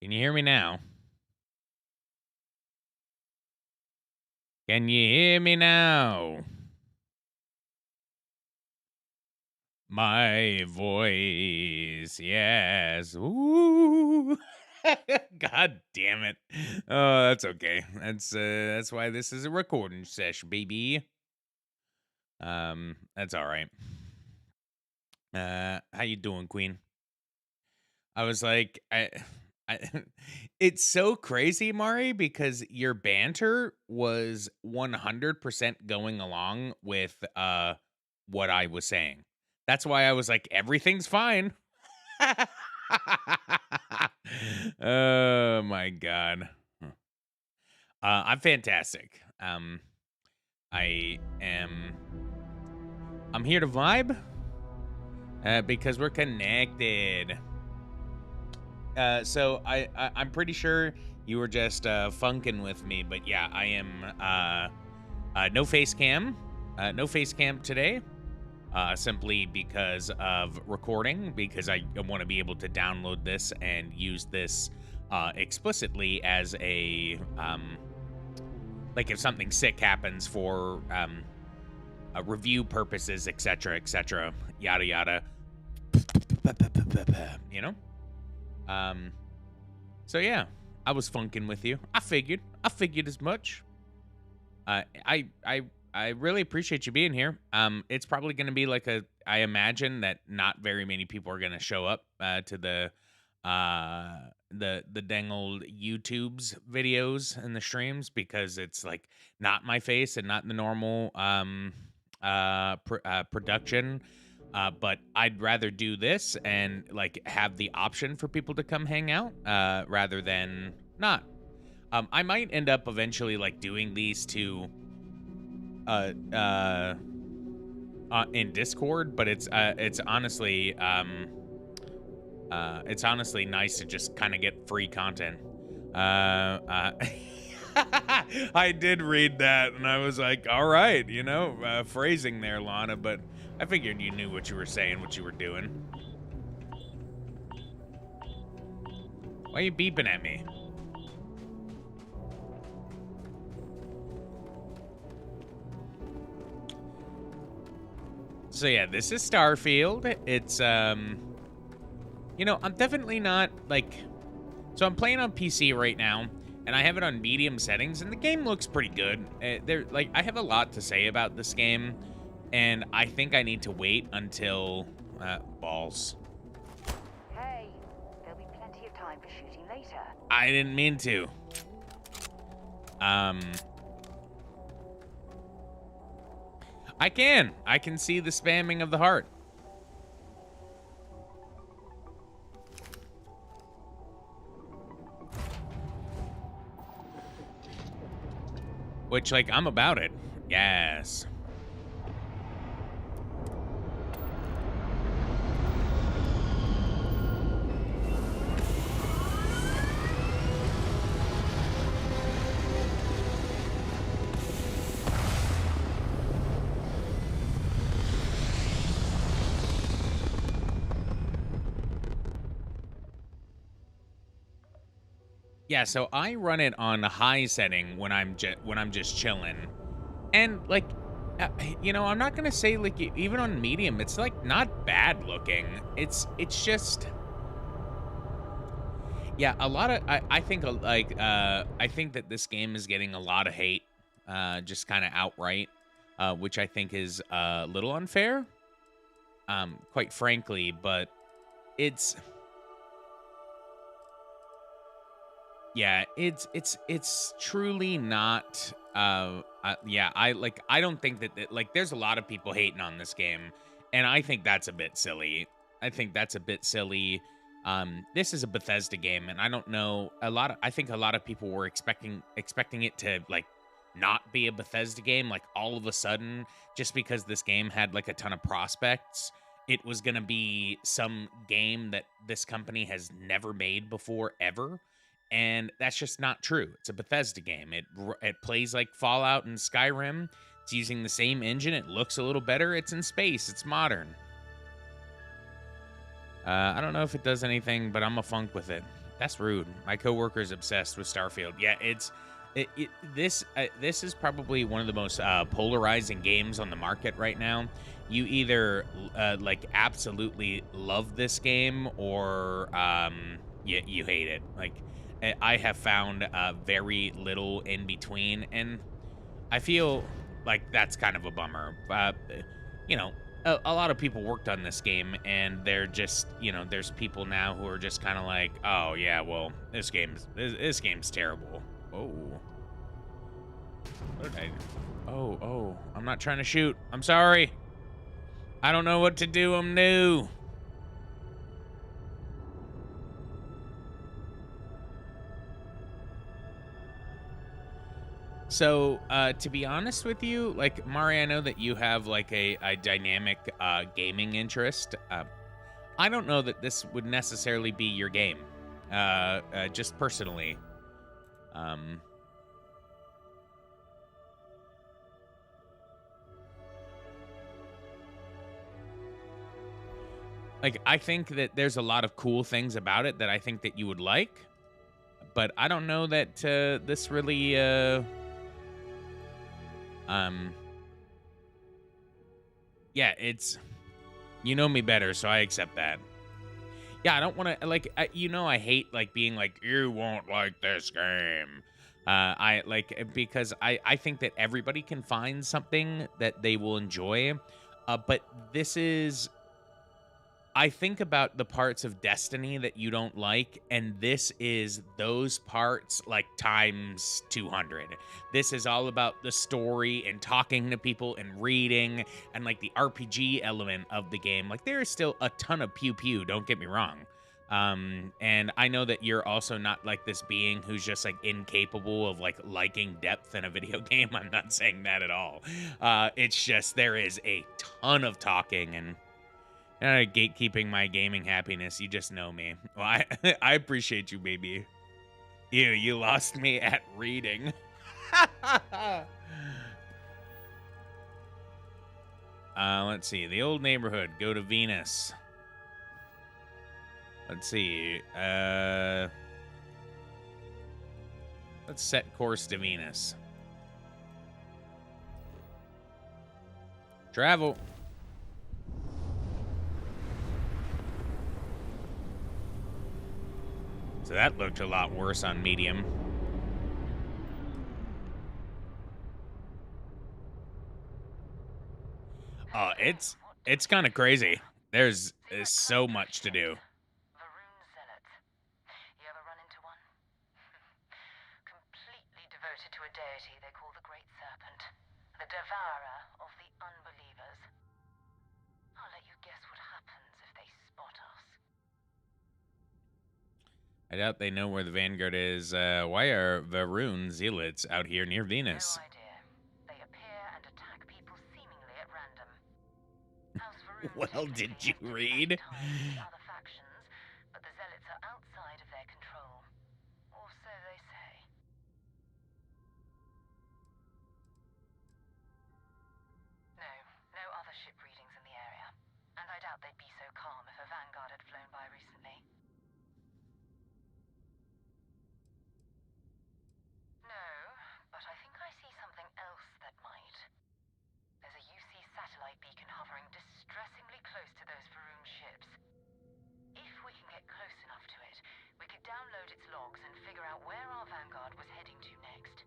Can you hear me now? Can you hear me now? My voice, yes. Ooh. God damn it. Oh, that's okay. That's why this is a recording session, baby. That's all right. How you doing, Queen? I was like, I it's so crazy, Mari, because your banter was 100% going along with what I was saying. That's why I was like, everything's fine. Oh my god. I'm fantastic. I am I'm here to vibe because we're connected. I'm pretty sure you were just funking with me, but yeah, I am no face cam, no face cam today, simply because of recording, because I want to be able to download this and use this explicitly as a like if something sick happens for review purposes, etc., yada yada, you know. Um, So yeah, I was funking with you. I figured as much. Uh, I I I really appreciate you being here. It's probably going to be like I imagine that not very many people are going to show up to the dang old YouTube's videos and the streams because it's like not my face and not the normal production. But I'd rather do this and like have the option for people to come hang out rather than not. I might end up eventually like doing these to uh uh in Discord, but it's honestly nice to just kind of get free content. I did read that and I was like, all right, phrasing there, Lana, but I figured you knew what you were saying, what you were doing. Why are you beeping at me? So yeah, this is Starfield. It's I'm definitely not like so I'm playing on PC right now and I have it on medium settings and the game looks pretty good. I have a lot to say about this game and I think I need to wait until balls. Hey, there'll be plenty of time for shooting later. I didn't mean to. I can see the spamming of the heart. Which, like, I'm about it. Yes. Yeah, so I run it on high setting when I'm just chilling, and like, I'm not gonna say like even on medium, it's like not bad looking. It's just, yeah, a lot of I think I think that this game is getting a lot of hate, just kind of outright, which I think is a little unfair, quite frankly, but it's. Yeah, it's truly not yeah, I don't think that like there's a lot of people hating on this game and I think that's a bit silly. I think that's a bit silly. This is a Bethesda game and I don't know I think a lot of people were expecting it to like not be a Bethesda game like all of a sudden just because this game had like a ton of prospects. It was going to be some game that this company has never made before ever, and that's just not true. It's a Bethesda game. It plays like Fallout and Skyrim. It's using the same engine. It looks a little better. It's in space. It's modern. I don't know if it does anything, but I'm a funk with it. That's rude. My coworker's obsessed with Starfield. Yeah, this is probably one of the most polarizing games on the market right now. You either like absolutely love this game or you hate it. Like I have found very little in between, and I feel like that's kind of a bummer. You know, a lot of people worked on this game, and they're just, there's people now who are just kind of like, oh yeah, well, this game's terrible. Oh, what did I? Oh, I'm not trying to shoot. I'm sorry. I don't know what to do. I'm new. So, to be honest with you, like Mari, I know that you have like a dynamic gaming interest. I don't know that this would necessarily be your game. Just personally. Um, like I think that there's a lot of cool things about it that I think that you would like, but I don't know that this really um yeah, you know me better, so I accept that. Yeah, I don't want to like I hate like being like you won't like this game. I like because I think that everybody can find something that they will enjoy. But this is I think about the parts of Destiny that you don't like, and this is those parts like times 200. This is all about the story and talking to people and reading and like the RPG element of the game. Like there is still a ton of pew pew, don't get me wrong. And I know that you're also not like this being who's just like incapable of like liking depth in a video game. I'm not saying that at all. It's just there is a ton of talking and gatekeeping my gaming happiness. You just know me. Well, I appreciate you, baby. Ew, you lost me at reading. Let's see. The old neighborhood. Go to Venus. Let's see. Let's set course to Venus. Travel. So that looked a lot worse on medium. It's kind of crazy. There's so much to do. You ever run into one? Completely devoted to a deity they call the Great Serpent, the devourer of the unbelievers. I'll let you guess what happens if they spot us. I doubt they know where the Vanguard is. Why are Varun zealots out here near Venus? No idea. They appear and attack people seemingly at random. Well, did you read? The other factions, but the zealots are outside of their control. Or so they say. No other ship readings in the area. And I doubt they'd be so calm if a Vanguard had flown by recently. No, but I think I see something else that might. There's a UC satellite beacon hovering distressingly close to those Varun ships. If we can get close enough to it, we could download its logs and figure out where our Vanguard was heading to next.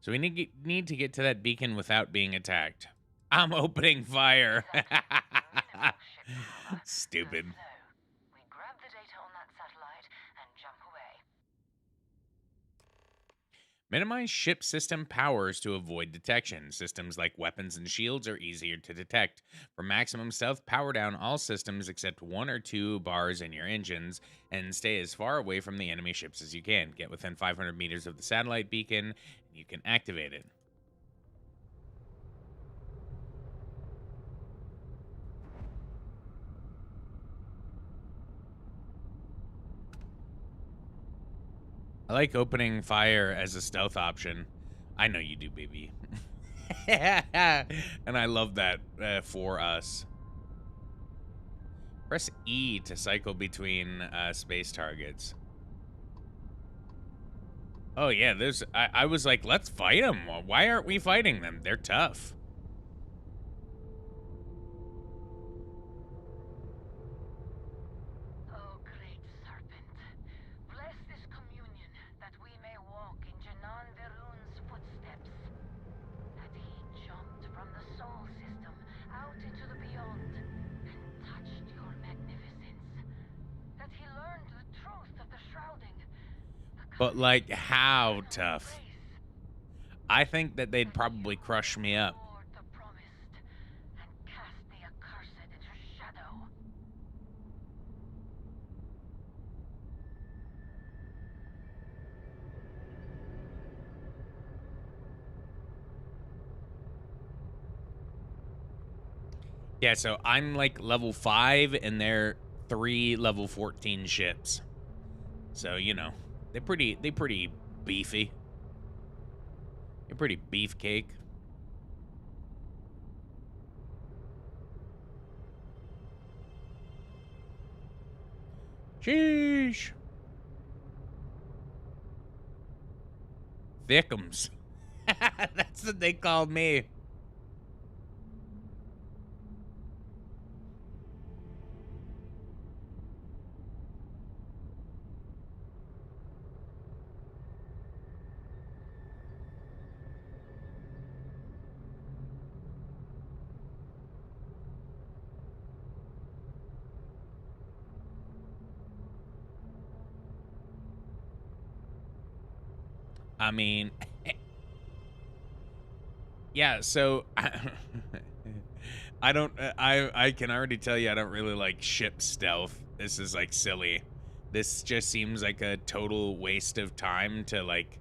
So we need to get to that beacon without being attacked. I'm opening fire. Stupid. We grab the data on that satellite and jump away. Minimize ship system powers to avoid detection. Systems like weapons and shields are easier to detect. For maximum stealth, power down all systems except 1 or 2 bars in your engines and stay as far away from the enemy ships as you can. Get within 500 meters of the satellite beacon and you can activate it. I like opening fire as a stealth option. I know you do, baby. And I love that for us. Press E to cycle between space targets. Oh, yeah, there's... I was like, let's fight them. Why aren't we fighting them? They're tough. Oh, great serpent, bless this communion that we may walk in Janan Verun's footsteps. That he jumped from the soul system out into the beyond and touched your magnificence. That he learned the truth of the shrouding. But, like, how tough? I think that they'd probably crush me up. The promised and cast the accursed into shadow. Yeah, so I'm like level 5 and they're 3 level 14 ships. So, you know, they're pretty beefy. They're pretty beefcake. Sheesh. Thickums. That's what they called me. I mean, yeah, so I don't I can already tell you I don't really like ship stealth. This is like silly. This just seems like a total waste of time to like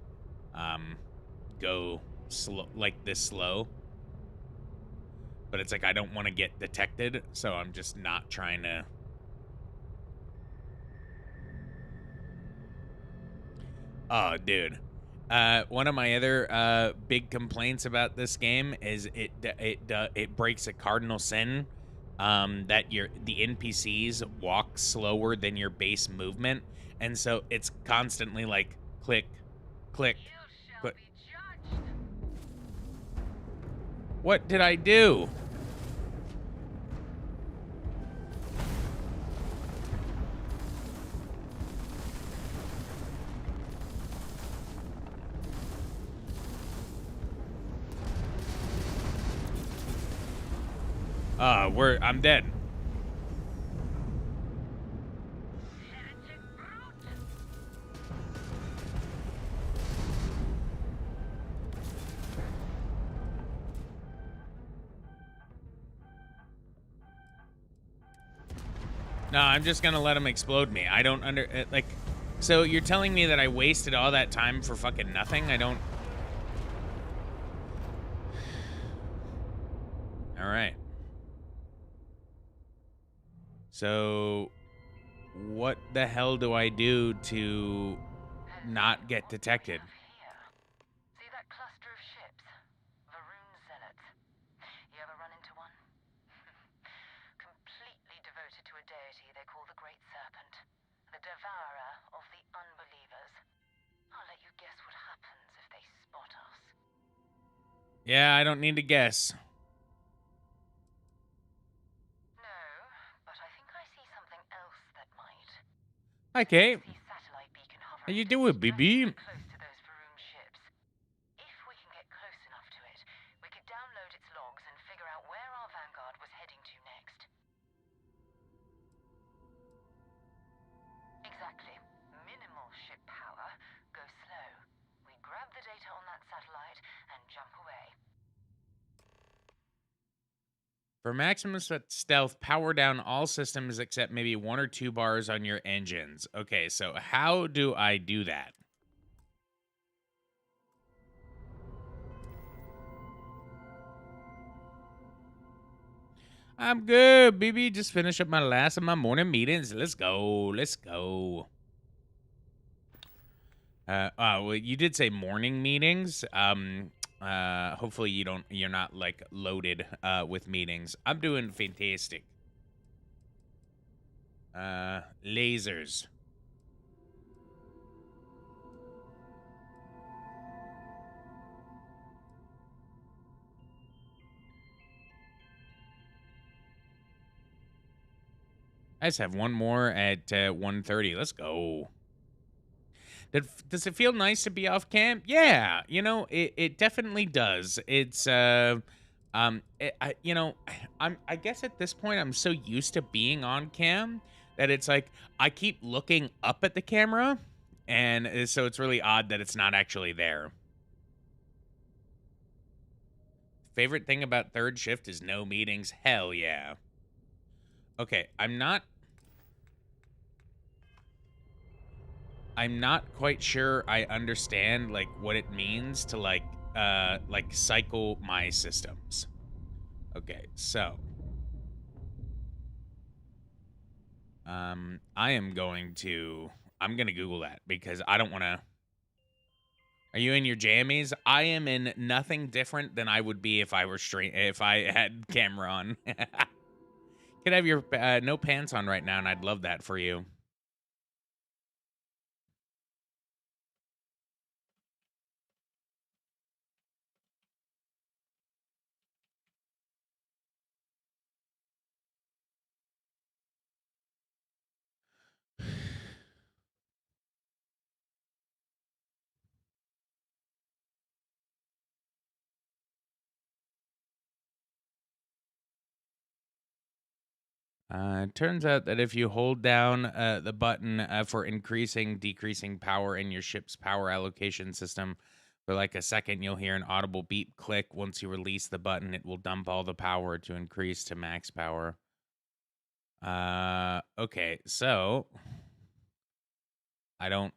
go slow, like this slow. But it's like I don't want to get detected, so I'm just not trying to. Oh, dude. One of my other big complaints about this game is it breaks a cardinal sin, that the NPCs walk slower than your base movement, and so it's constantly like click, click, click. What did I do? I'm dead. No, I'm just gonna let him explode me. I don't like. So you're telling me that I wasted all that time for fucking nothing? I don't. All right. So, what the hell do I do to not get detected? See that cluster of ships? Varun Zealots. You ever run into one? Completely devoted to a deity they call the Great Serpent. The devourer of the unbelievers. I'll let you guess what happens if they spot us. Yeah, I don't need to guess. Hi, Kate. How you doing, baby? Close to those Varun ships. If we can get close enough to it, we could download its logs and figure out where our vanguard was heading to next. Exactly. Minimal ship power. Go slow. We grab the data on that satellite and jump away. For maximum stealth, power down all systems except maybe 1 or 2 bars on your engines. Okay, so how do I do that? I'm good, baby. Just finished up my last of my morning meetings. Let's go. Let's go. Well, you did say morning meetings. Hopefully you're not like loaded with meetings. I'm doing fantastic. Lasers. I just have one more at 1:30. Let's go. Does it feel nice to be off camp? Yeah, it definitely does. It's I guess at this point I'm so used to being on cam that it's like I keep looking up at the camera, and so it's really odd that it's not actually there. Favorite thing about third shift is no meetings. Hell yeah. Okay, I'm not quite sure I understand like what it means to like cycle my systems. Okay, so I'm gonna Google that because I don't wanna. Are you in your jammies? I am in nothing different than I would be if I were if I had camera on. Could have your no pants on right now, and I'd love that for you. It turns out that if you hold down the button for increasing, decreasing power in your ship's power allocation system for like a second, you'll hear an audible beep click. Once you release the button, it will dump all the power to increase to max power. Okay, so I don't.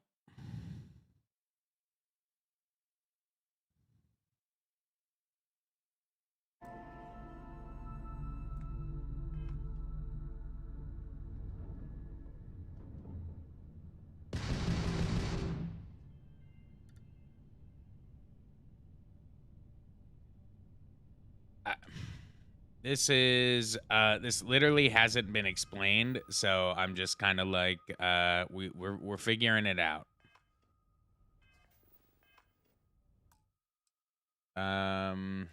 Uh, this literally hasn't been explained, so I'm just kind of like we're figuring it out. Um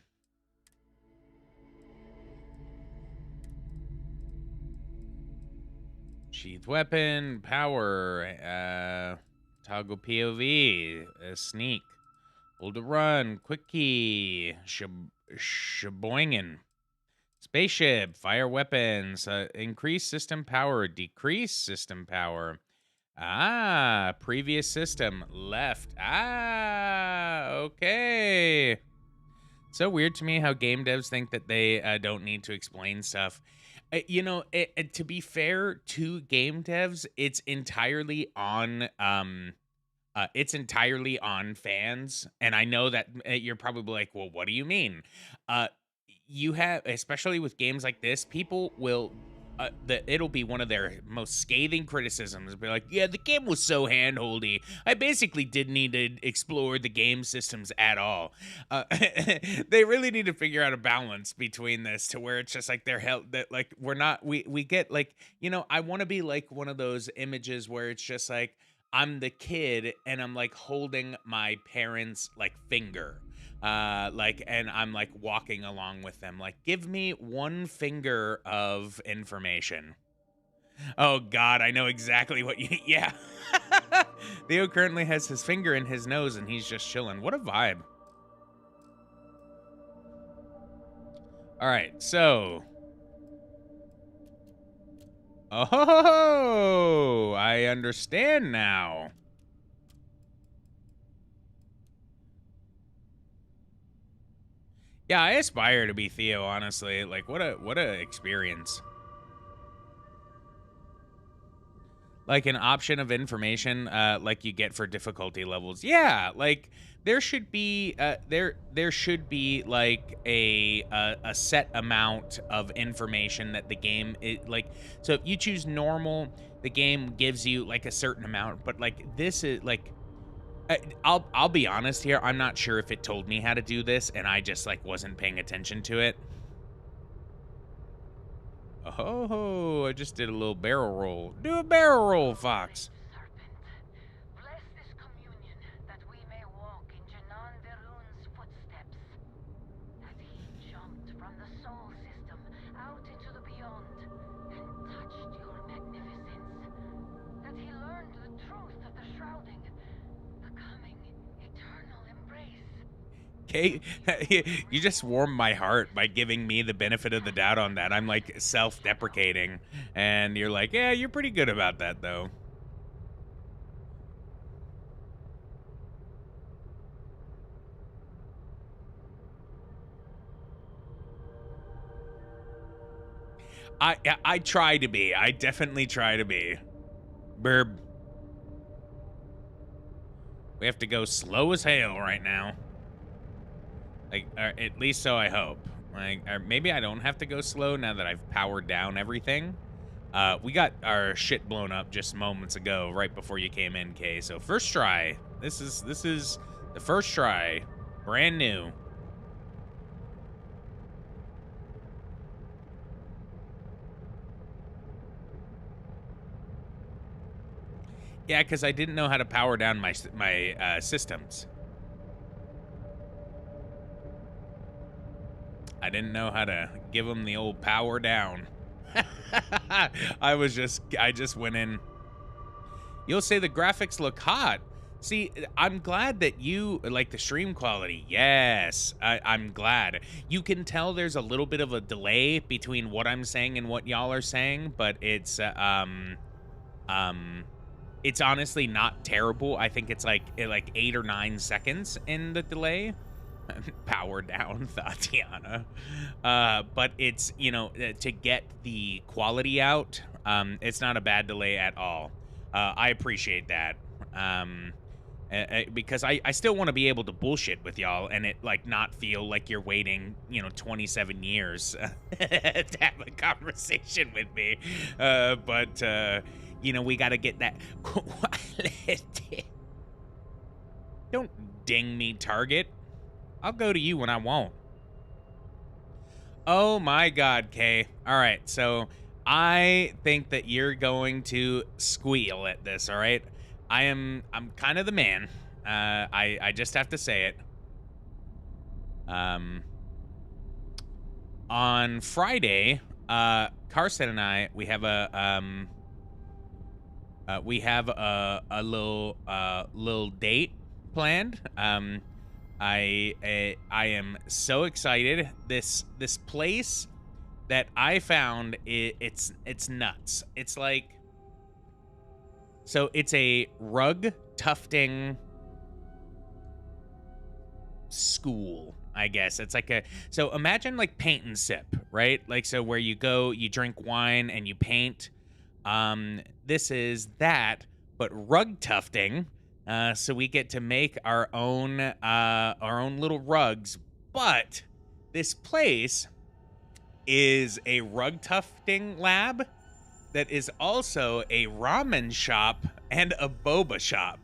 Sheath weapon, power, toggle POV, sneak, hold to run, quick key, shaboingin, spaceship, fire weapons, increase system power, decrease system power. Previous system, left. Okay. So weird to me how game devs think that they don't need to explain stuff. To be fair to game devs, it's entirely on fans, and I know that you're probably like, "Well, what do you mean?" Uh, you have, especially with games like this, people will. It'll be one of their most scathing criticisms. Be like, "Yeah, the game was so handholdy. I basically didn't need to explore the game systems at all." They really need to figure out a balance between this to where it's just like they're held that like we're not we get like I want to be like one of those images where it's just like I'm the kid and I'm like holding my parents' like finger. And I'm like walking along with them. Like, give me one finger of information. Oh God, I know exactly what you yeah. Theo currently has his finger in his nose and he's just chilling. What a vibe. All right, so oh, I understand now. Yeah, I aspire to be Theo, honestly. Like what a experience. Like an option of information like you get for difficulty levels. Yeah, like there should be like a set amount of information that the game like so if you choose normal, the game gives you like a certain amount, but like this is like I'll be honest here, I'm not sure if it told me how to do this and I just like wasn't paying attention to it. Oh, I just did a little barrel roll. Do a barrel roll, Fox. Serpent, bless this communion that we may walk in Janan Verun's footsteps. That he jumped from the soul system out into the beyond and touched your magnificence. That he learned the truth of the shrouding, the coming eternal embrace. Okay, you just warmed my heart by giving me the benefit of the doubt on that. I'm like self-deprecating, and you're like, yeah, you're pretty good about that, though. I try to be. I definitely try to be. Burb. We have to go slow as hell right now. Like, at least so I hope. Like, or maybe I don't have to go slow now that I've powered down everything. We got our shit blown up just moments ago, right before you came in, Kay. So first try. This is the first try, brand new. Yeah, because I didn't know how to power down my systems. I didn't know how to give them the old power down. I just went in. You'll say the graphics look hot. See, I'm glad that you like the stream quality. Yes, I'm glad. You can tell there's a little bit of a delay between what I'm saying and what y'all are saying, but it's honestly not terrible. I think it's like 8 or 9 seconds in the delay. Power down, Tatiana. But it's, to get the quality out, it's not a bad delay at all. I appreciate that. Because I still want to be able to bullshit with y'all and it like not feel like you're waiting, 27 years to have a conversation with me. But we got to get that quality. Don't ding me, Target. I'll go to you when I won't. Oh my God, Kay. All right, so I think that you're going to squeal at this, all right? I'm kind of the man. I just have to say it. On Friday, Carson and I, we have a little date planned. I am so excited. This place that I found, it's nuts. It's like, so it's a rug tufting school, I guess. It's like so imagine like paint and sip, right? Like, so where you go, you drink wine and you paint. This is that, but rug tufting. So we get to make our own little rugs. But this place is a rug tufting lab that is also a ramen shop and a boba shop.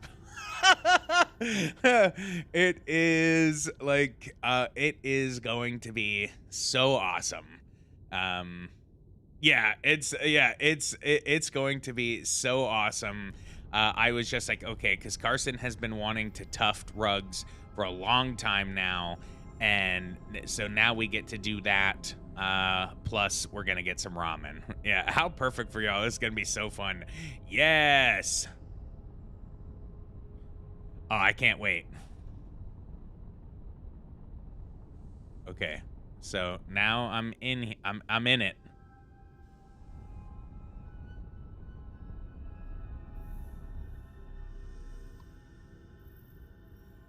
It is like it is going to be so awesome. It's going to be so awesome. I was just like, okay, because Carson has been wanting to tuft rugs for a long time now, and so now we get to do that. Plus, we're gonna get some ramen. Yeah, how perfect for y'all! This is gonna be so fun. Yes. Oh, I can't wait. Okay, so now I'm in it.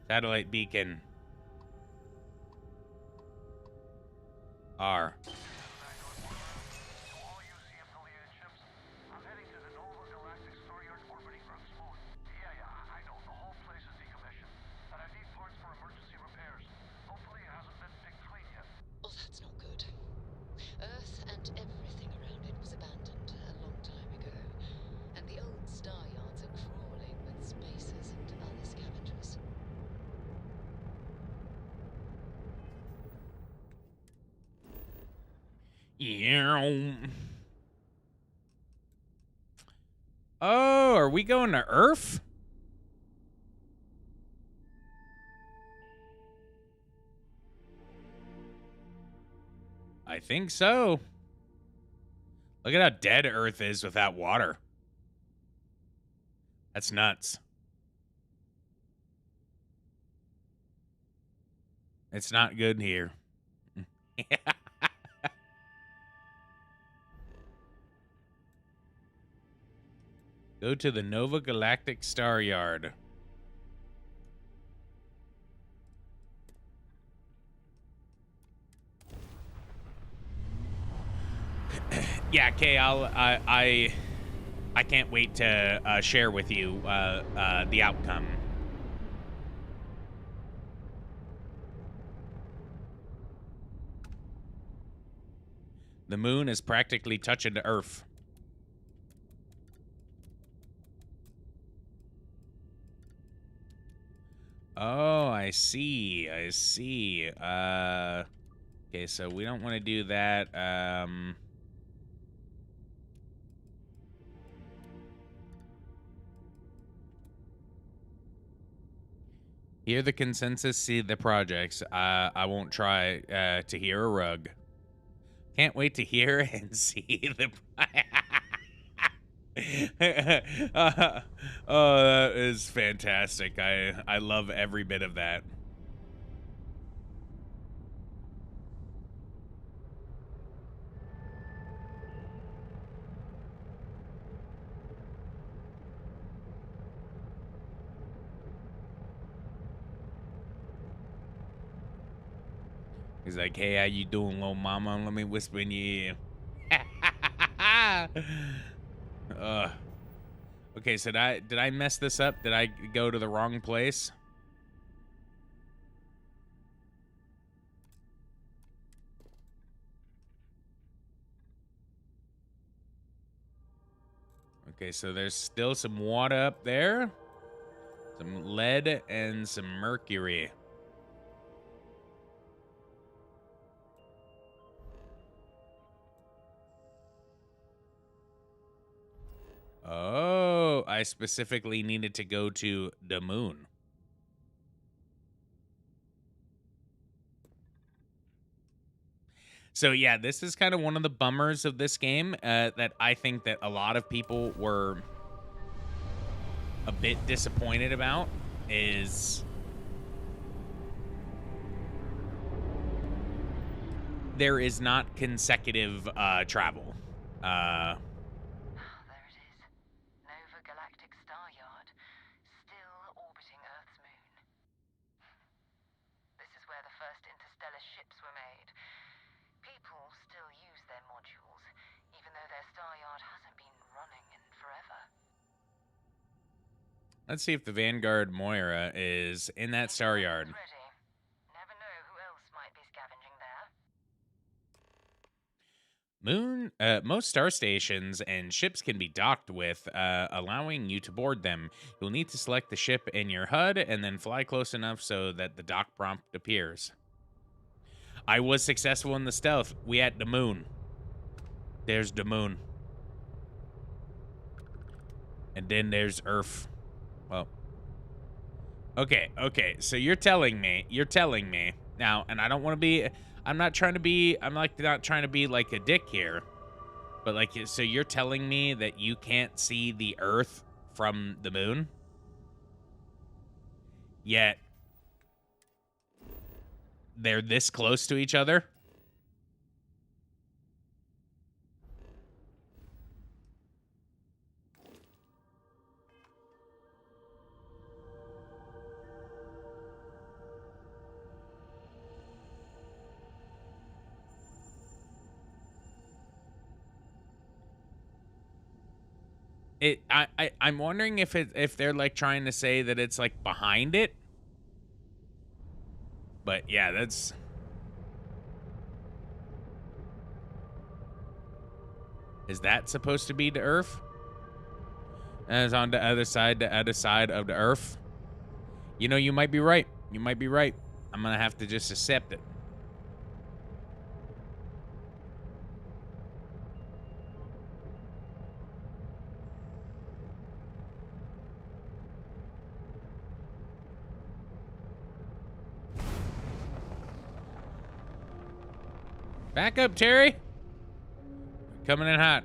Satellite beacon. R. Oh, that's not good. Earth and everything around it was abandoned a long time ago, and the old star yards are crawling with spacers and other scavengers. Yeah. Oh, are we going to Earth? I think so. Look at how dead Earth is without water. That's nuts. It's not good here. Go to the Nova Galactic Star Yard. Yeah, Kay, I can't wait to share with you the outcome. The moon is practically touching the Earth. Oh, I see. I see. Okay, so we don't want to do that. Hear the consensus, see the projects. I won't try to hear a rug. Can't wait to hear and see the. Oh, that is fantastic. I love every bit of that. He's like, hey, how you doing, little mama? Let me whisper in your ear. Okay, so did I mess this up? Did I go to the wrong place? Okay, so there's still some water up there. Some lead and some mercury. Oh, I specifically needed to go to the moon. So yeah, this is kind of one of the bummers of this game that I think that a lot of people were a bit disappointed about is there is not consecutive travel. There it is. Nova Galactic Star Yard. Still orbiting Earth's moon. This is where the first interstellar ships were made. People still use their modules, even though their star yard hasn't been running in forever. Let's see if the Vanguard Moira is in that star yard. Ready. Never know who else might be scavenging there. Most star stations and ships can be docked with, allowing you to board them. You'll need to select the ship in your HUD and then fly close enough so that the dock prompt appears. I was successful in the stealth. We at the moon. There's the moon. And then there's Earth. Well. Okay. So you're telling me now, and I don't want to be, I'm not trying to be like a dick here, but like, so you're telling me that you can't see the Earth from the moon? Yet they're this close to each other? I'm wondering if they're like trying to say that it's like behind it. But yeah, that's, is that supposed to be the Earth? And it's on the other side of the Earth. You know, you might be right. I'm gonna have to just accept it. Back up, Terry. Coming in hot.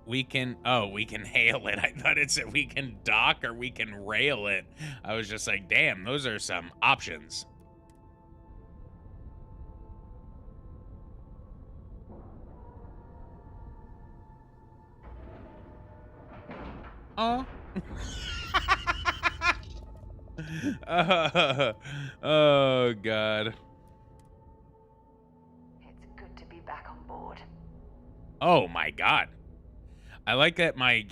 We can hail it. I thought it said we can dock or we can rail it. I was just like, damn, those are some options. Oh. Oh, God. It's good to be back on board. Oh, my God. I like that my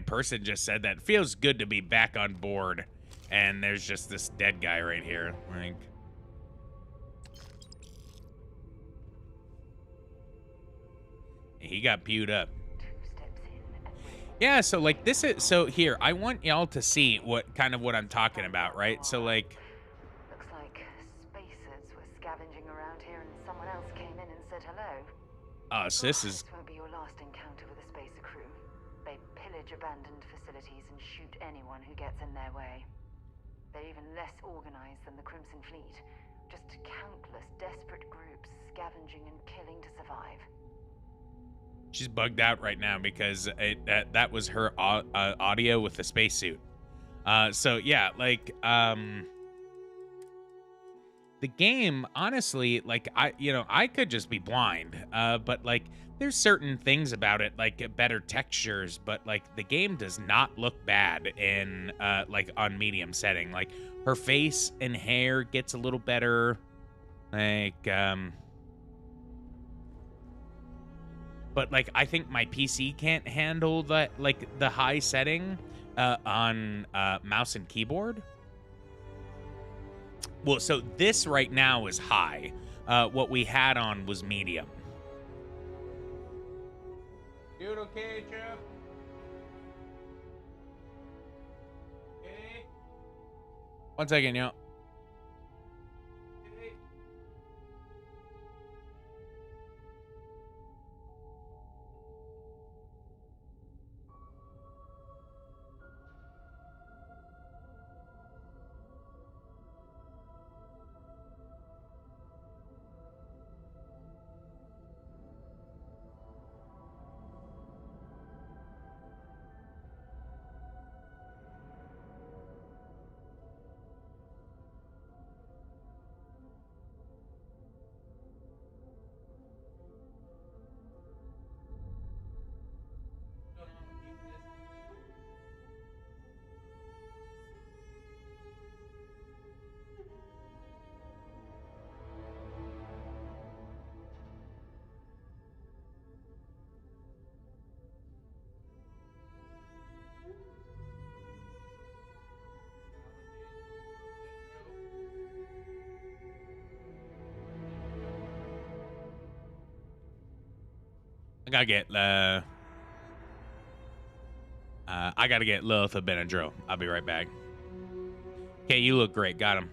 person just said that. Feels good to be back on board. And there's just this dead guy right here. Like, he got pewed up. 2 steps in and Yeah, so like this is so here, I want y'all to see what I'm talking about, right? So like looks like spacers were scavenging around here and someone else came in and said hello. so this is This won't be your last encounter with a spacer crew. They pillage abandoned facilities and shoot anyone who gets in their way. They're even less organized than the Crimson Fleet. Just countless desperate groups scavenging and killing to survive. she's bugged out right now because that was her audio with the spacesuit. So yeah, like the game, honestly, like I could just be blind, but like there's certain things about it, like better textures, but like the game does not look bad in like on medium setting. Like her face and hair gets a little better, like but like I think my PC can't handle that, like the high setting on mouse and keyboard. Well, so this right now is high. What we had on was medium. Dude, okay, Jeff? Okay. 1 second, yo. Okay. I gotta get I gotta get Lilith a Benadryl. I'll be right back. Okay, you look great. Got him.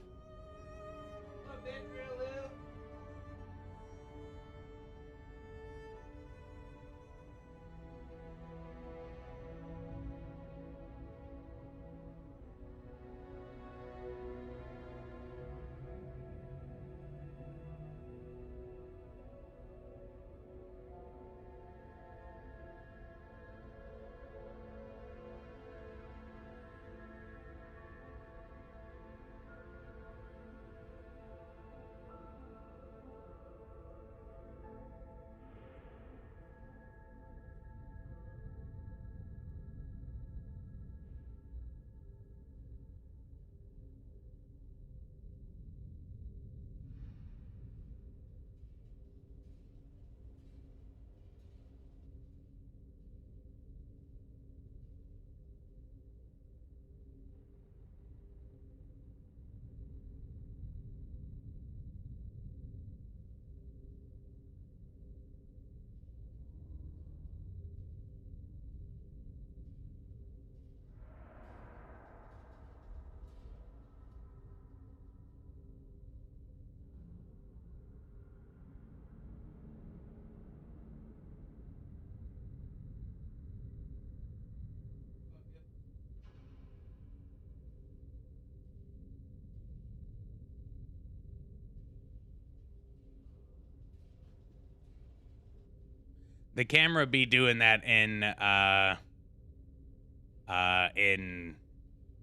The camera be doing that in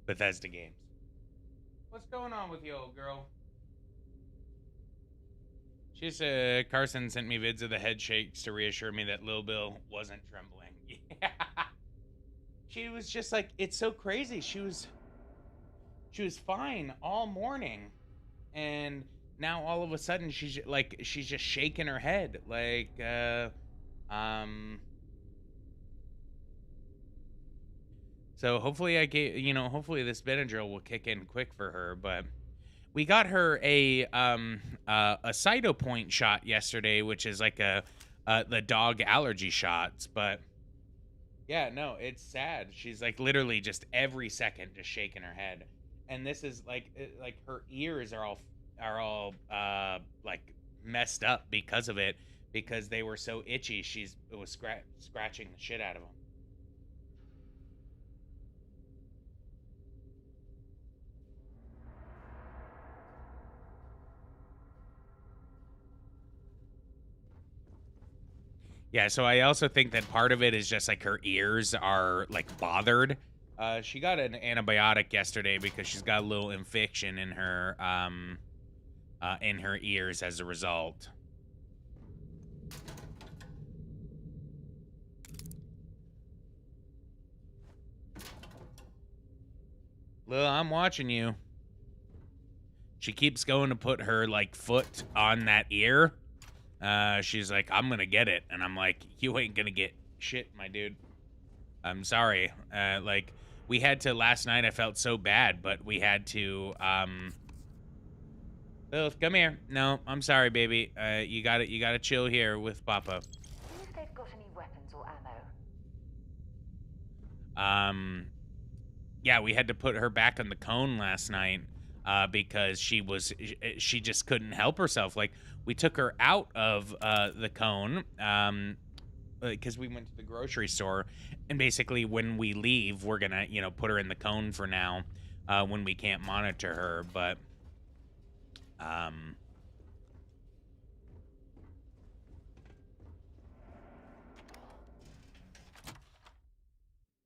Bethesda games. What's going on with you, old girl? Carson sent me vids of the head shakes to reassure me that Lil Bill wasn't trembling. Yeah. She was just like, it's so crazy. She was fine all morning, and now all of a sudden she's just shaking her head like so hopefully hopefully this Benadryl will kick in quick for her. But we got her a Cyto point shot yesterday, which is like the dog allergy shots. But yeah, no, it's sad. She's like literally just every second just shaking her head. And this is like her ears are all like messed up because of it, because they were so itchy. It was scratching the shit out of them. Yeah, so I also think that part of it is just like her ears are like bothered. She got an antibiotic yesterday because she's got a little infection in her ears as a result. Lil, I'm watching you. She keeps going to put her like foot on that ear. She's like, I'm gonna get it, and I'm like, you ain't gonna get shit, my dude. I'm sorry. Like, we had to last night. I felt so bad, but we had to. Lil, come here. No, I'm sorry, baby. You gotta chill here with Papa. See if they've got any weapons or ammo. Yeah, we had to put her back on the cone last night because she just couldn't help herself. Like, we took her out of the cone because we went to the grocery store, and basically when we leave, we're gonna put her in the cone for now when we can't monitor her. But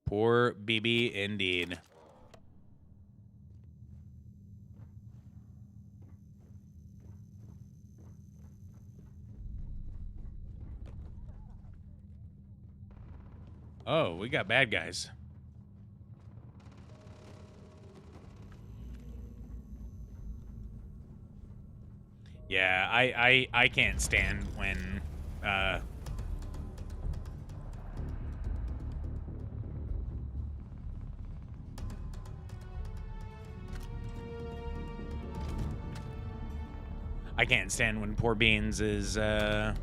poor BB indeed. Oh, we got bad guys. Yeah, I can't stand when I can't stand when Poor Beans is all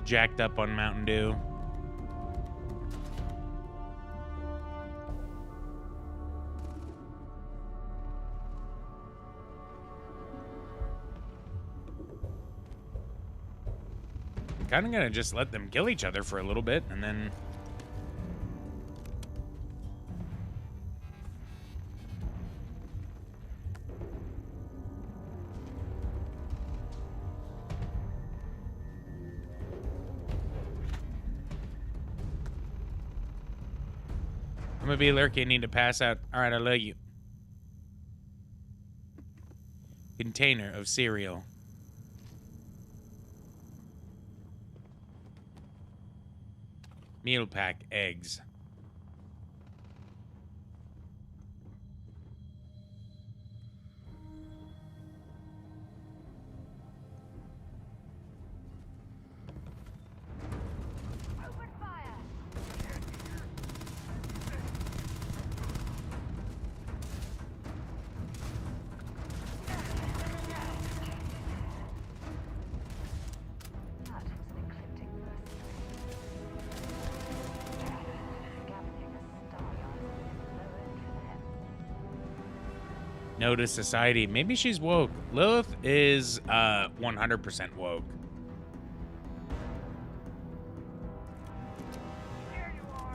jacked up on Mountain Dew. Kind of gonna just let them kill each other for a little bit, and then I'm gonna be lurking. Need to pass out. All right, I love you. Container of cereal. Meal pack eggs. Open fire! That was an ecliptic mercenary. Scavenging a star yard is no end for them. No to society. Maybe she's woke. Lilith is 100% woke. Here you are!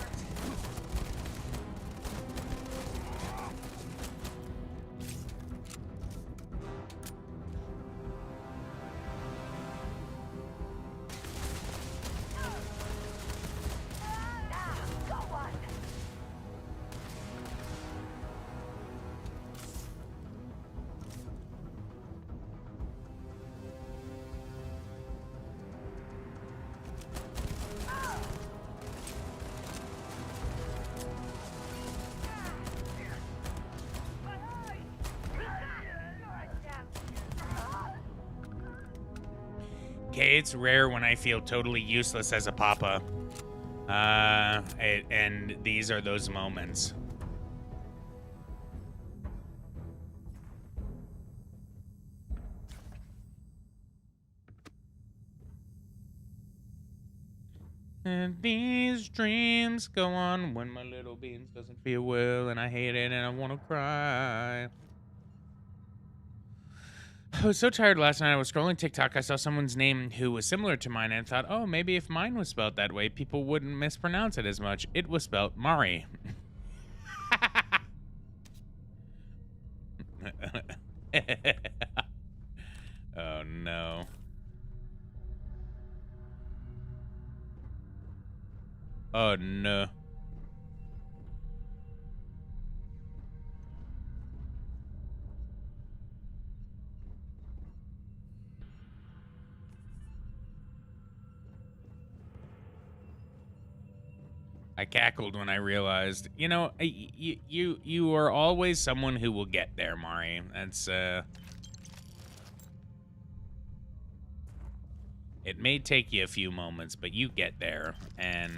okay, it's rare when I feel totally useless as a papa. And these are those moments. And these dreams go on when my little beans doesn't feel well, and I hate it, and I want to cry. I was so tired last night. I was scrolling TikTok. I saw someone's name who was similar to mine and thought, oh, maybe if mine was spelled that way, people wouldn't mispronounce it as much. It was spelled Mari. Oh, no. Oh, no. I cackled when I realized, you know, you are always someone who will get there, Mari. That's it may take you a few moments, but you get there, and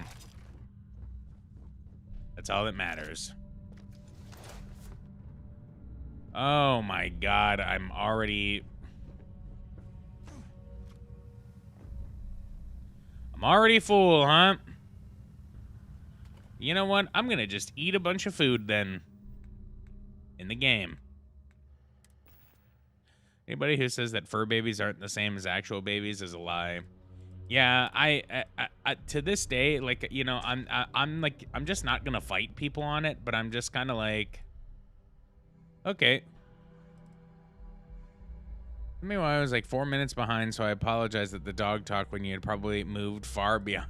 that's all that matters. Oh my God, I'm already full, huh? You know what? I'm gonna just eat a bunch of food then. In the game. Anybody who says that fur babies aren't the same as actual babies is a lie. Yeah, I to this day, like, you know, I'm just not gonna fight people on it, but I'm just kind of like, okay. Meanwhile, I was like 4 minutes behind, so I apologize that the dog talk when you had probably moved far beyond.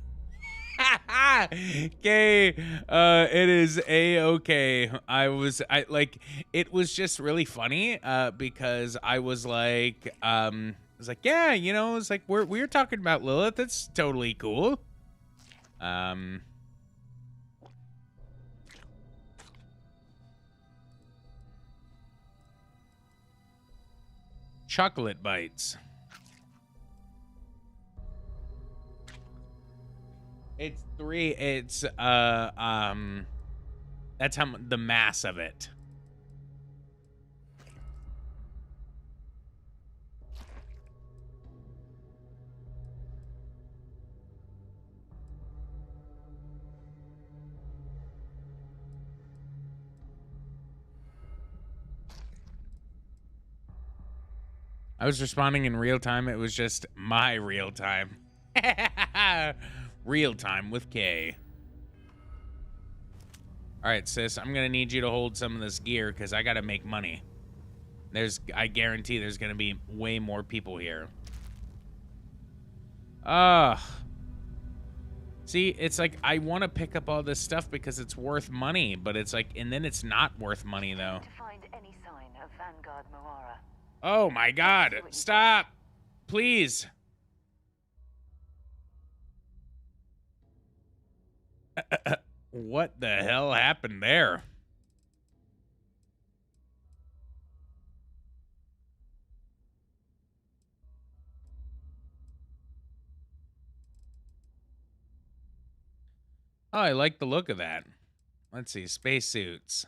Okay, it is a-okay. It was just really funny, because I was like, yeah, you know, it's like, we were talking about Lilith. That's totally cool. Chocolate bites. It's 3. It's that's how the mass of it. I was responding in real time. It was just my real time. Real time with K. All right, sis, I'm gonna need you to hold some of this gear because I gotta make money. I guarantee there's gonna be way more people here. See, it's like I want to pick up all this stuff because it's worth money, but it's like, and then it's not worth money though. To find any sign of Vanguard Moara. Oh my God! Stop, please. What the hell happened there? Oh, I like the look of that. Let's see, spacesuits.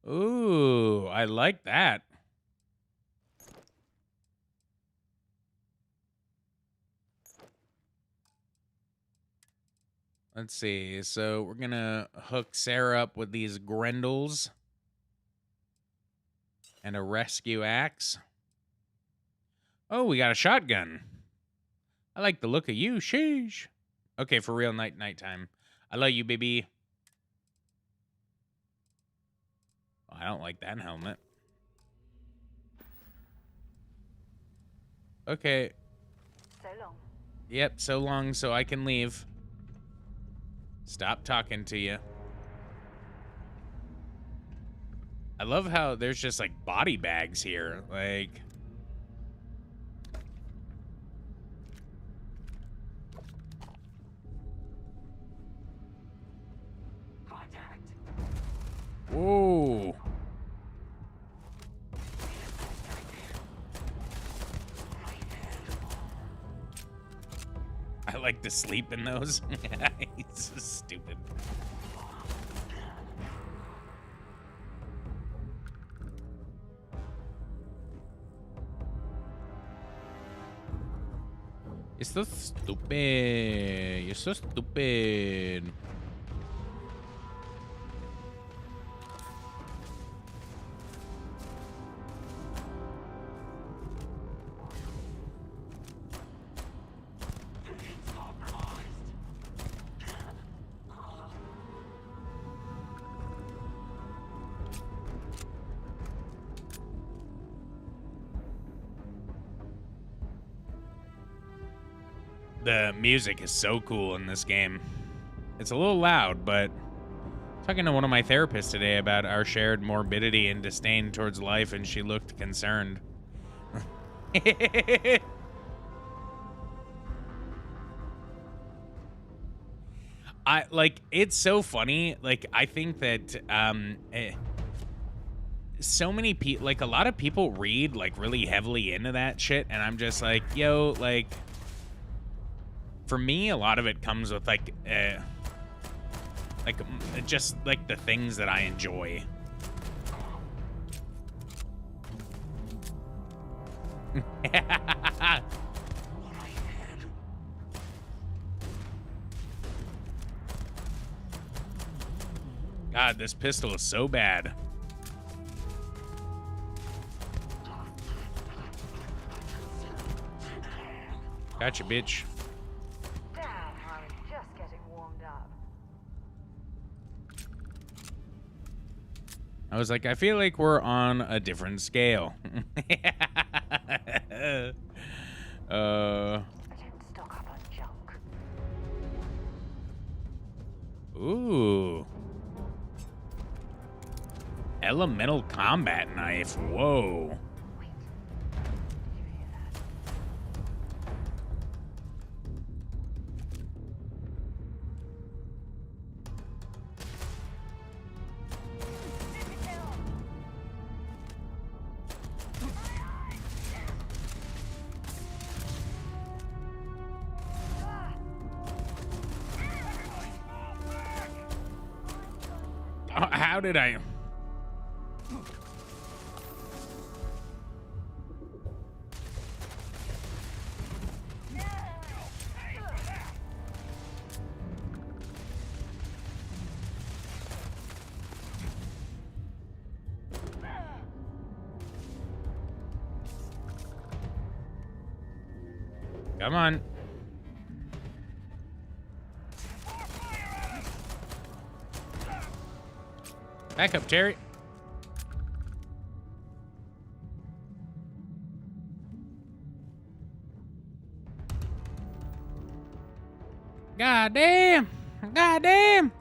Ooh, I like that. Let's see, so we're gonna hook Sarah up with these Grendels. And a rescue axe. Oh, we got a shotgun. I like the look of you, sheesh. Okay, for real, nighttime. I love you, baby. Oh, I don't like that helmet. Okay. So long. Yep, so long so I can leave. Stop talking to you. I love how there's just like body bags here. Like, whoa. like to sleep in those. He's so stupid. You're so stupid. You're so stupid. The music is so cool in this game. It's a little loud, but talking to one of my therapists today about our shared morbidity and disdain towards life, and she looked concerned. It's so funny. Like, I think that so many people, like, a lot of people read like really heavily into that shit, and I'm just like, yo, like, for me, a lot of it comes with like just like the things that I enjoy. God, this pistol is so bad. Gotcha, bitch. I was like, I feel like we're on a different scale. Ooh. Elemental combat knife. Whoa. How did I? Come on. Back up, Terry. God damn. God damn.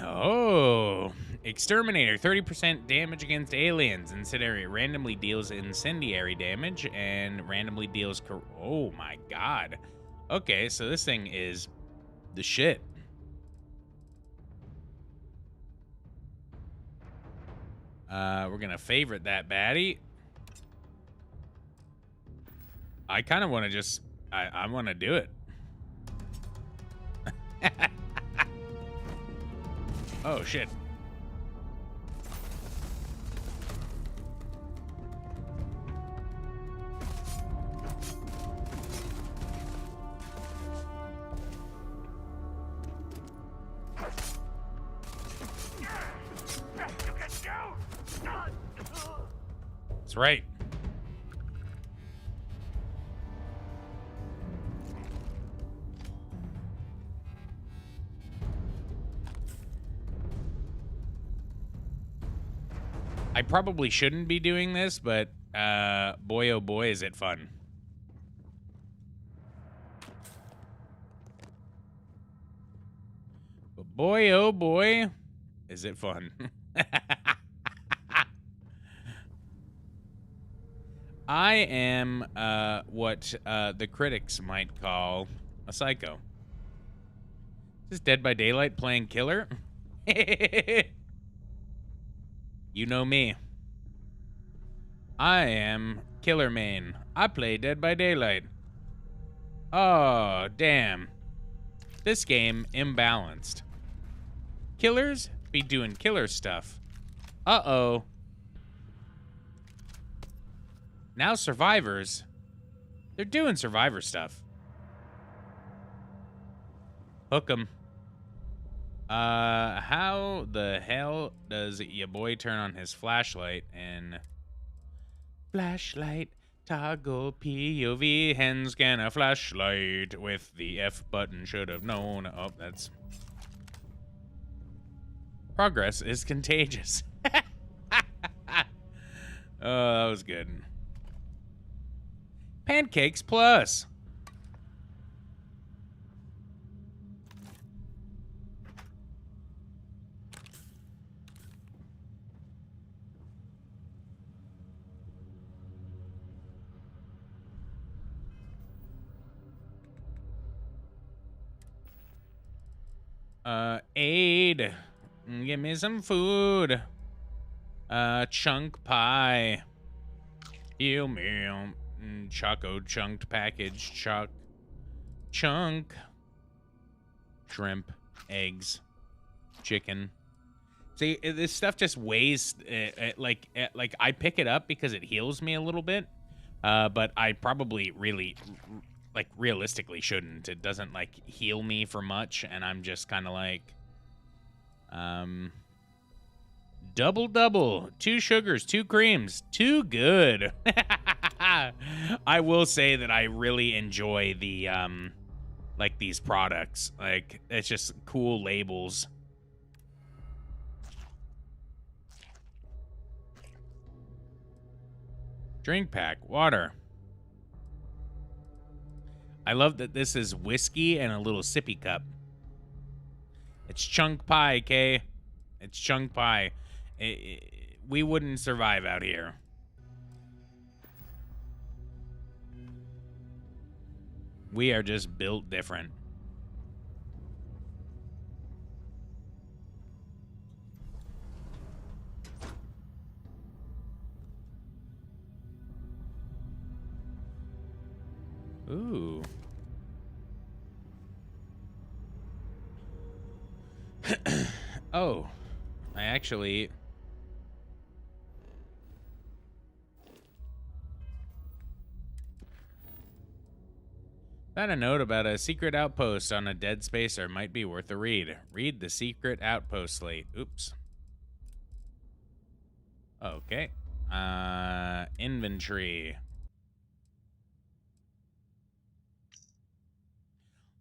Oh. Exterminator, 30% damage against aliens. Incendiary randomly deals incendiary damage and randomly deals... Oh my god. Okay, so this thing is the shit. We're gonna favorite that baddie. I kind of want to just... I want to do it. Oh, shit. That's right. I probably shouldn't be doing this, but boy, oh boy, is it fun. But boy, oh boy, is it fun. I am what the critics might call a psycho. Is this Dead by Daylight playing killer? You know me. I am Killer main. I play Dead by Daylight. Oh, damn. This game imbalanced. Killers be doing killer stuff. Uh-oh. Now survivors, they're doing survivor stuff. Hook 'em. How the hell does your boy turn on his flashlight and... Flashlight, toggle POV, hand scanner flashlight with the F button, should have known. Oh, that's... Progress is contagious. Oh, that was good. Pancakes Plus. Aid. Give me some food. Chunk pie. Heal me. Choco chunked package. Chunk. Shrimp. Eggs. Chicken. See, this stuff just weighs, like I pick it up because it heals me a little bit. But I probably really, like, realistically shouldn't. It doesn't, like, heal me for much, and I'm just kind of like, double, 2 sugars, 2 creams, too good. I will say that I really enjoy the, like, these products. Like, it's just cool labels. Drink pack, water. I love that this is whiskey and a little sippy cup. It's chunk pie, Kay. It's chunk pie. We wouldn't survive out here. We are just built different. Ooh. Oh, I actually... Found a note about a secret outpost on a dead spacer. Might be worth a read. Read the secret outpost slate. Oops. Okay. Inventory.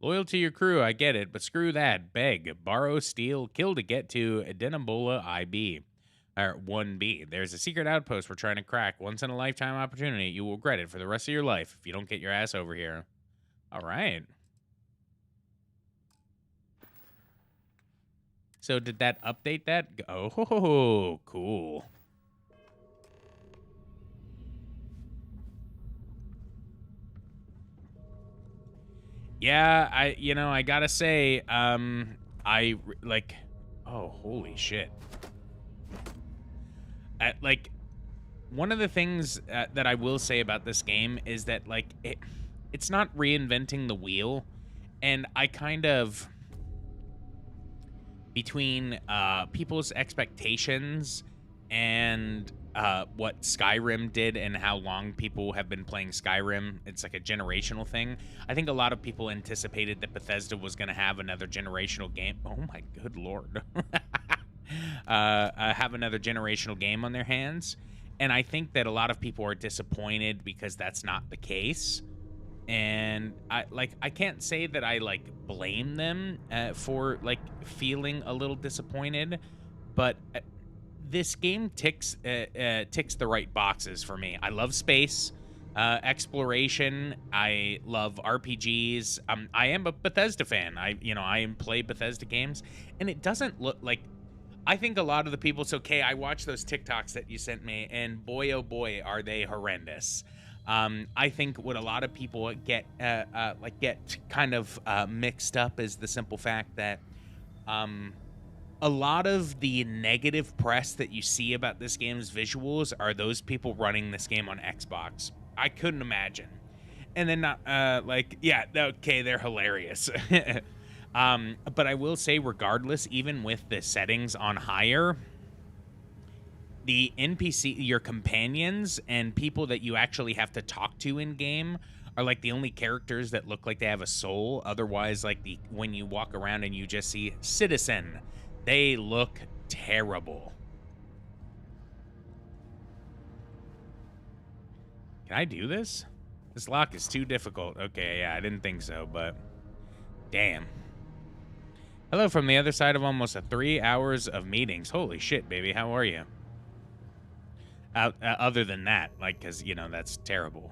Loyal to your crew, I get it, but screw that. Beg, borrow, steal, kill to get to Adenabola IB. Or 1B. There's a secret outpost we're trying to crack. Once in a lifetime opportunity. You will regret it for the rest of your life if you don't get your ass over here. All right. So did that update that? Oh, cool. Yeah, I gotta say, I like, oh, holy shit. Like, one of the things that I will say about this game is that, like, it's not reinventing the wheel, and I kind of, between people's expectations and what Skyrim did and how long people have been playing Skyrim, it's like a generational thing. I think a lot of people anticipated that Bethesda was going to have another generational game. Oh my good lord. Have another generational game on their hands. And I think that a lot of people are disappointed because that's not the case. And I can't say that I like blame them for like feeling a little disappointed, but this game ticks the right boxes for me. I love space exploration. I love RPGs. I am a Bethesda fan. I play Bethesda games, and it doesn't look like. I think a lot of the people. It's okay. I watched those TikToks that you sent me, and boy, oh boy, are they horrendous. I think what a lot of people get kind of mixed up is the simple fact that a lot of the negative press that you see about this game's visuals are those people running this game on Xbox. I couldn't imagine. And then not like, yeah, okay, they're hilarious. But I will say, regardless, even with the settings on higher, the NPC, your companions and people that you actually have to talk to in game are like the only characters that look like they have a soul. Otherwise, like when you walk around and you just see citizen, they look terrible. Can I do this? This lock is too difficult. Okay, yeah, I didn't think so, but damn. Hello from the other side of almost 3 hours of meetings. Holy shit, baby. How are you? Other than that, like, because, you know, that's terrible.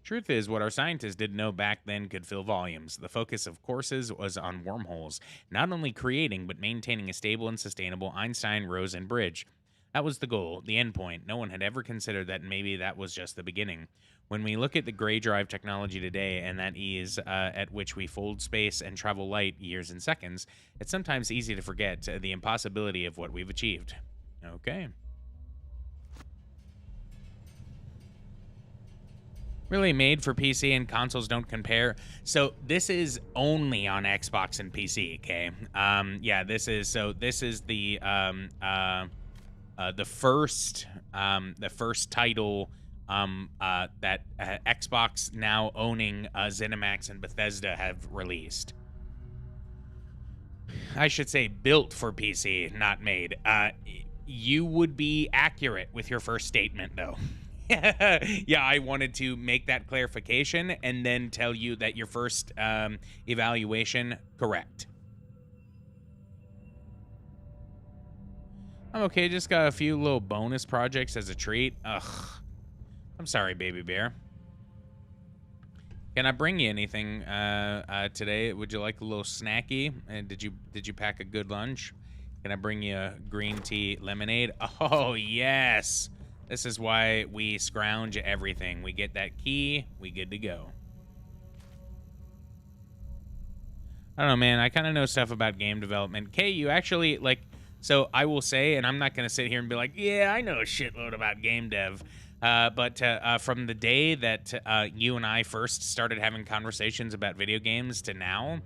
Truth is, what our scientists didn't know back then could fill volumes. The focus of courses was on wormholes, not only creating, but maintaining a stable and sustainable Einstein-Rosen bridge. That was the goal, the end point. No one had ever considered that maybe that was just the beginning. When we look at the gray drive technology today and that ease at which we fold space and travel light years and seconds, it's sometimes easy to forget the impossibility of what we've achieved. Okay. Really made for PC and consoles don't compare. So this is only on Xbox and PC, okay? Yeah, this is the first title that Xbox now owning ZeniMax and Bethesda have released. I should say built for PC, not made. You would be accurate with your first statement, though. Yeah, I wanted to make that clarification and then tell you that your first evaluation, correct. I'm okay, just got a few little bonus projects as a treat. Ugh. I'm sorry, baby bear. Can I bring you anything today? Would you like a little snacky? And did you pack a good lunch? Can I bring you a green tea lemonade? Oh, yes. This is why we scrounge everything. We get that key, we good to go. I don't know, man. I kind of know stuff about game development. Kay, you actually, like, so I will say, and I'm not going to sit here and be like, yeah, I know a shitload about game dev. But from the day that you and I first started having conversations about video games to now,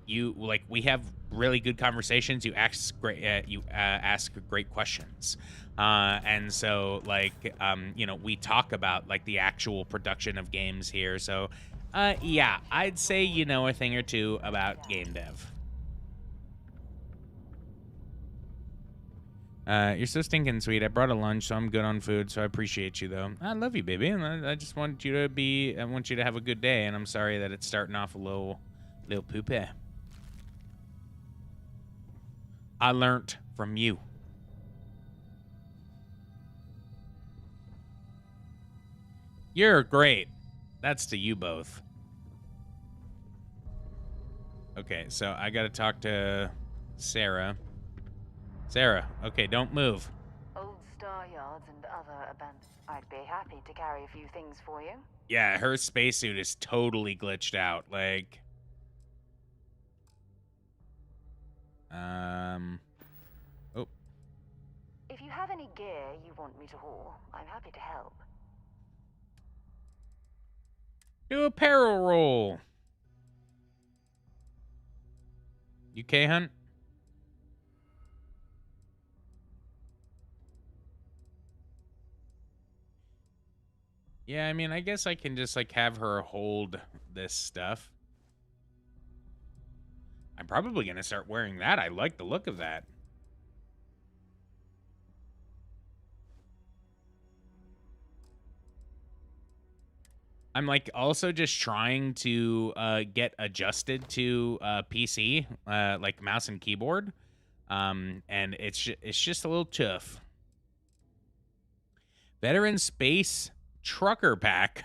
we have really good conversations. You ask great questions. And so, we talk about, like, the actual production of games here. So, yeah, I'd say you know a thing or two about game dev. You're so stinking sweet. I brought a lunch, so I'm good on food, so I appreciate you, though. I love you, baby, and I just want you to have a good day, and I'm sorry that it's starting off a little poopy. I learnt from you. You're great. That's to you both. Okay, so I gotta talk to Sarah. Sarah, okay, don't move. Old star yards and other abandoned. I'd be happy to carry a few things for you. Yeah, her spacesuit is totally glitched out. Like, oh. If you have any gear you want me to haul, I'm happy to help. Do a barrel roll. UK hunt? Yeah, I mean, I guess I can just, like, have her hold this stuff. I'm probably going to start wearing that. I like the look of that. I'm, like, also just trying to get adjusted to PC, like mouse and keyboard. And it's just a little tough. Veteran Space Trucker Pack.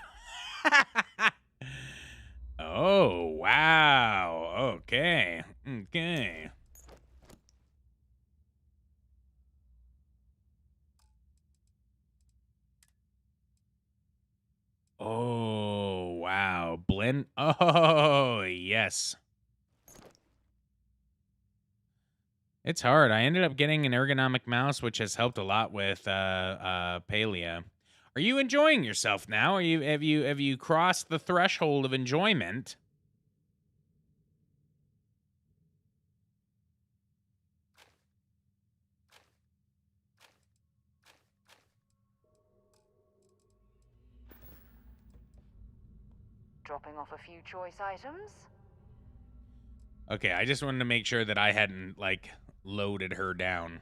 Oh, wow. Okay. Okay. Oh, wow. Blend. Oh, yes. It's hard. I ended up getting an ergonomic mouse, which has helped a lot with Palea. Are you enjoying yourself now? Have you crossed the threshold of enjoyment? Dropping off a few choice items? Okay, I just wanted to make sure that I hadn't like loaded her down.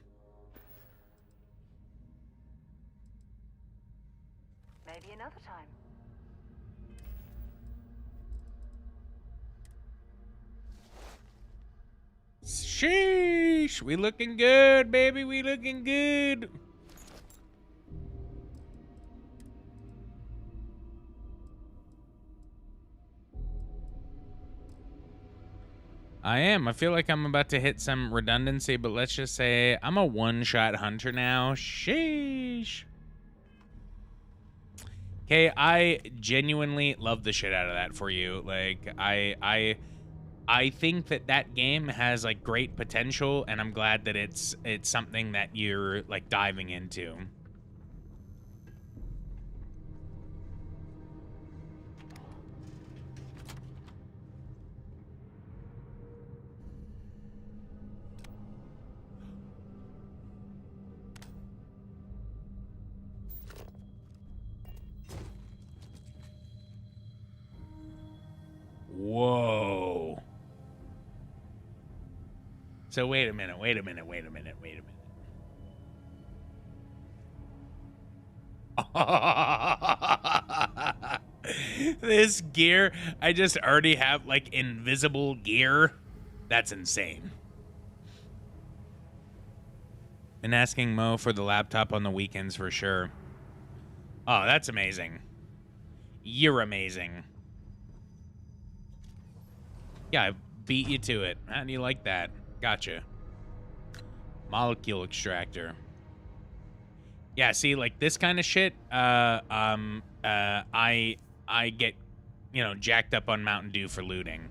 Maybe another time. Sheesh, we looking good, baby. We looking good. I am. I feel like I'm about to hit some redundancy, but let's just say I'm a one-shot hunter now. Sheesh. Okay, I genuinely love the shit out of that for you. Like, I think that game has like great potential, and I'm glad that it's something that you're like diving into. Whoa. So wait a minute. This gear, I just already have like invisible gear. That's insane. Been asking Mo for the laptop on the weekends for sure. Oh, that's amazing. You're amazing. Yeah, I beat you to it. How do you like that? Gotcha. Molecule extractor. Yeah, see, like this kind of shit, I get, you know, jacked up on Mountain Dew for looting.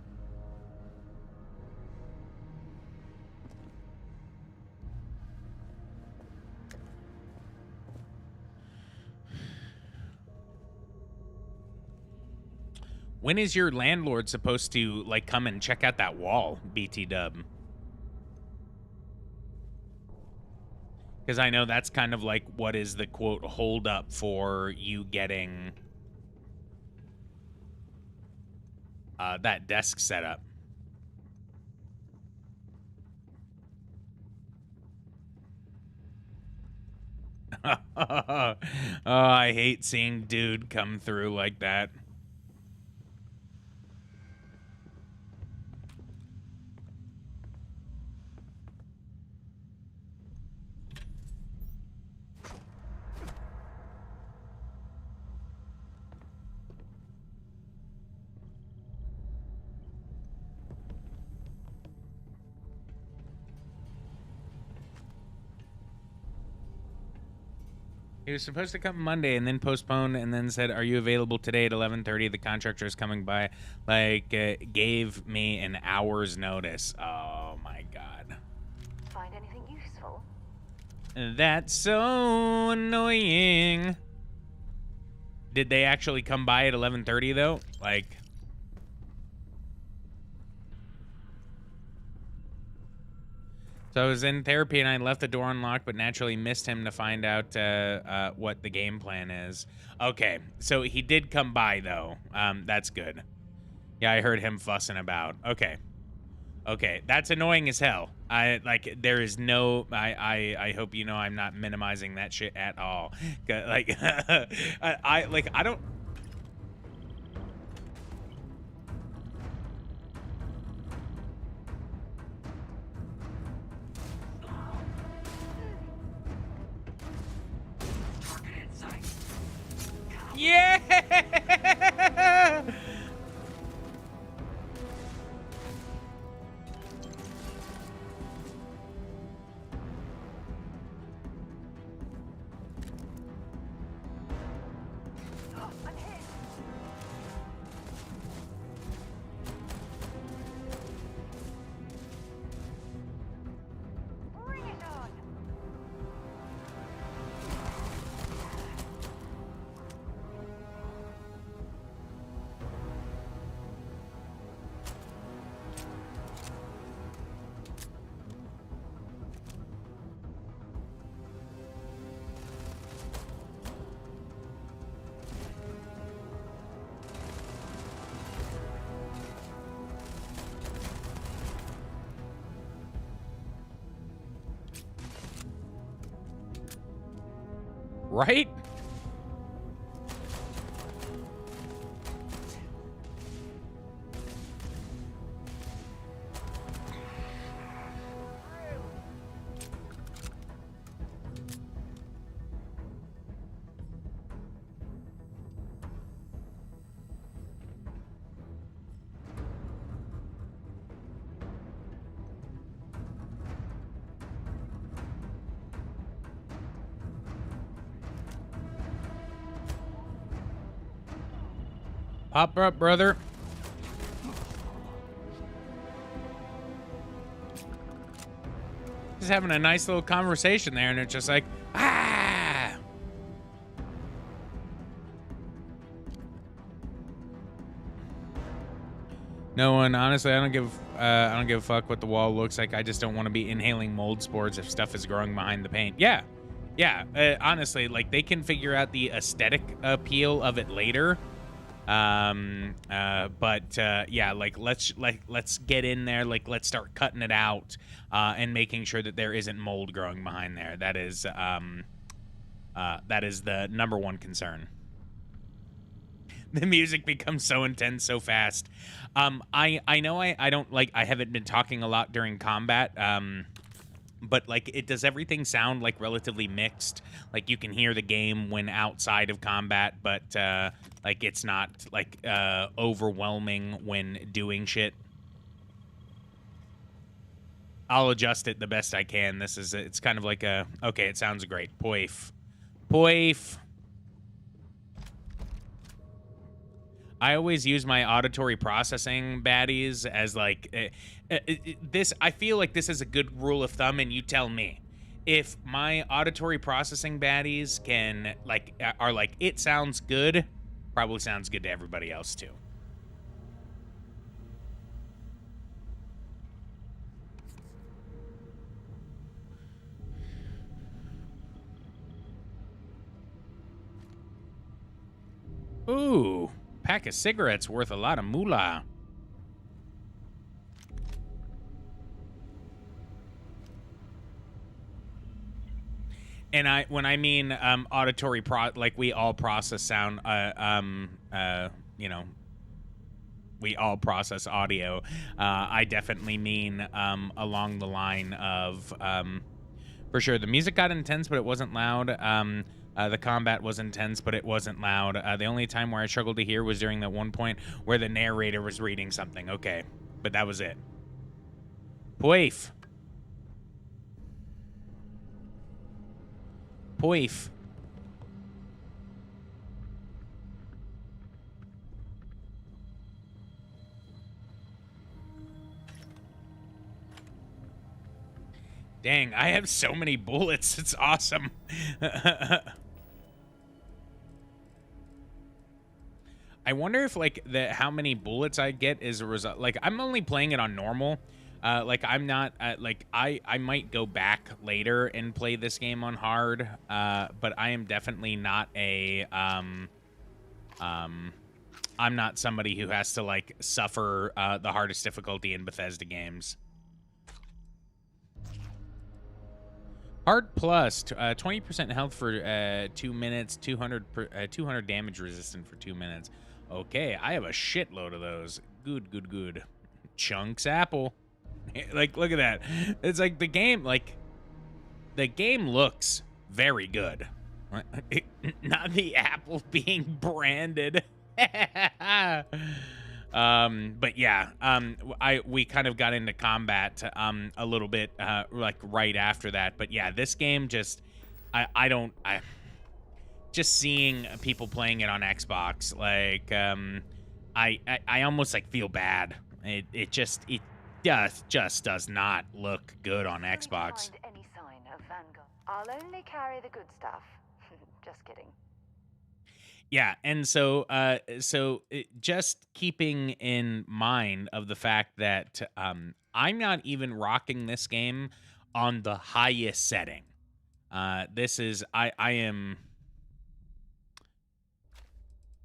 When is your landlord supposed to like come and check out that wall, BT Dub? Because I know that's kind of like what is the quote hold up for you getting that desk set up. Oh, I hate seeing dude come through like that. He was supposed to come Monday and then postponed and then said, "Are you available today at 11:30? The contractor is coming by." Like, gave me an hour's notice. Oh my god. Find anything useful? That's so annoying. Did they actually come by at 11:30 though? Like, so I was in therapy and I left the door unlocked, but naturally missed him to find out what the game plan is. Okay, so he did come by though. That's good. Yeah, I heard him fussing about. Okay. Okay, that's annoying as hell. I like there is no I hope you know I'm not minimizing that shit at all. Like I don't. Yeah. Right? Pop up, brother. Just having a nice little conversation there, and it's just like, ah! No one, honestly, I don't give a fuck what the wall looks like. I just don't want to be inhaling mold spores if stuff is growing behind the paint. Yeah, yeah. Honestly, like they can figure out the aesthetic appeal of it later. Yeah, like let's get in there. Like let's start cutting it out and making sure that there isn't mold growing behind there. That is the number one concern. The music becomes so intense so fast. I know I don't like I haven't been talking a lot during combat. But like does everything sound like relatively mixed? Like you can hear the game when outside of combat, but like it's not like overwhelming when doing shit. I'll adjust it the best I can. It's kind of like okay, it sounds great. Poif. I always use my auditory processing baddies as like this. I feel like this is a good rule of thumb, and you tell me if my auditory processing baddies can are like it sounds good, probably sounds good to everybody else too. Ooh, pack of cigarettes worth a lot of moolah. And when I mean auditory like we all process sound, you know, we all process audio. I definitely mean along the line of for sure the music got intense, but it wasn't loud. The combat was intense, but it wasn't loud. The only time where I struggled to hear was during that one point where the narrator was reading something. Okay, but that was it. Poif. Dang, I have so many bullets. It's awesome. I wonder if like how many bullets I get is a result. Like I'm only playing it on normal. Like I'm not like I might go back later and play this game on hard. But I am definitely not I'm not somebody who has to like suffer the hardest difficulty in Bethesda games. Hard plus, 20% health for 2 minutes, 200 damage resistant for 2 minutes. Okay, I have a shitload of those. Good. Chunks apple. Like, look at that. It's like the game looks very good. Not the apple being branded. But yeah, we kind of got into combat a little bit like right after that. But yeah, this game just just seeing people playing it on Xbox, like I almost like feel bad. It just does not look good on Xbox. Find any sign of Vanguard. I'll only carry the good stuff. Just kidding. Yeah, and so just keeping in mind of the fact that I'm not even rocking this game on the highest setting. This is I am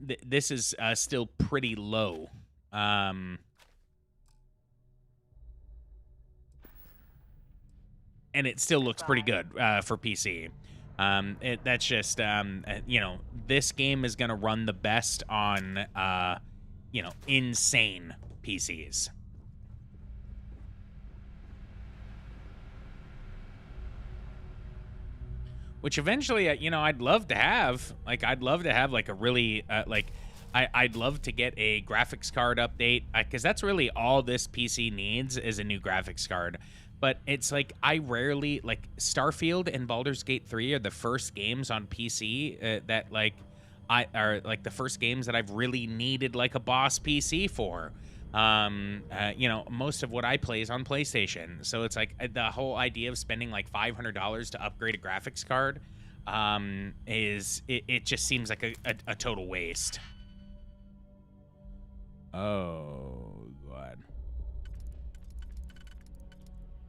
this is still pretty low. And it still looks pretty good for PC. That's just you know, this game is gonna run the best on you know, insane PCs. Which eventually, you know, I'd love to have. Like, I'd love to have like a really I'd love to get a graphics card update, because that's really all this PC needs is a new graphics card. But it's like I rarely like Starfield and Baldur's Gate 3 are the first games on PC that like I are like the first games that I've really needed like a boss PC for. You know, most of what I play is on PlayStation, so it's like the whole idea of spending like $500 to upgrade a graphics card it just seems like a total waste. Oh god.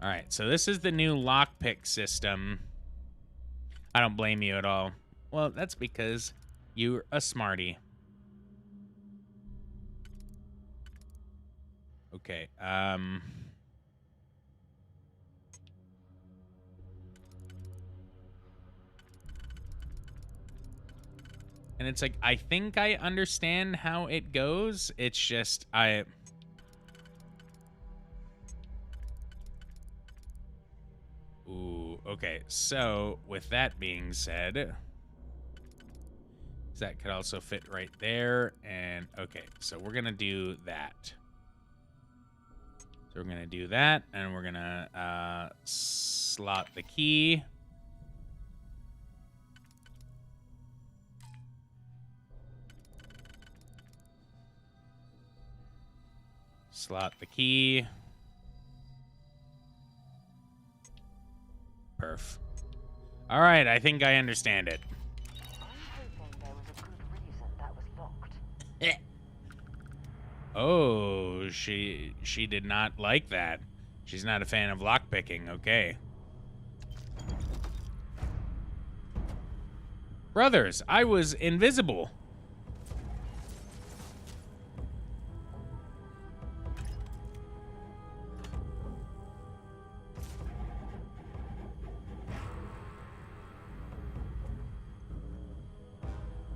All right, so this is the new lockpick system. I don't blame you at all. Well, that's because you're a smarty. Okay, and it's like, I think I understand how it goes. It's just, Ooh, okay. So, with that being said, that could also fit right there. And, okay, so we're going to do that. So we're going to do that, and we're going to slot the key. Slot the key. Perf. All right, I think I understand it. I'm hoping there was a good reason that was locked. Oh, she did not like that. She's not a fan of lockpicking. Okay. Brothers, I was invisible.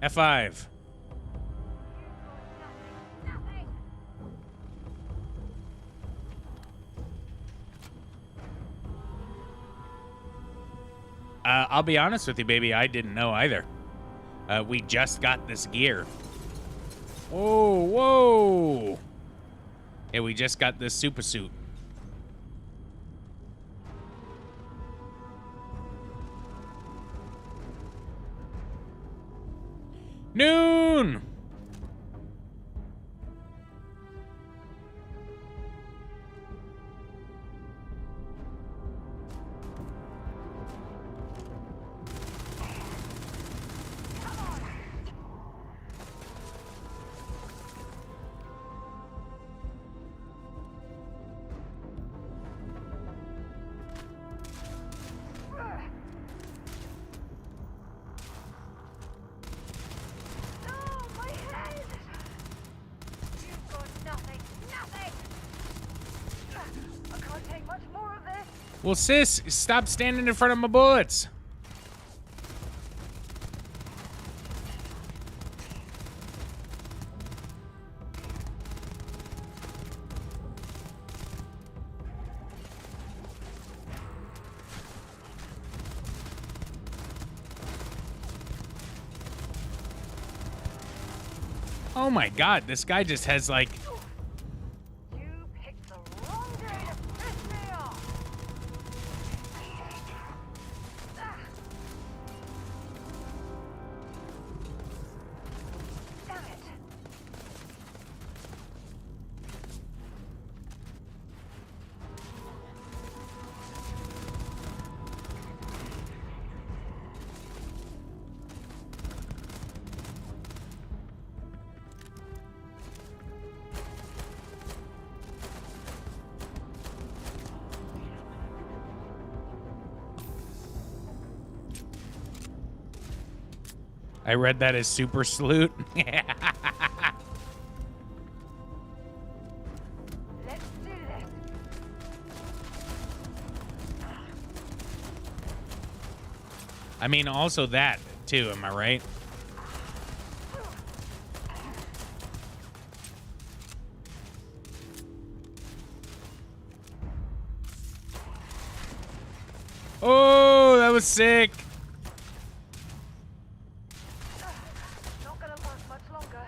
F5. I'll be honest with you, baby. I didn't know either. We just got this gear. Whoa, whoa. Yeah, we just got this super suit. Noon! Well, sis, stop standing in front of my bullets. Oh my god, this guy just has like... You picked the wrong day to piss me off. Damn it. I read that as super salute. Let's do this. I mean, also that, too, am I right? Oh, that was sick. Not gonna last much longer.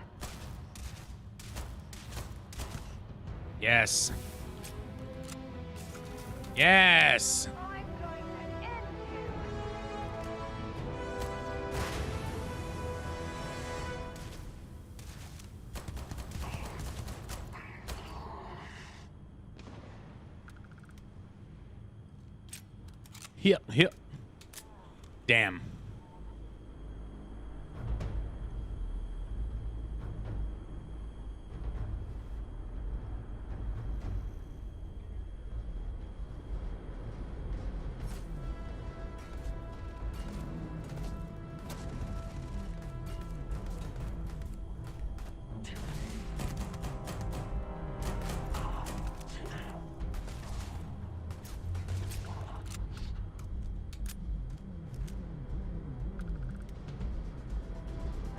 Yes. Yes. I'm going to end you. Yep. Damn.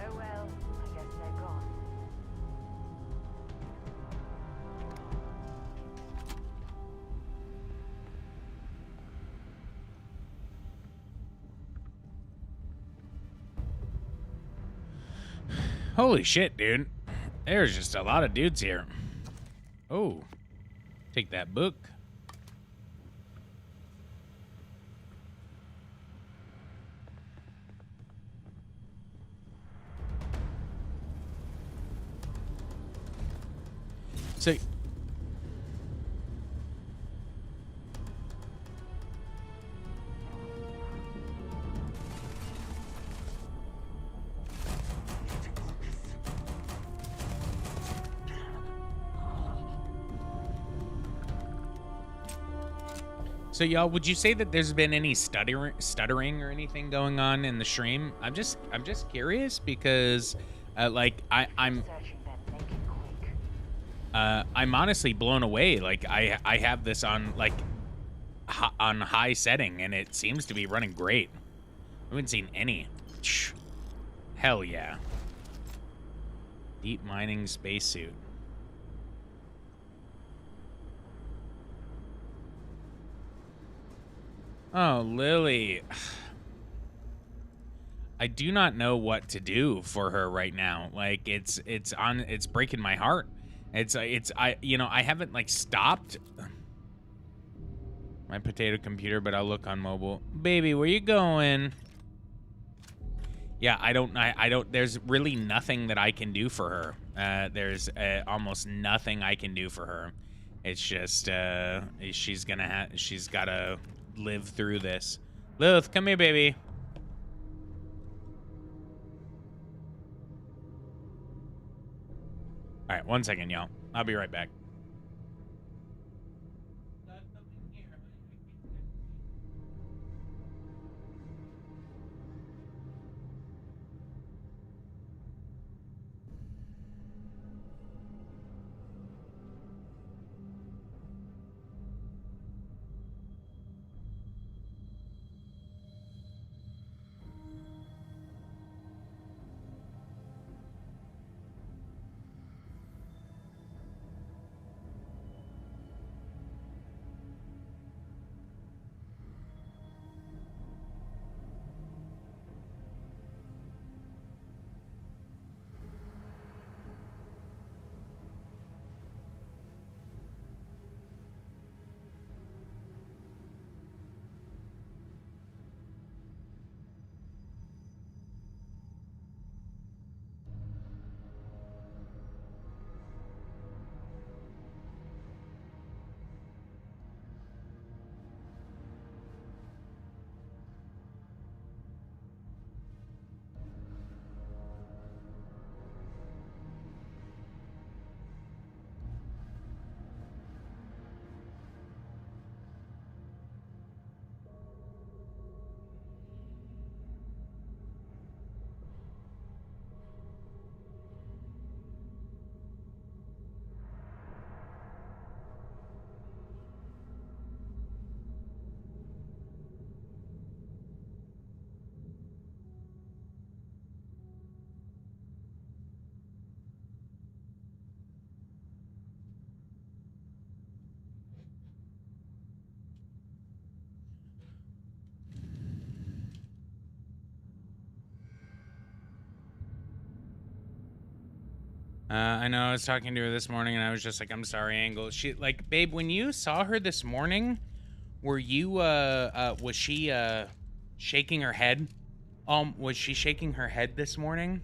Oh well, I guess they're gone. Holy shit, dude. There's just a lot of dudes here. Oh. Take that book. So So y'all, would you say that there's been any stuttering or anything going on in the stream? I'm just curious because like I'm Searching them, make it quick. I'm honestly blown away. Like I have this on like on high setting and it seems to be running great. I haven't seen any. Hell yeah. Deep mining spacesuit. Oh, Lily. I do not know what to do for her right now. Like it's breaking my heart. I haven't like stopped my potato computer, but I'll look on mobile. Baby, where you going? Yeah, I don't there's really nothing that I can do for her. There's almost nothing I can do for her. It's just she's gotta live through this. Lilith, come here, baby. All right, 1 second, y'all. I'll be right back. I know I was talking to her this morning and I was just like, I'm sorry, Angle. She like, babe, when you saw her this morning, were you was she shaking her head? Was she shaking her head this morning?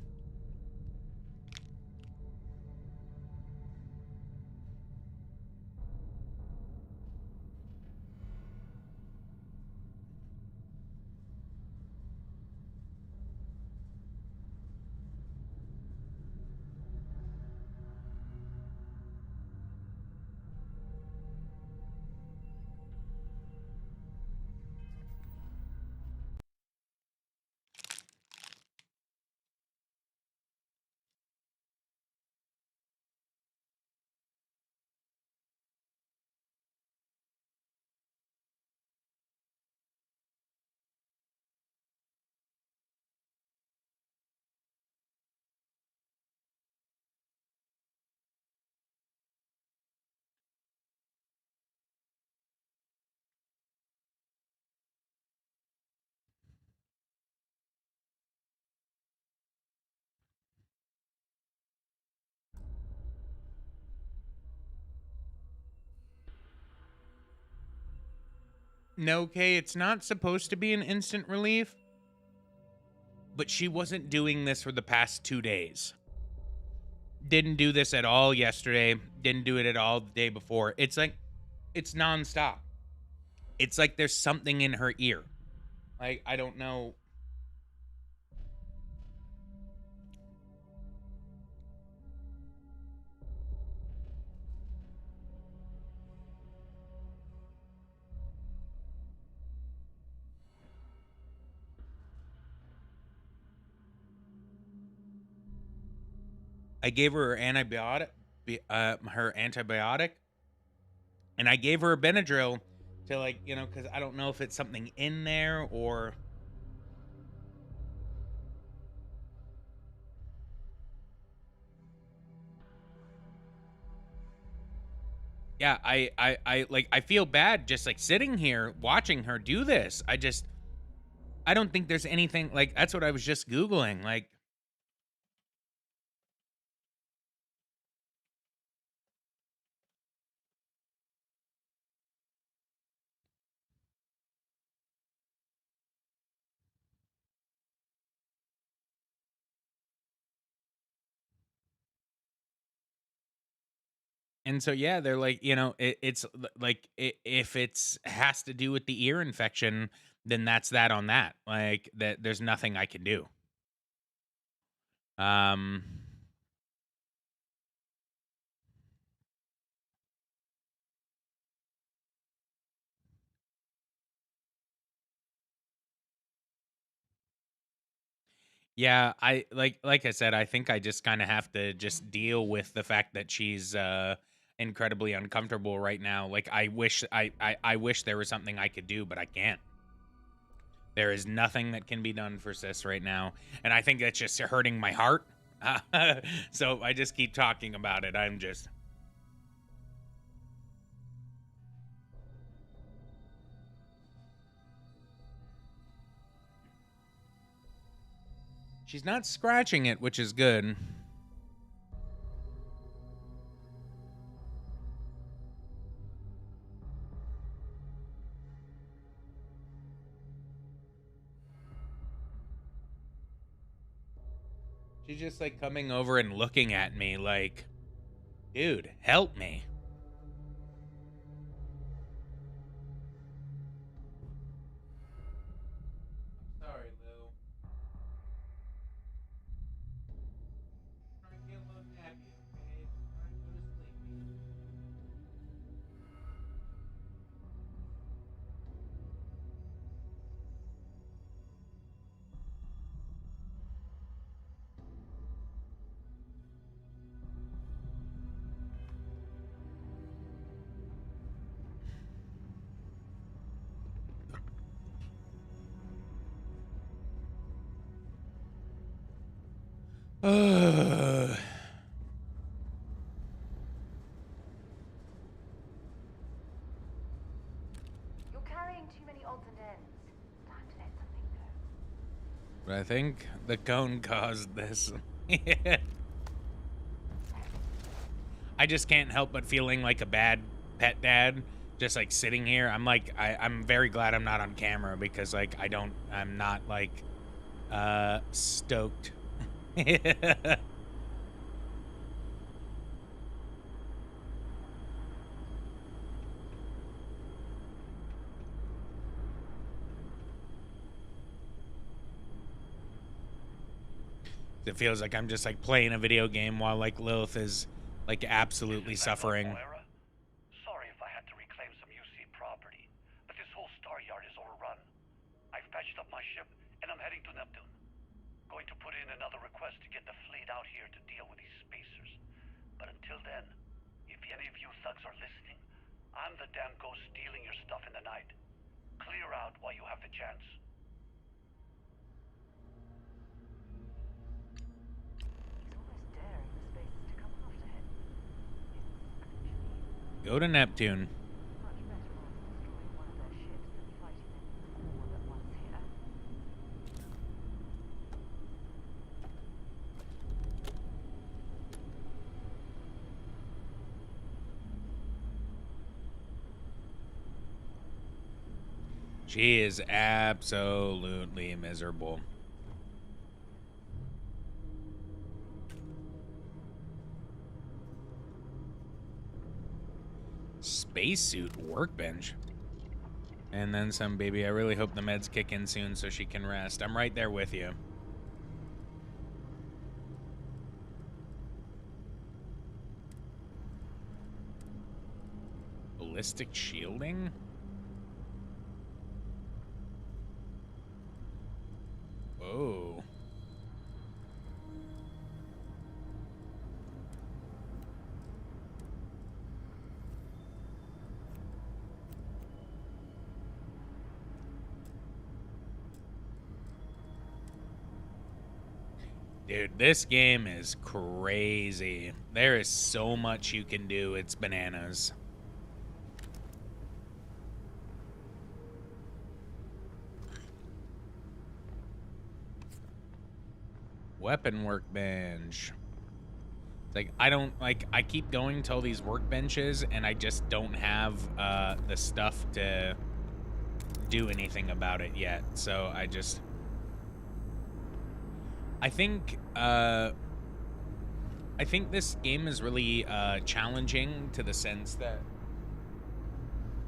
No, Kay, it's not supposed to be an instant relief, but she wasn't doing this for the past 2 days. Didn't do this at all yesterday. Didn't do it at all the day before. It's like, it's nonstop. It's like there's something in her ear. Like, I don't know. I gave her her antibiotic, and I gave her a Benadryl to, like, because I don't know if it's something in there or. Yeah, I like, I feel bad just like sitting here watching her do this. I don't think there's anything like that's what I was just Googling. Like, and so yeah, they're like, like if it's has to do with the ear infection, then that's that on that. Like that, there's nothing I can do. Um, yeah, like I said, I think I just kind of have to just deal with the fact that she's incredibly uncomfortable right now. Like I wish there was something I could do, but I can't. There is nothing that can be done for sis right now, and I think that's just hurting my heart. So I just keep talking about it. I'm just. She's not scratching it, which is good. She's just like coming over and looking at me like, dude, help me. I'm sorry, Lou. I'm trying to get a little nappy, okay? I'm trying to go to sleepy. You're carrying too many odds and ends. Time to let something go. But I think the cone caused this. I just can't help but feeling like a bad pet dad, just like sitting here. I'm like, I'm very glad I'm not on camera because like I'm not like stoked. It feels like I'm just like playing a video game while like Lilith is like absolutely suffering. Sorry if I had to reclaim some UC property, but this whole star yard is overrun. I've patched up my ship and I'm heading to Neptune. Going to put in another request to get the fleet out here to deal with these spacers. But until then, if any of you thugs are listening, I'm the damn ghost stealing your stuff in the night. Clear out while you have the chance. Go to Neptune. She is absolutely miserable. Spacesuit workbench. And then some, baby. I really hope the meds kick in soon so she can rest. I'm right there with you. Ballistic shielding? Oh. Dude, this game is crazy. There is so much you can do. It's bananas. Weapon workbench. It's like, I keep going to all these workbenches and I just don't have the stuff to do anything about it yet. So I think this game is really challenging to the sense that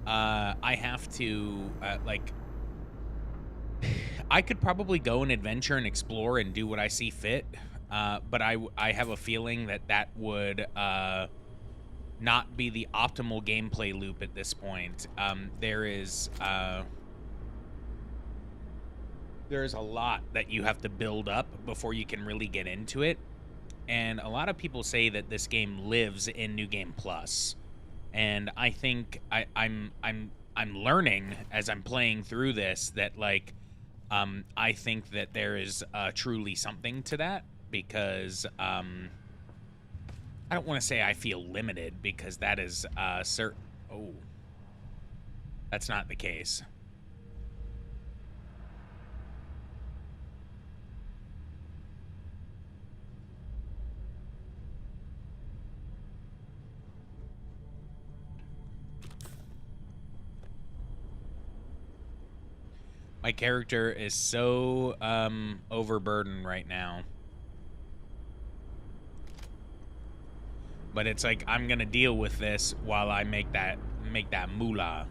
I have to like I could probably go and adventure and explore and do what I see fit, but I have a feeling that would not be the optimal gameplay loop at this point. There's a lot that you have to build up before you can really get into it, and a lot of people say that this game lives in New Game Plus, and I think I'm learning as I'm playing through this that like I think that there is truly something to that because I don't want to say I feel limited because that is certain. Oh, that's not the case. My character is so overburdened right now. But it's like I'm gonna deal with this while I make that moolah.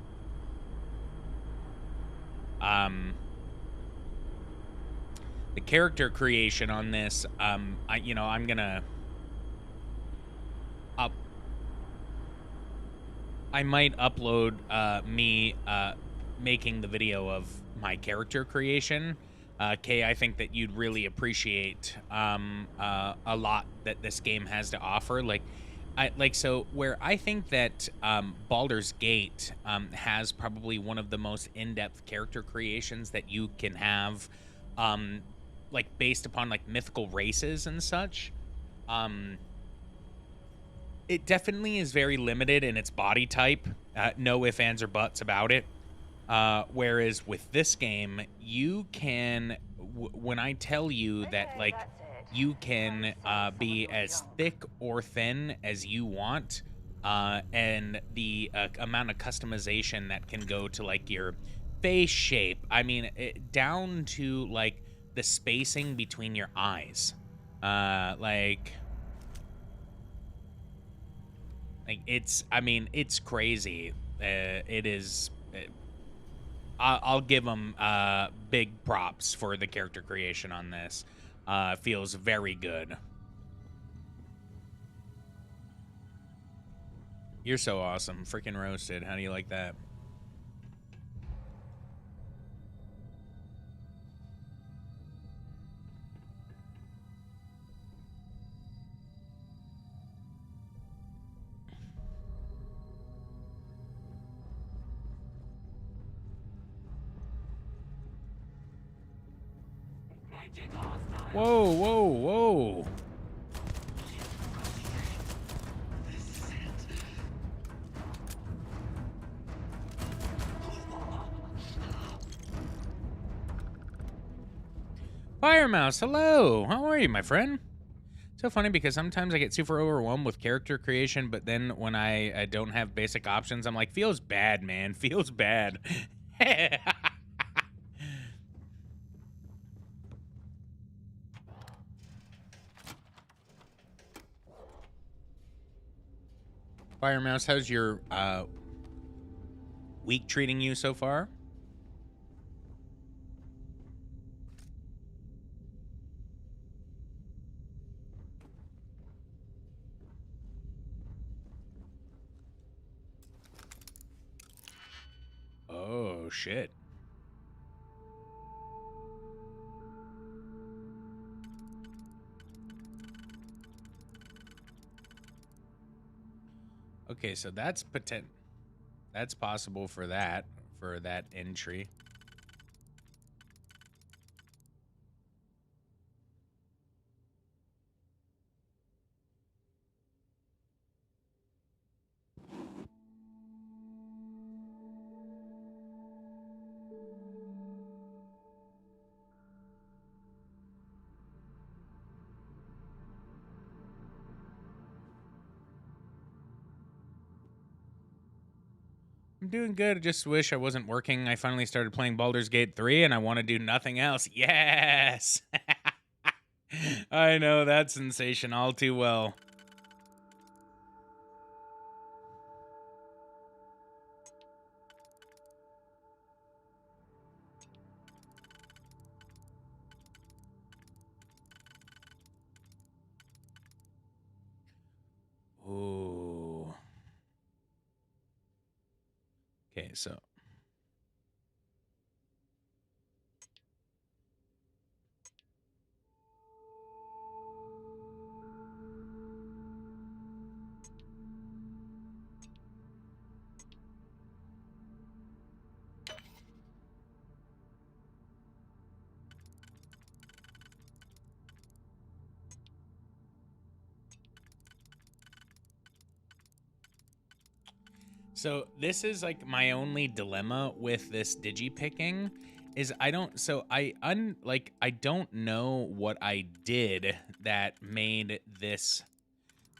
The character creation on this, I'm gonna I might upload me making the video of my character creation. Kay, I think that you'd really appreciate a lot that this game has to offer. So where I think that Baldur's Gate has probably one of the most in-depth character creations that you can have, like based upon like mythical races and such. It definitely is very limited in its body type. No ifs, ands, or buts about it. Whereas with this game, you can, when I tell you that, like, you can be as thick or thin as you want, and the amount of customization that can go to like your face shape. I mean, down to like the spacing between your eyes. Like it's. I mean, it's crazy. It is. I'll give them big props for the character creation on this. Feels very good. You're so awesome. Freaking roasted. How do you like that? Whoa, whoa, whoa. Fire Mouse, hello. How are you, my friend? So funny because sometimes I get super overwhelmed with character creation, but then when I don't have basic options, I'm like, feels bad, man. Feels bad. Fire Mouse, how's your week treating you so far? Oh, shit. Okay, so that's that's possible for that entry. I'm doing good. I just wish I wasn't working. I finally started playing Baldur's Gate 3 and I want to do nothing else. Yes! I know that sensation all too well. Ooh. Okay, so So this is like my only dilemma with this digipicking is I don't so I don't know what I did that made this.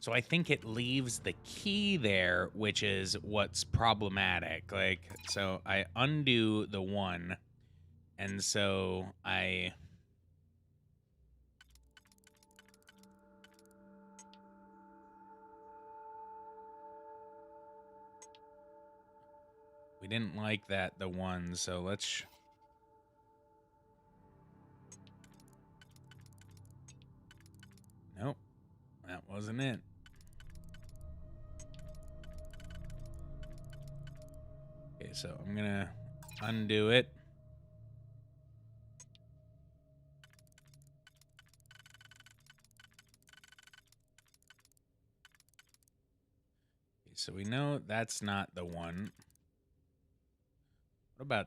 So I think it leaves the key there, which is what's problematic. Like, so I undo the one, and so we didn't like that, the one, so let's... Nope, that wasn't it. Okay, so I'm gonna undo it. Okay, so we know that's not the one. What about...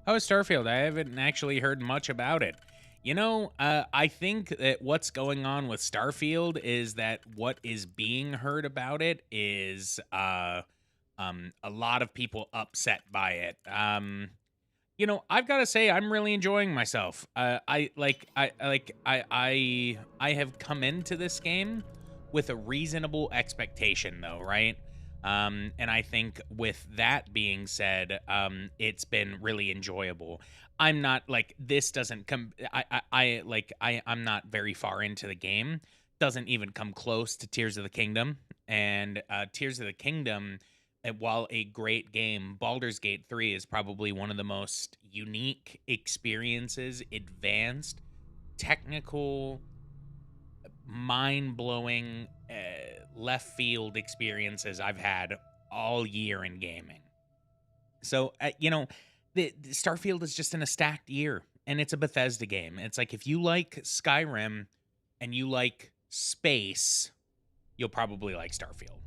How is Starfield? I haven't actually heard much about it. You know, I think that what's going on with Starfield is that what is being heard about it is a lot of people upset by it. I've got to say I'm really enjoying myself. I have come into this game with a reasonable expectation though, right? And I think with that being said, it's been really enjoyable. I'm not like this doesn't come I'm not very far into the game. Doesn't even come close to Tears of the Kingdom. And Tears of the Kingdom, and while a great game, Baldur's Gate 3 is probably one of the most unique experiences, advanced, technical, mind-blowing, left field experiences I've had all year in gaming. So, the Starfield is just in a stacked year, and it's a Bethesda game. It's like if you like Skyrim and you like space, you'll probably like Starfield.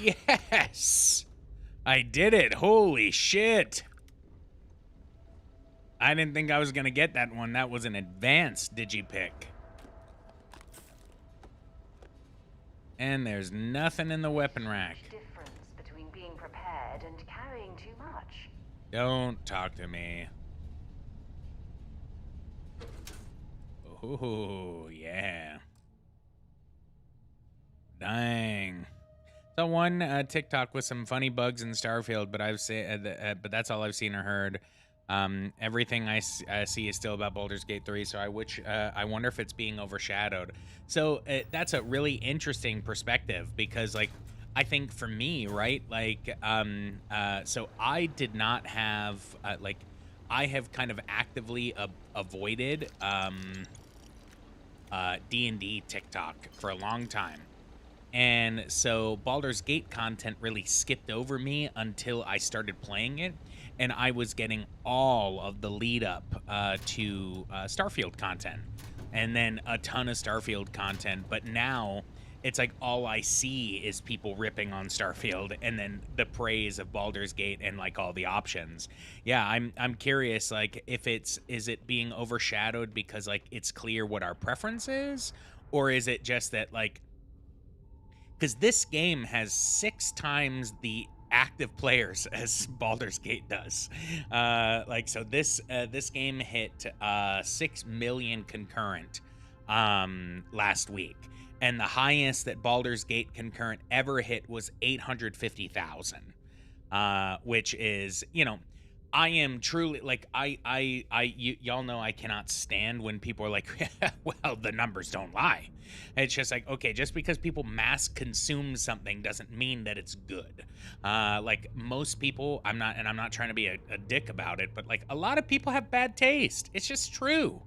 Yes! I did it. Holy shit. I didn't think I was going to get that one. That was an advanced digipick. And there's nothing in the weapon rack. Difference between being prepared and carrying too much. Don't talk to me. Oh, yeah. Dang. So one TikTok with some funny bugs in Starfield, but that's all I've seen or heard. Everything I see is still about Baldur's Gate 3, so I wonder if it's being overshadowed. So that's a really interesting perspective because, like, I think for me, right, like, so I did not have, I have kind of actively avoided D&D TikTok for a long time. And so Baldur's Gate content really skipped over me until I started playing it. And I was getting all of the lead up to Starfield content. And then a ton of Starfield content. But now it's like all I see is people ripping on Starfield and then the praise of Baldur's Gate and like all the options. Yeah, I'm curious, like, is it being overshadowed because like it's clear what our preference is? Or is it just that like, because this game has 6 times the active players as Baldur's Gate does. So this game hit 6 million concurrent last week, and the highest that Baldur's Gate concurrent ever hit was 850,000, which is, I am truly like y'all know I cannot stand when people are like, well, the numbers don't lie. It's just like, okay, just because people mass consume something doesn't mean that it's good. Like most people, I'm not trying to be a dick about it, but like a lot of people have bad taste. It's just true.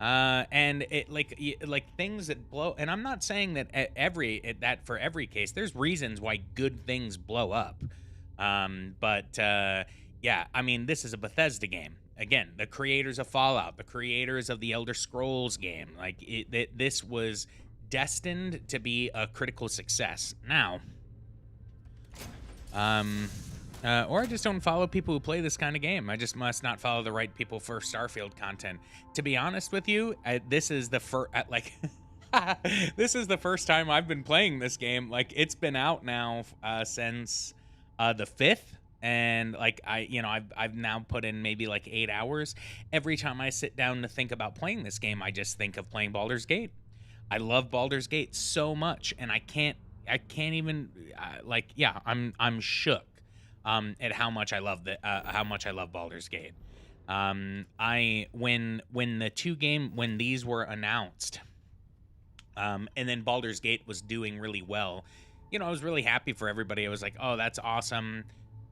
And it like things that blow, and I'm not saying that for every case, there's reasons why good things blow up. Yeah, I mean, this is a Bethesda game. Again, the creators of Fallout, the creators of the Elder Scrolls game, like this was destined to be a critical success. Now, or I just don't follow people who play this kind of game. I just must not follow the right people for Starfield content. To be honest with you, this is the first, this is the first time I've been playing this game. Like, it's been out now since the 5th. And like I've now put in maybe like 8 hours. Every time I sit down to think about playing this game, I just think of playing Baldur's Gate. I love Baldur's Gate so much, and I can't even I'm shook at how much I love Baldur's Gate. When these were announced, and then Baldur's Gate was doing really well, I was really happy for everybody. I was like, oh, that's awesome.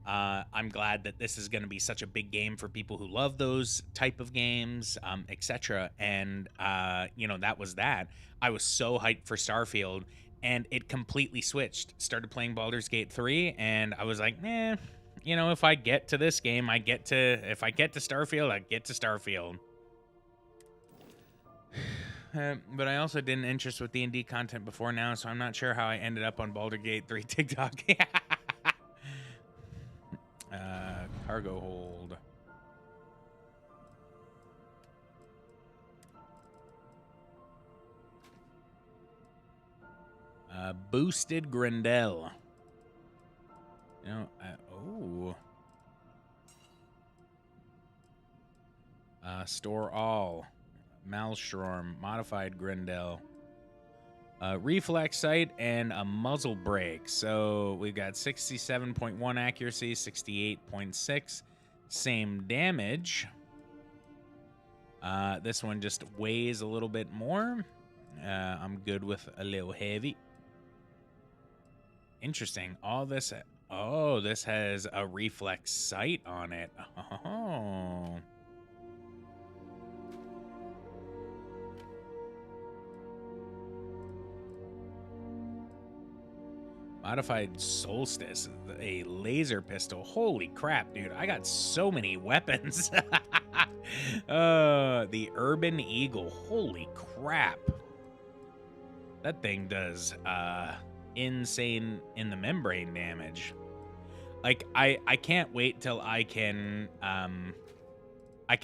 I'm glad that this is going to be such a big game for people who love those type of games, etc. And, that was that. I was so hyped for Starfield, and it completely switched. Started playing Baldur's Gate 3, and I was like, you know, if I get to this game, if I get to Starfield, I get to Starfield. But I also didn't interest with D&D content before now, so I'm not sure how I ended up on Baldur's Gate 3 TikTok. Cargo hold. Boosted Grendel. You know, store all. Maelstrom, modified Grendel. Reflex sight and a muzzle brake. So we've got 67.1 accuracy, 68.6. Same damage. This one just weighs a little bit more. I'm good with a little heavy. Interesting. All this. Oh, this has a reflex sight on it. Oh. Modified Solstice, a laser pistol. Holy crap, dude. I got so many weapons. The Urban Eagle. Holy crap. That thing does insane in the membrane damage. Like, I can't wait till I can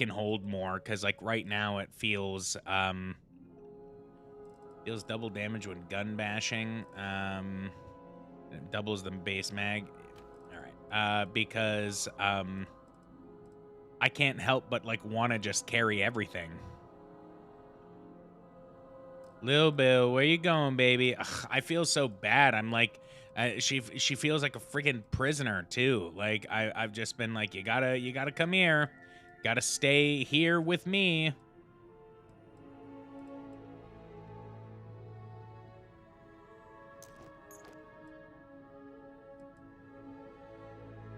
hold more, because like right now it feels double damage when gun bashing. It doubles the base mag. All right. Because I can't help but like want to just carry everything. Lil Bill, where you going, baby? Ugh, I feel so bad. I'm like, she feels like a freaking prisoner too. Like I've just been like, you gotta come here, gotta stay here with me.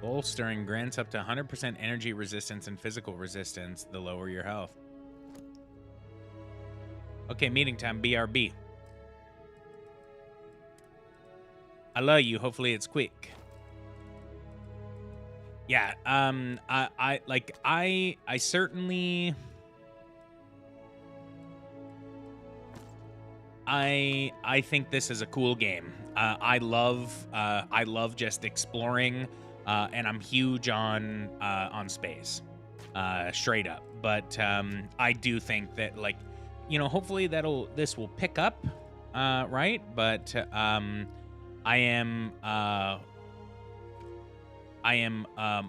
Bolstering grants up to 100% energy resistance and physical resistance the lower your health. Okay, meeting time, BRB. I love you. Hopefully it's quick. Yeah, I certainly I think this is a cool game. I love just exploring, and I'm huge on space, straight up. But I do think that, like, you know, hopefully this will pick up, right? But I am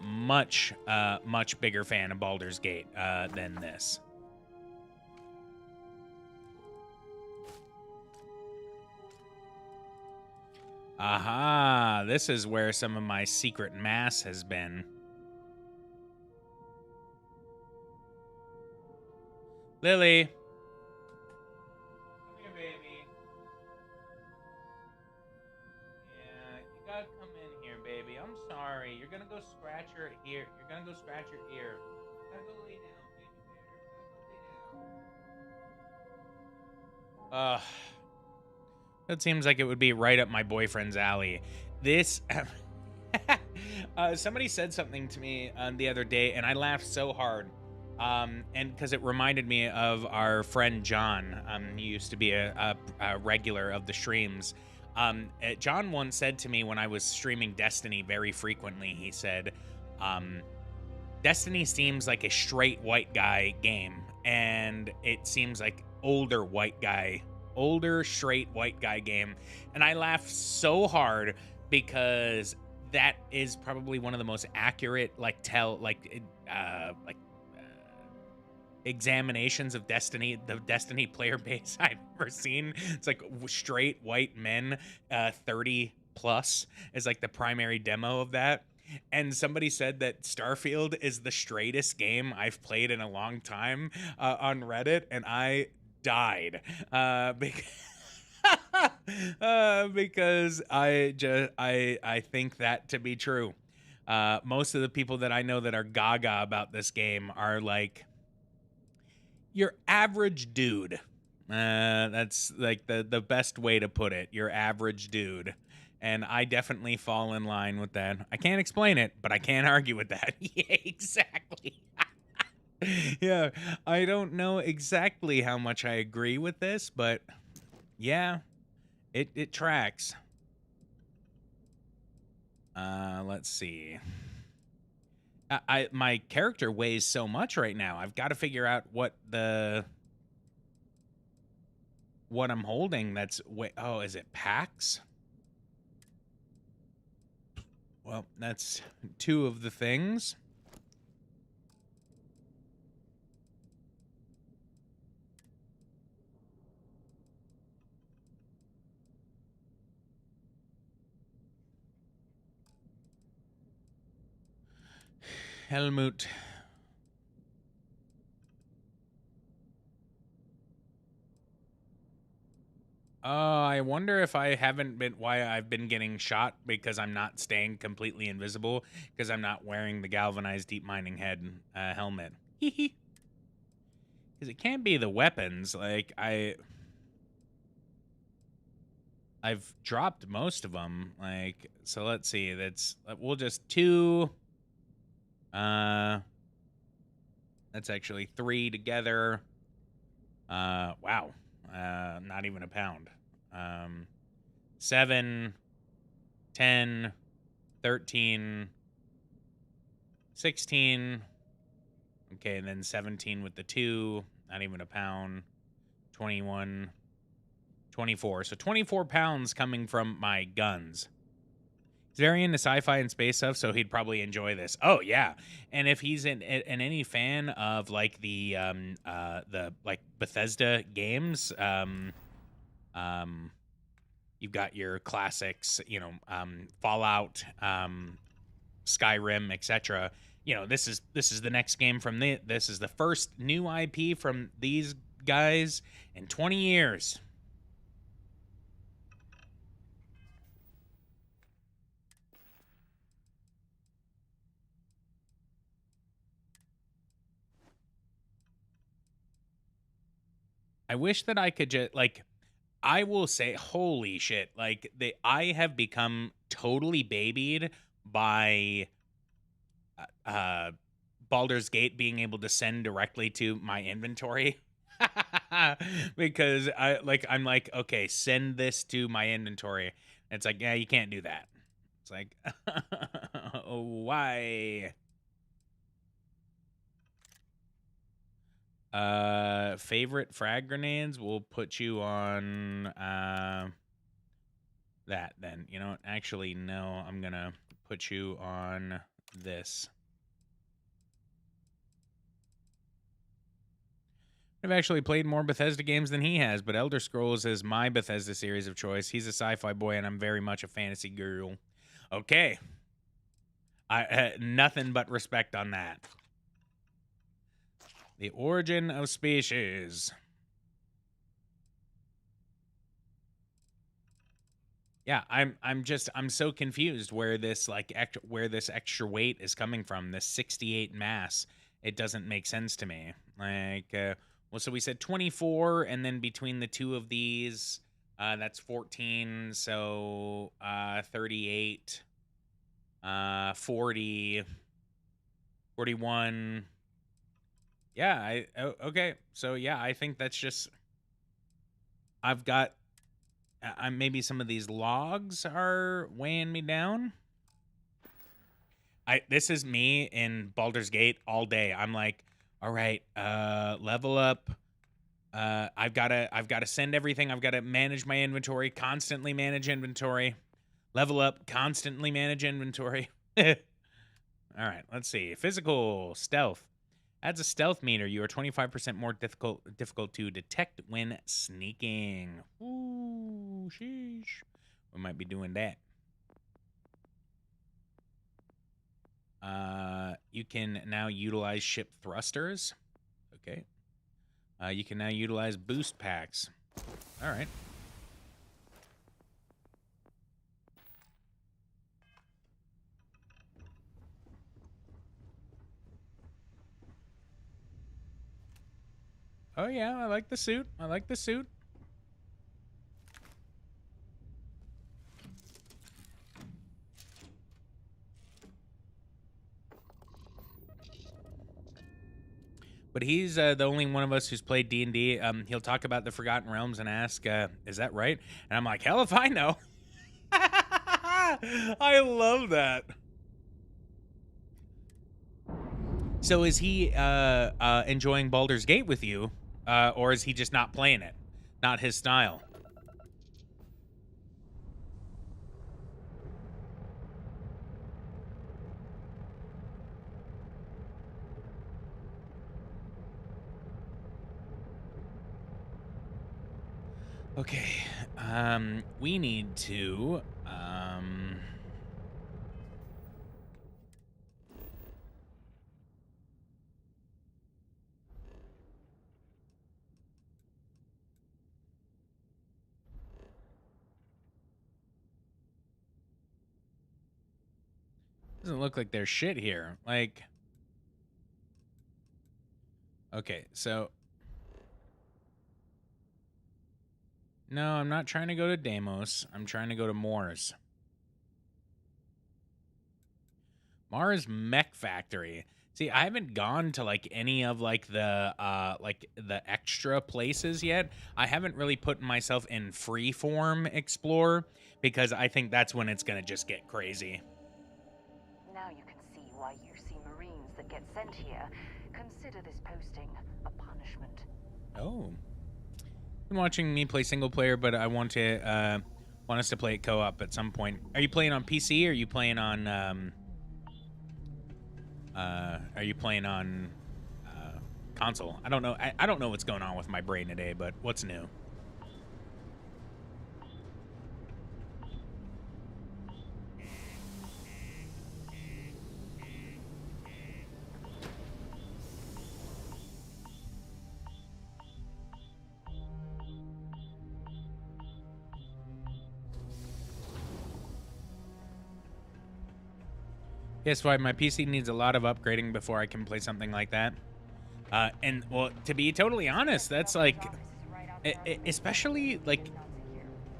much bigger fan of Baldur's Gate than this. Aha, this is where some of my secret mass has been. Lily. Come here, baby. Yeah, you gotta come in here, baby. I'm sorry. You're gonna go scratch your ear. You're gonna go scratch your ear. You gotta go lay down, baby bear. You gotta go lay down. That seems like it would be right up my boyfriend's alley. This, somebody said something to me the other day, and I laughed so hard. And because it reminded me of our friend John. He used to be a regular of the streams. John once said to me when I was streaming Destiny very frequently, he said, Destiny seems like a straight white guy game, and it seems like older straight white guy game. And I laughed so hard because that is probably one of the most accurate examinations of Destiny, the Destiny player base I've ever seen. It's like straight white men, 30 plus is like the primary demo of that. And somebody said that Starfield is the straightest game I've played in a long time on Reddit, and I died because I think that to be true. Most of the people that I know that are gaga about this game are like your average dude. That's like the best way to put it. Your average dude. And I definitely fall in line with that. I can't explain it, but I can't argue with that. Yeah, exactly. Yeah, I don't know exactly how much I agree with this, but yeah, it tracks. Let's see. My character weighs so much right now. I've got to figure out what I'm holding. Oh, is it packs? Well, that's two of the things. Helmut. I wonder if why I've been getting shot because I'm not staying completely invisible because I'm not wearing the galvanized deep mining head helmet. Because it can't be the weapons. Like I've dropped most of them. Like, so let's see. We'll just two. That's actually three together. Wow. Not even a pound. 7, 10, 13, 16. Okay, and then 17 with the 2. Not even a pound. 21, 24. So 24 pounds coming from my guns. He's very into sci-fi and space stuff, so he'd probably enjoy this. Oh yeah, and if he's an any fan of like the like Bethesda games, you've got your classics, Fallout, Skyrim, etc. This is the next game from this is the first new IP from these guys in 20 years. I wish that I could just like I will say holy shit, like I have become totally babied by Baldur's Gate being able to send directly to my inventory. Because I'm like, okay, send this to my inventory. It's like, yeah, you can't do that. It's like, why? Favorite frag grenades will put you on that then. You know what? Actually, no, I'm gonna put you on this. I've actually played more Bethesda games than he has, but Elder Scrolls is my Bethesda series of choice. He's a sci-fi boy, and I'm very much a fantasy girl. Okay. Nothing but respect on that. The origin of species. Yeah, I'm so confused where this extra weight is coming from. This 68 mass. It doesn't make sense to me. Like well, so we said 24, and then between the two of these, that's 14. So 38, 40, 41. Yeah, okay. So yeah, I think that's just I've got maybe some of these logs are weighing me down. This is me in Baldur's Gate all day. I'm like, all right, level up. I've gotta send everything. I've gotta manage my inventory, constantly manage inventory, level up, constantly manage inventory. All right, let's see. Physical stealth adds a stealth meter. You are 25% more difficult to detect when sneaking. Ooh, sheesh. We might be doing that. You can now utilize ship thrusters. Okay. You can now utilize boost packs. All right. Oh, yeah, I like the suit. I like the suit. But he's the only one of us who's played D&D. He'll talk about the Forgotten Realms and ask, is that right? And I'm like, hell if I know. I love that. So is he enjoying Baldur's Gate with you? Or is he just not playing it? Not his style? Okay, we need to, doesn't look like there's shit here. Like, okay, so, no, I'm not trying to go to Deimos. I'm trying to go to Mars. Mars Mech Factory. See, I haven't gone to like any of like the extra places yet. I haven't really put myself in freeform explore because I think that's when it's gonna just get crazy. Now you can see why you see Marines that get sent here consider this posting a punishment. Oh. Been watching me play single player, but I want us to play it co-op at some point. Are you playing on PC or are you playing on console? I don't know. I don't know what's going on with my brain today, but what's new? Guess why my PC needs a lot of upgrading before I can play something like that. And well, to be totally honest, that's like, especially like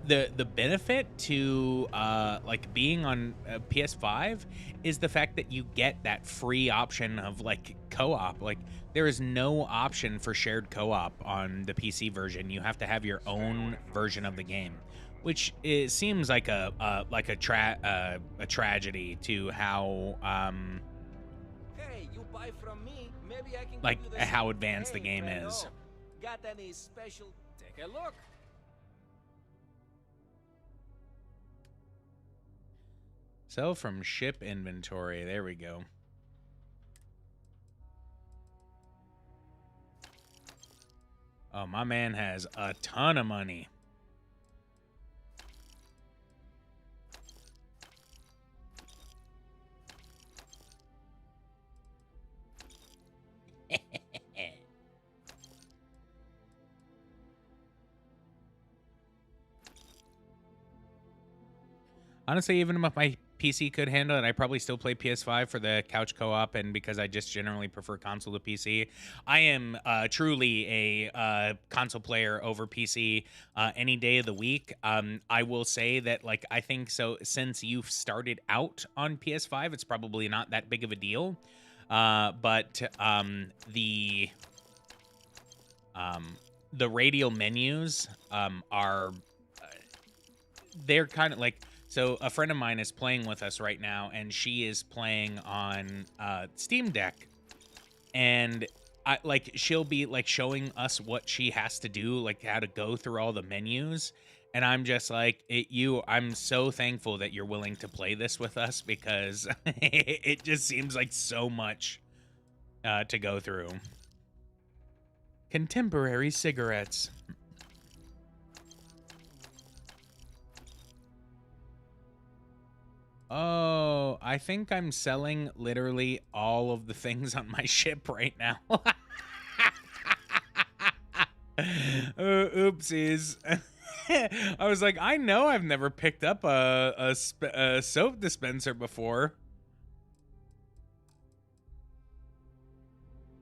the benefit to like being on PS5 is the fact that you get that free option of like co-op. Like there is no option for shared co-op on the PC version. You have to have your own version of the game, which it seems like a tragedy to how Hey, you buy from me, maybe I can like give you this. how advanced the Hey, game fellow, is. Got any special? Take a look. Sell from ship inventory. There we go. Oh, my man has a ton of money. Honestly, even if my PC could handle it, I probably still play PS5 for the couch co-op, and because I just generally prefer console to PC. I am truly a console player over PC any day of the week. I will say that, like, I think so since you've started out on PS5, it's probably not that big of a deal. But the radial menus are they're kind of like. So a friend of mine is playing with us right now, and she is playing on Steam Deck, and she'll be like showing us what she has to do, like how to go through all the menus, and I'm just like, I'm so thankful that you're willing to play this with us because it just seems like so much to go through. Contemporary cigarettes. Oh, I think I'm selling literally all of the things on my ship right now. Oopsies. I was like, I know I've never picked up a soap dispenser before.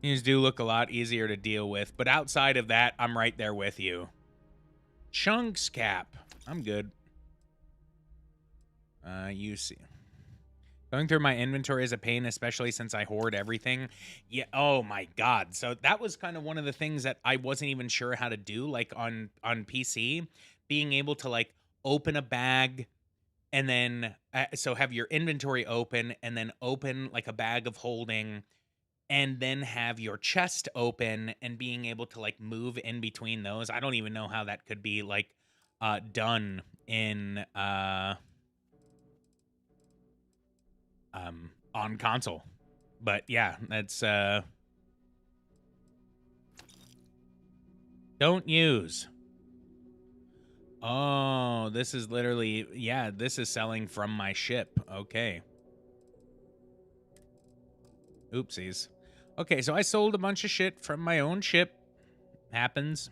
These do look a lot easier to deal with, but outside of that, I'm right there with you. Chunks cap. I'm good. You see. Going through my inventory is a pain, especially since I hoard everything. Yeah, oh my god. So that was kind of one of the things that I wasn't even sure how to do, like on PC, being able to like open a bag and then so have your inventory open and then open like a bag of holding and then have your chest open and being able to like move in between those. I don't even know how that could be like done in on console. But yeah, that's don't use. Oh, this is literally, yeah, this is selling from my ship. Okay. Oopsies. Okay, so I sold a bunch of shit from my own ship. Happens.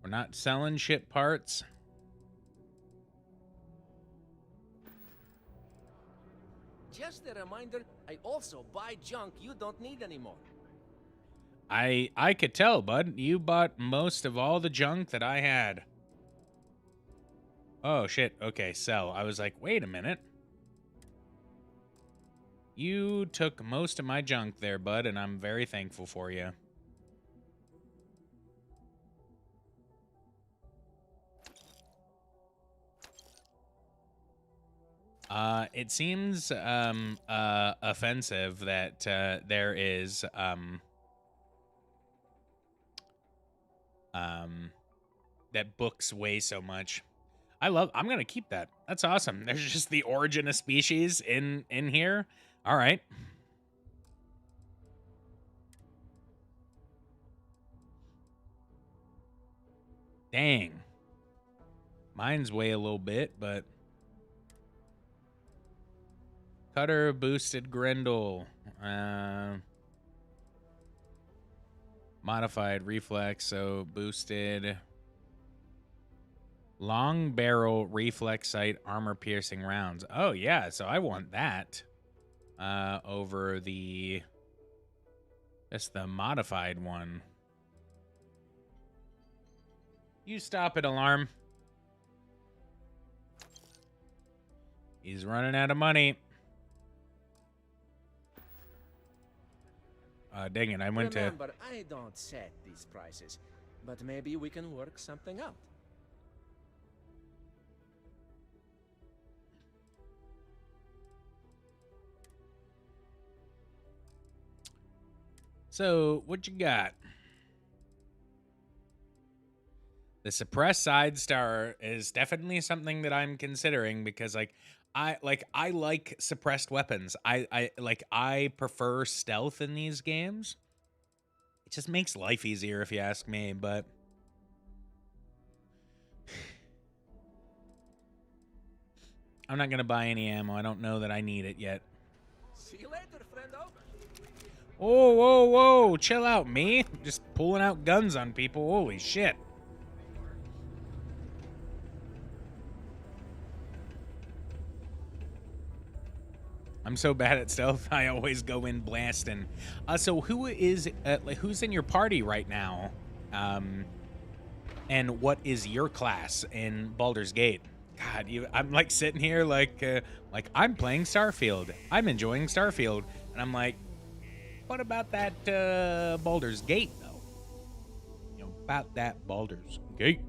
We're not selling ship parts. Just a reminder, I also buy junk you don't need anymore. I could tell, bud. You bought most of all the junk that I had. Oh, shit. Okay, sell. I was like, wait a minute. You took most of my junk there, bud, and I'm very thankful for you. It seems offensive that there is that books weigh so much. I'm gonna keep that. That's awesome. There's just the origin of species in here. All right. Dang. Mine's weigh a little bit, but cutter boosted Grendel. Modified reflex, so boosted long barrel reflex sight armor piercing rounds. Oh yeah, so I want that over the just the modified one. You stop it, alarm. He's running out of money. Dang it, I went to... Remember, I don't set these prices, but maybe we can work something out. So, what you got? The suppressed side star is definitely something that I'm considering because I like suppressed weapons. I prefer stealth in these games. It just makes life easier if you ask me, but I'm not going to buy any ammo. I don't know that I need it yet. See you later, friendo. Whoa, whoa, whoa. Chill out, me. Just pulling out guns on people. Holy shit. I'm so bad at stealth. I always go in blasting. So who's in your party right now? And what is your class in Baldur's Gate? God, I'm like sitting here like I'm playing Starfield. I'm enjoying Starfield, and I'm like, what about that Baldur's Gate though? You know, about that Baldur's Gate.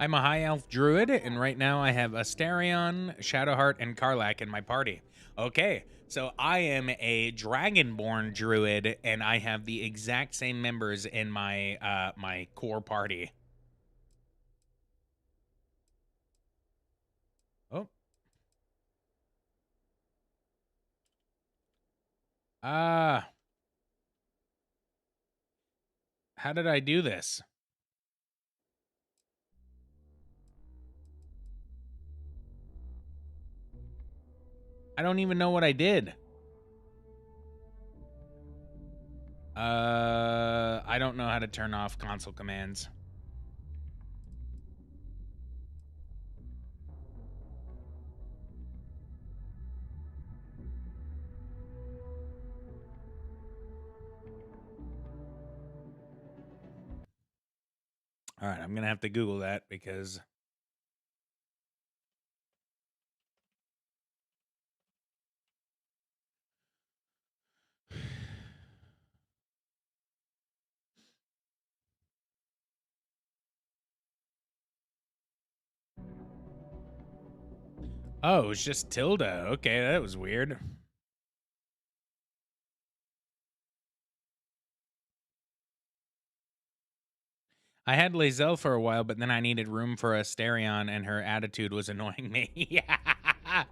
I'm a high elf druid, and right now I have Asterion, Shadowheart, and Karlach in my party. Okay, so I am a dragonborn druid, and I have the exact same members in my my core party. Oh. How did I do this? I don't even know what I did. I don't know how to turn off console commands. All right, I'm going to have to Google that because... Oh, it's just tilde. Okay, that was weird. I had Lazelle for a while, but then I needed room for Asterion, and her attitude was annoying me. Yeah,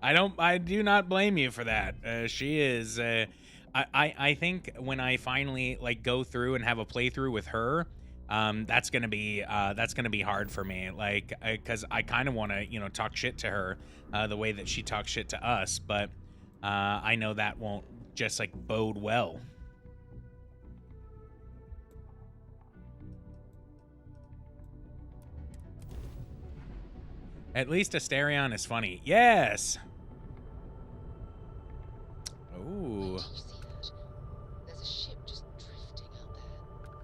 I do not blame you for that. She is. I think when I finally like go through and have a playthrough with her, that's gonna be hard for me. Like, because I kind of want to talk shit to her, the way that she talks shit to us, but I know that won't just like bode well. At least Asterion is funny. Yes. Ooh. Wait till you see that. There's a ship just drifting out there.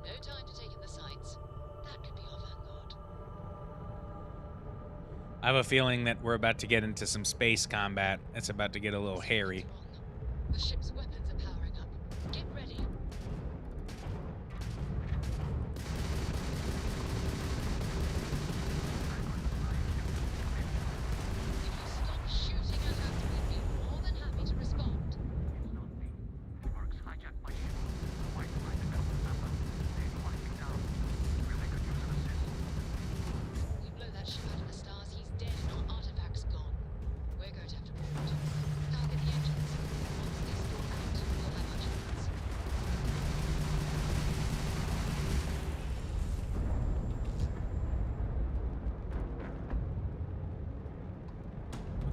No time to take in the sights. That could be our vanguard. I have a feeling that we're about to get into some space combat. It's about to get a little hairy. Something's wrong. The ship's weapons are powering up. Get ready. If you stop shooting at us, we'd be more than happy to respond. Orcs hijacked my ship. White line to Bethesda. They locked me down. Really could use an assist. We blow that ship out of the stars, he's dead and our artifact's gone. We're going to have to board. Target the engines. Once this door out, we'll have our chance.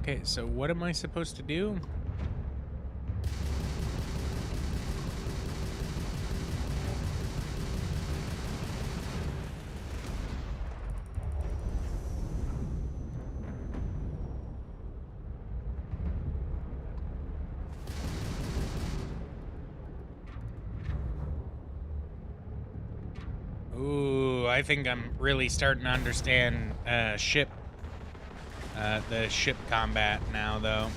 Okay, so what am I supposed to do? Ooh, I think I'm really starting to understand the ship combat now, though.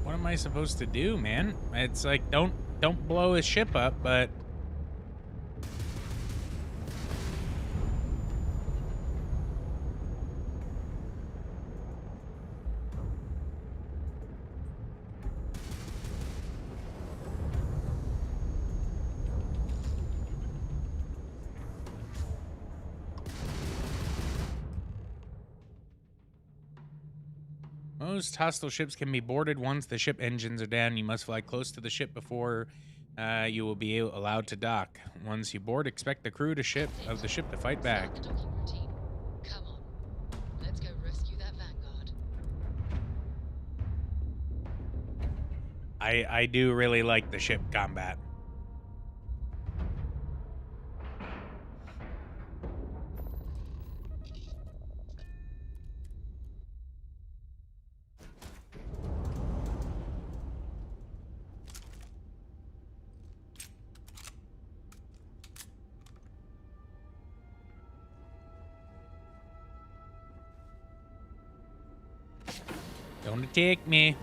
What am I supposed to do, man? It's like don't blow his ship up, but most hostile ships can be boarded once the ship engines are down. You must fly close to the ship before you will be allowed to dock. Once you board, expect the crew of the ship to fight back. Start the docking routine. Come on. Let's go rescue that vanguard. I do really like the ship combat. Don't attack me.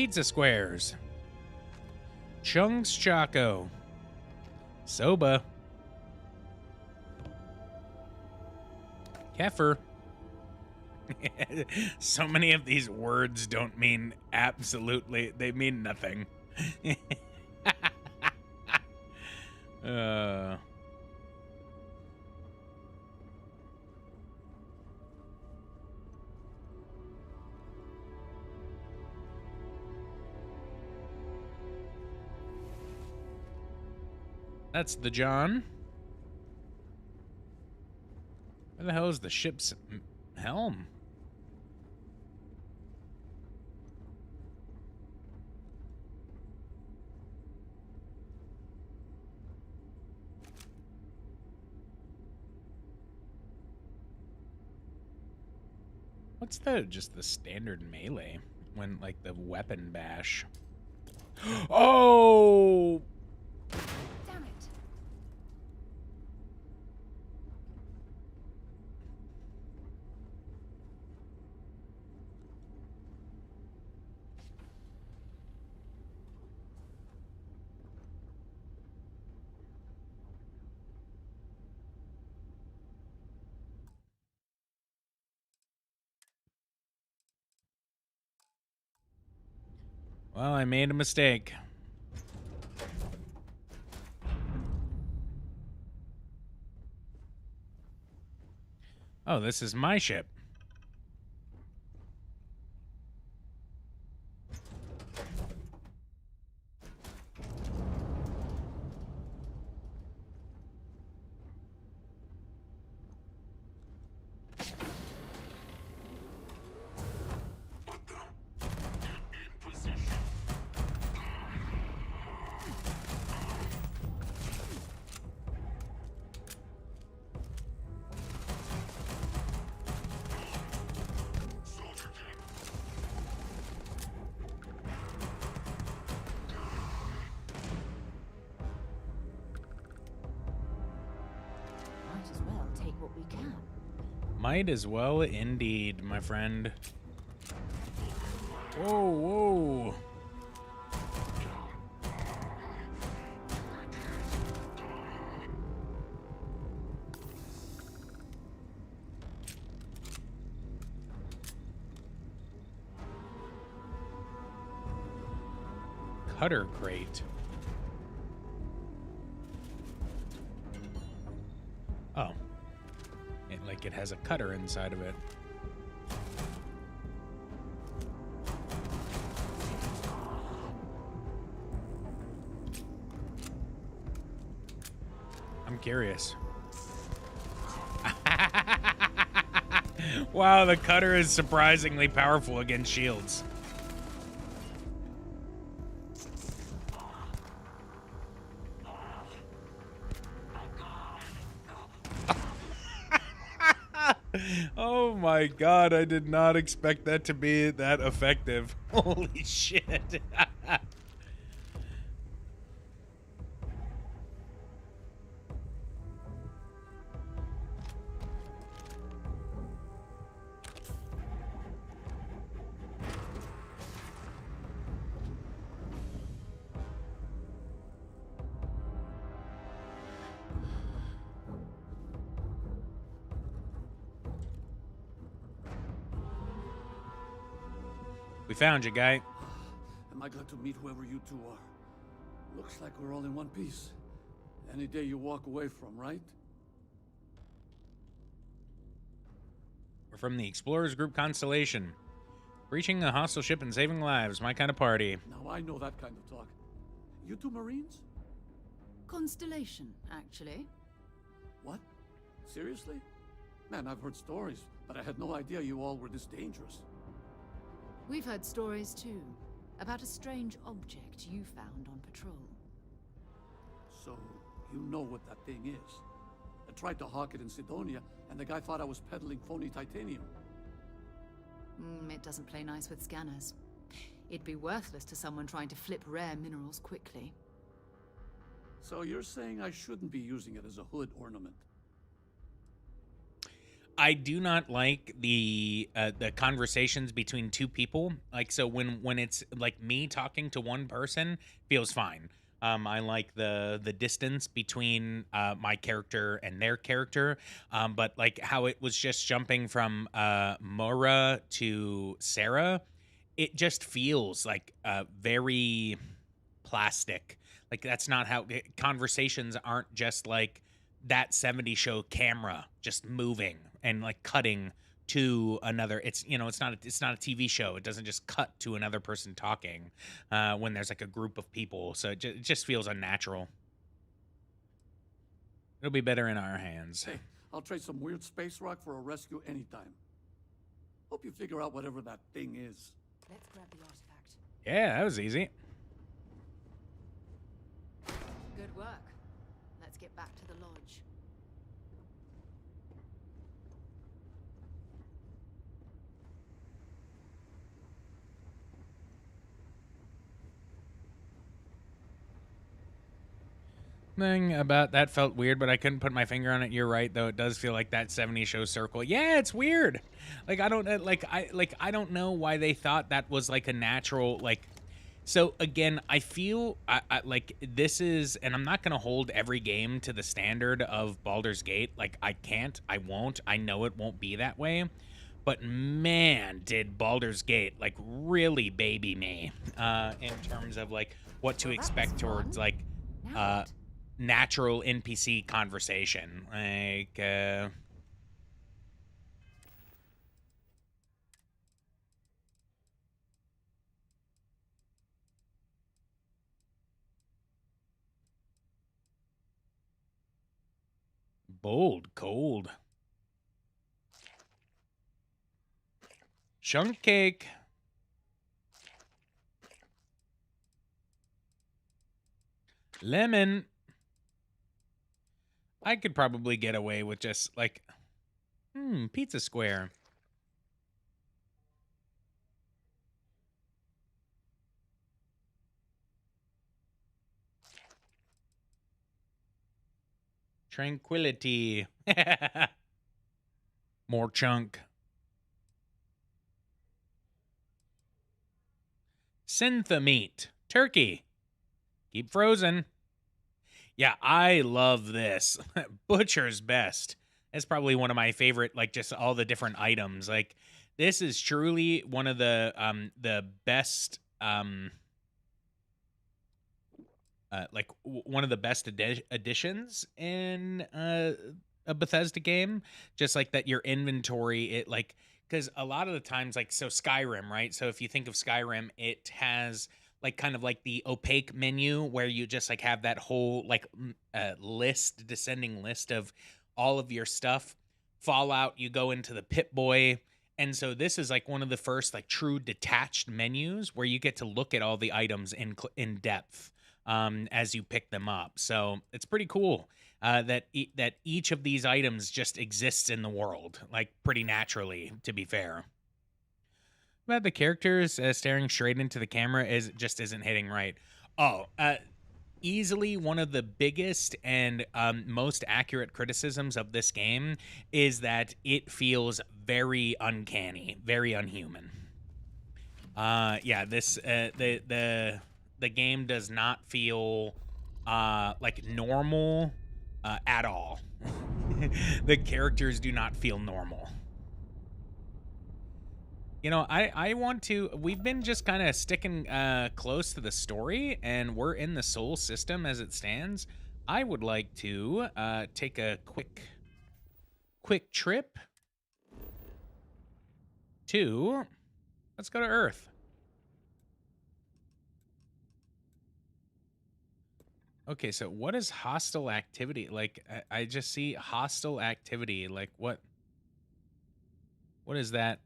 pizza squares. Chunks Choco. Soba. Kefir. So many of these words don't mean absolutely, they mean nothing. That's the John. Where the hell is the ship's helm? What's just the standard melee when, like, the weapon bash? Oh! Damn it. Well, I made a mistake. Oh, this is my ship. Might as well take what we can. Might as well indeed, my friend. Whoa, whoa. Cutter crate. Oh. It has a cutter inside of it. I'm curious. Wow, the cutter is surprisingly powerful against shields. Oh my god, I did not expect that to be that effective. Holy shit. We found you, guy. Am I glad to meet whoever you two are? Looks like we're all in one piece. Any day you walk away from, right? We're from the Explorers Group Constellation. Breaching a hostile ship and saving lives, my kind of party. Now I know that kind of talk. You two Marines? Constellation, actually. What? Seriously? Man, I've heard stories, but I had no idea you all were this dangerous. We've heard stories too, about a strange object you found on patrol. So, you know what that thing is. I tried to hawk it in Cydonia, and the guy thought I was peddling phony titanium. It doesn't play nice with scanners. It'd be worthless to someone trying to flip rare minerals quickly. So you're saying I shouldn't be using it as a hood ornament? I do not like the conversations between two people. Like, so when it's like me talking to one person feels fine. I like the distance between my character and their character. But like how it was just jumping from Mora to Sarah, it just feels like very plastic. Like that's not how conversations aren't just like that 70 show camera just moving and like cutting to another. It's, you know, it's not a TV show. It doesn't just cut to another person talking when there's like a group of people. So it just feels unnatural. It'll be better in our hands. Hey, I'll trade some weird space rock for a rescue anytime. Hope you figure out whatever that thing is. Let's grab the artifact. Yeah, that was easy. Good work. Let's get back to the lodge. Thing about that felt weird, but I couldn't put my finger on it. You're right, though. It does feel like that 70 show circle. Yeah, it's weird. Like I don't know why they thought that was like a natural like. So again, I feel I like this is, and I'm not gonna hold every game to the standard of Baldur's Gate. Like I can't, I won't. I know it won't be that way. But man, did Baldur's Gate like really baby me in terms of like what to expect towards like natural NPC conversation. Like bold, cold. Chunk cake. Lemon. I could probably get away with just like, pizza square. Tranquility. More chunk. Synthamete. Turkey. Keep frozen. Yeah, I love this. Butcher's best. That's probably one of my favorite, like just all the different items. Like this is truly one of the best one of the best additions in a Bethesda game. Just like that, your inventory, it like, because a lot of the times, like, so Skyrim, right? So if you think of Skyrim, it has like kind of like the opaque menu where you just like have that whole like descending list of all of your stuff. Fallout, you go into the Pip-Boy. And so this is like one of the first like true detached menus where you get to look at all the items in depth as you pick them up. So it's pretty cool that each of these items just exists in the world, like pretty naturally, to be fair. About the characters staring straight into the camera isn't hitting right. Oh, easily one of the biggest and most accurate criticisms of this game is that it feels very uncanny, very unhuman. Yeah, this the game does not feel like normal at all. The characters do not feel normal. You know, I want to, we've been just kind of sticking close to the story, and we're in the Soul system as it stands. I would like to take a quick trip to, let's go to Earth. Okay, so what is hostile activity? Like, I just see hostile activity. Like, what is that?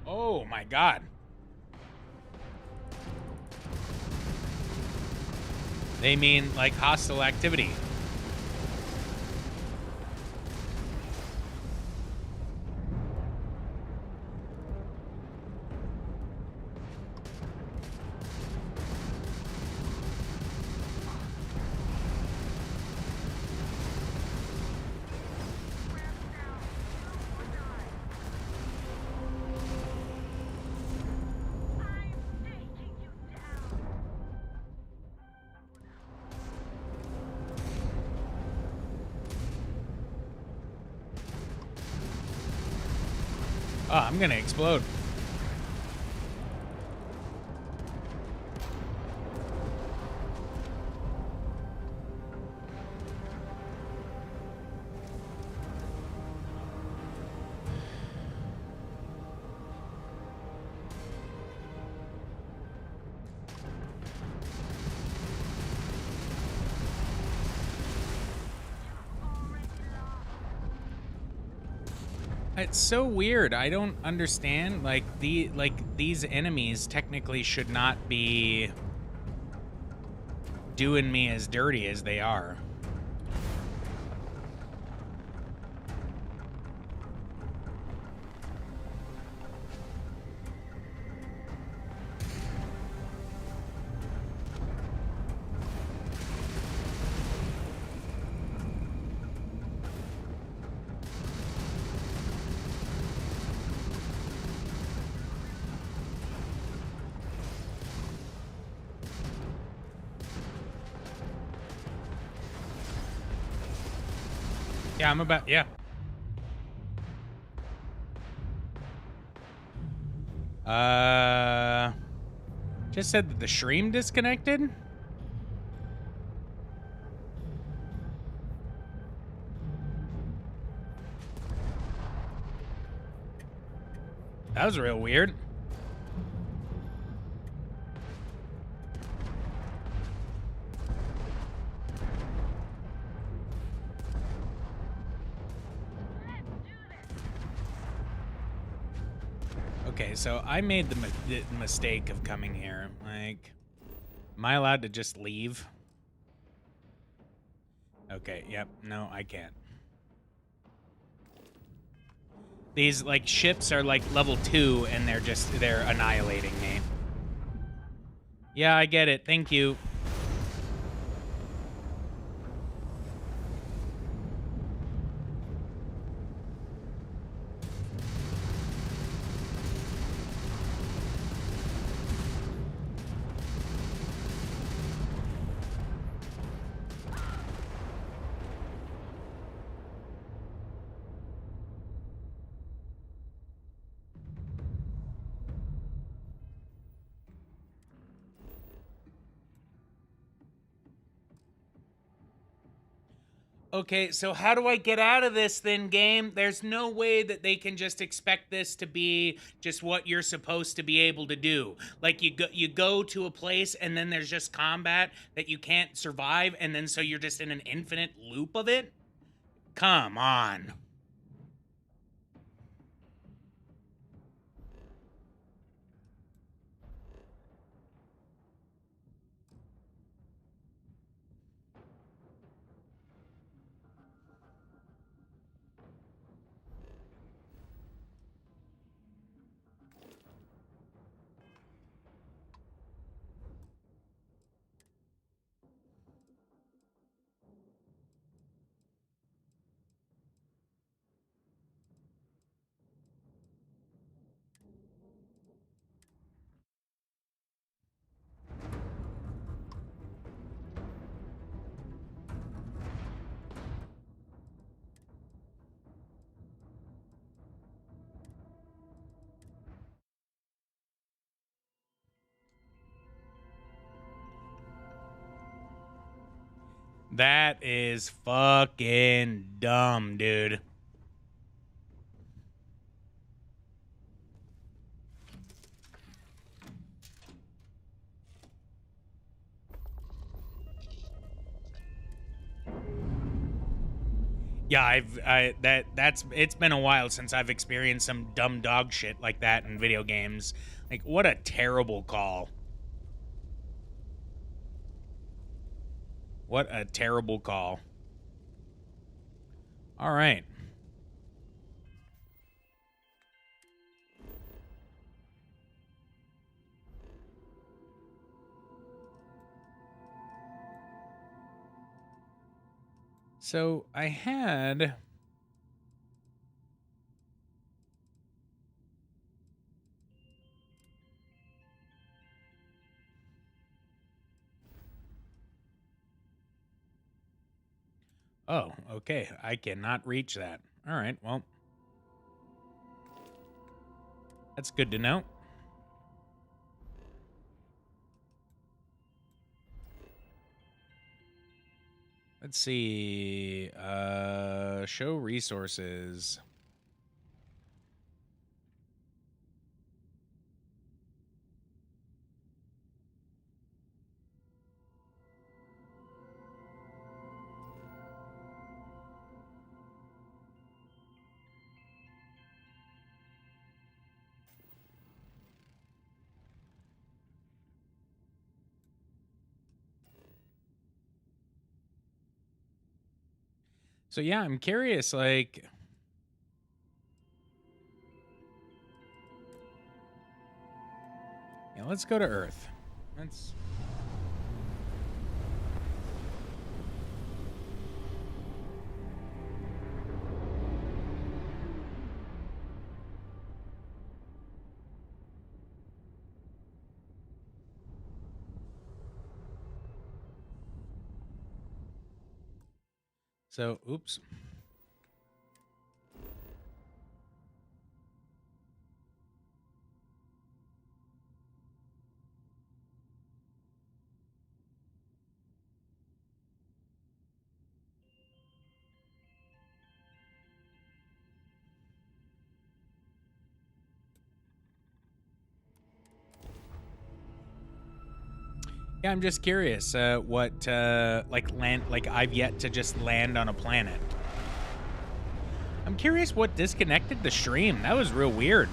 Oh my God. They mean like hostile activity. Oh, I'm gonna explode. It's so weird. I don't understand. Like these enemies technically should not be doing me as dirty as they are. Yeah, I'm about, yeah. Just said that the stream disconnected? That was real weird. Okay, so I made the mistake of coming here. Like, am I allowed to just leave? Okay, yep, no, I can't. These, like, ships are, like, level 2, and they're annihilating me. Yeah, I get it. Thank you. Okay, so how do I get out of this then, game? There's no way that they can just expect this to be just what you're supposed to be able to do. Like you go to a place and then there's just combat that you can't survive, and then so you're just in an infinite loop of it? Come on. That is fucking dumb, dude. Yeah, it's been a while since I've experienced some dumb dog shit like that in video games. Like, what a terrible call. What a terrible call. All right. So I had... Oh, okay. I cannot reach that. All right, well... That's good to know. Let's see. Show resources. So yeah, I'm curious, like, yeah, let's go to Earth. Let's. So, oops. Yeah, I'm just curious what like I've yet to just land on a planet. I'm curious what disconnected the stream. That was real weird.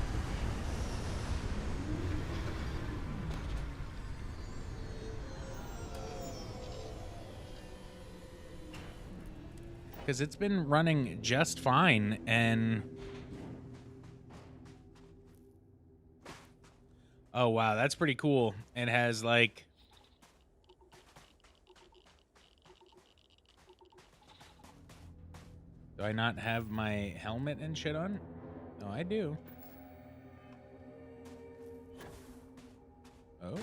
Because it's been running just fine, and oh wow, that's pretty cool. It has like do I not have my helmet and shit on? No, I do. Oh.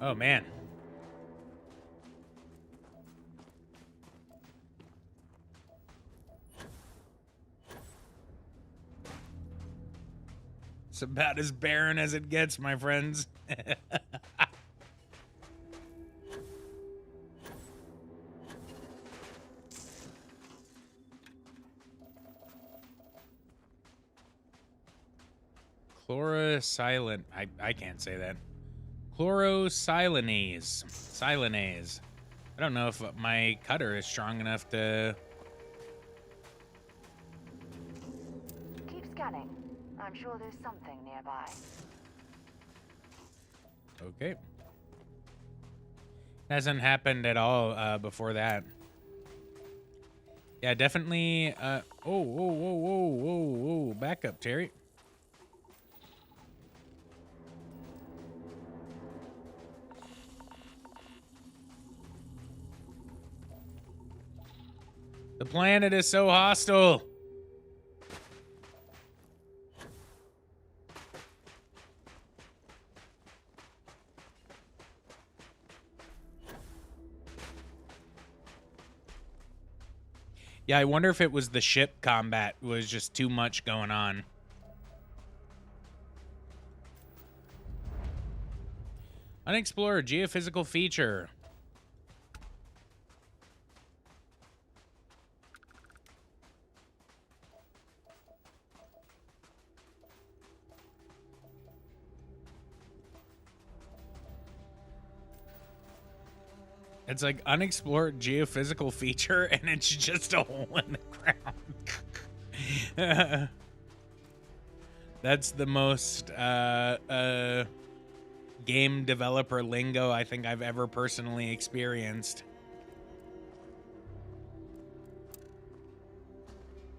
Oh man. It's about as barren as it gets, my friends. Chlorosilent. I can't say that. Chlorosilonase. Silonase. I don't know if my cutter is strong enough to... Keep scanning. I'm sure there's something nearby. Okay. Hasn't happened at all before that. Yeah, definitely... whoa, whoa, whoa, whoa, whoa, whoa. Back up, Terry. The planet is so hostile. Yeah, I wonder if it was the ship combat was just too much going on. Unexplored geophysical feature. It's like unexplored geophysical feature, and it's just a hole in the ground. That's the most game developer lingo I think I've ever personally experienced.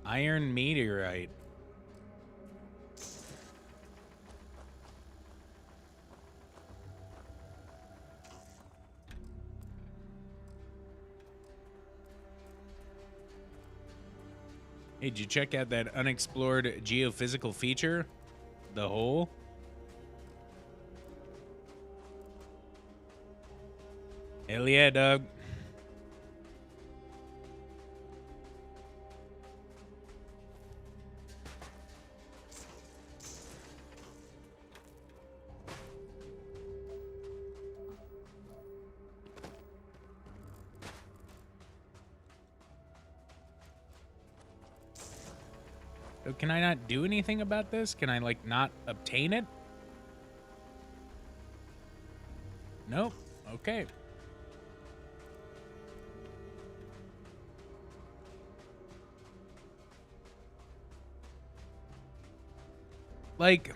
Iron meteorite. Hey, did you check out that unexplored geophysical feature? the hole. Hell yeah, Doug. So can I not do anything about this? Can I, like, not obtain it? Nope. Okay. Like,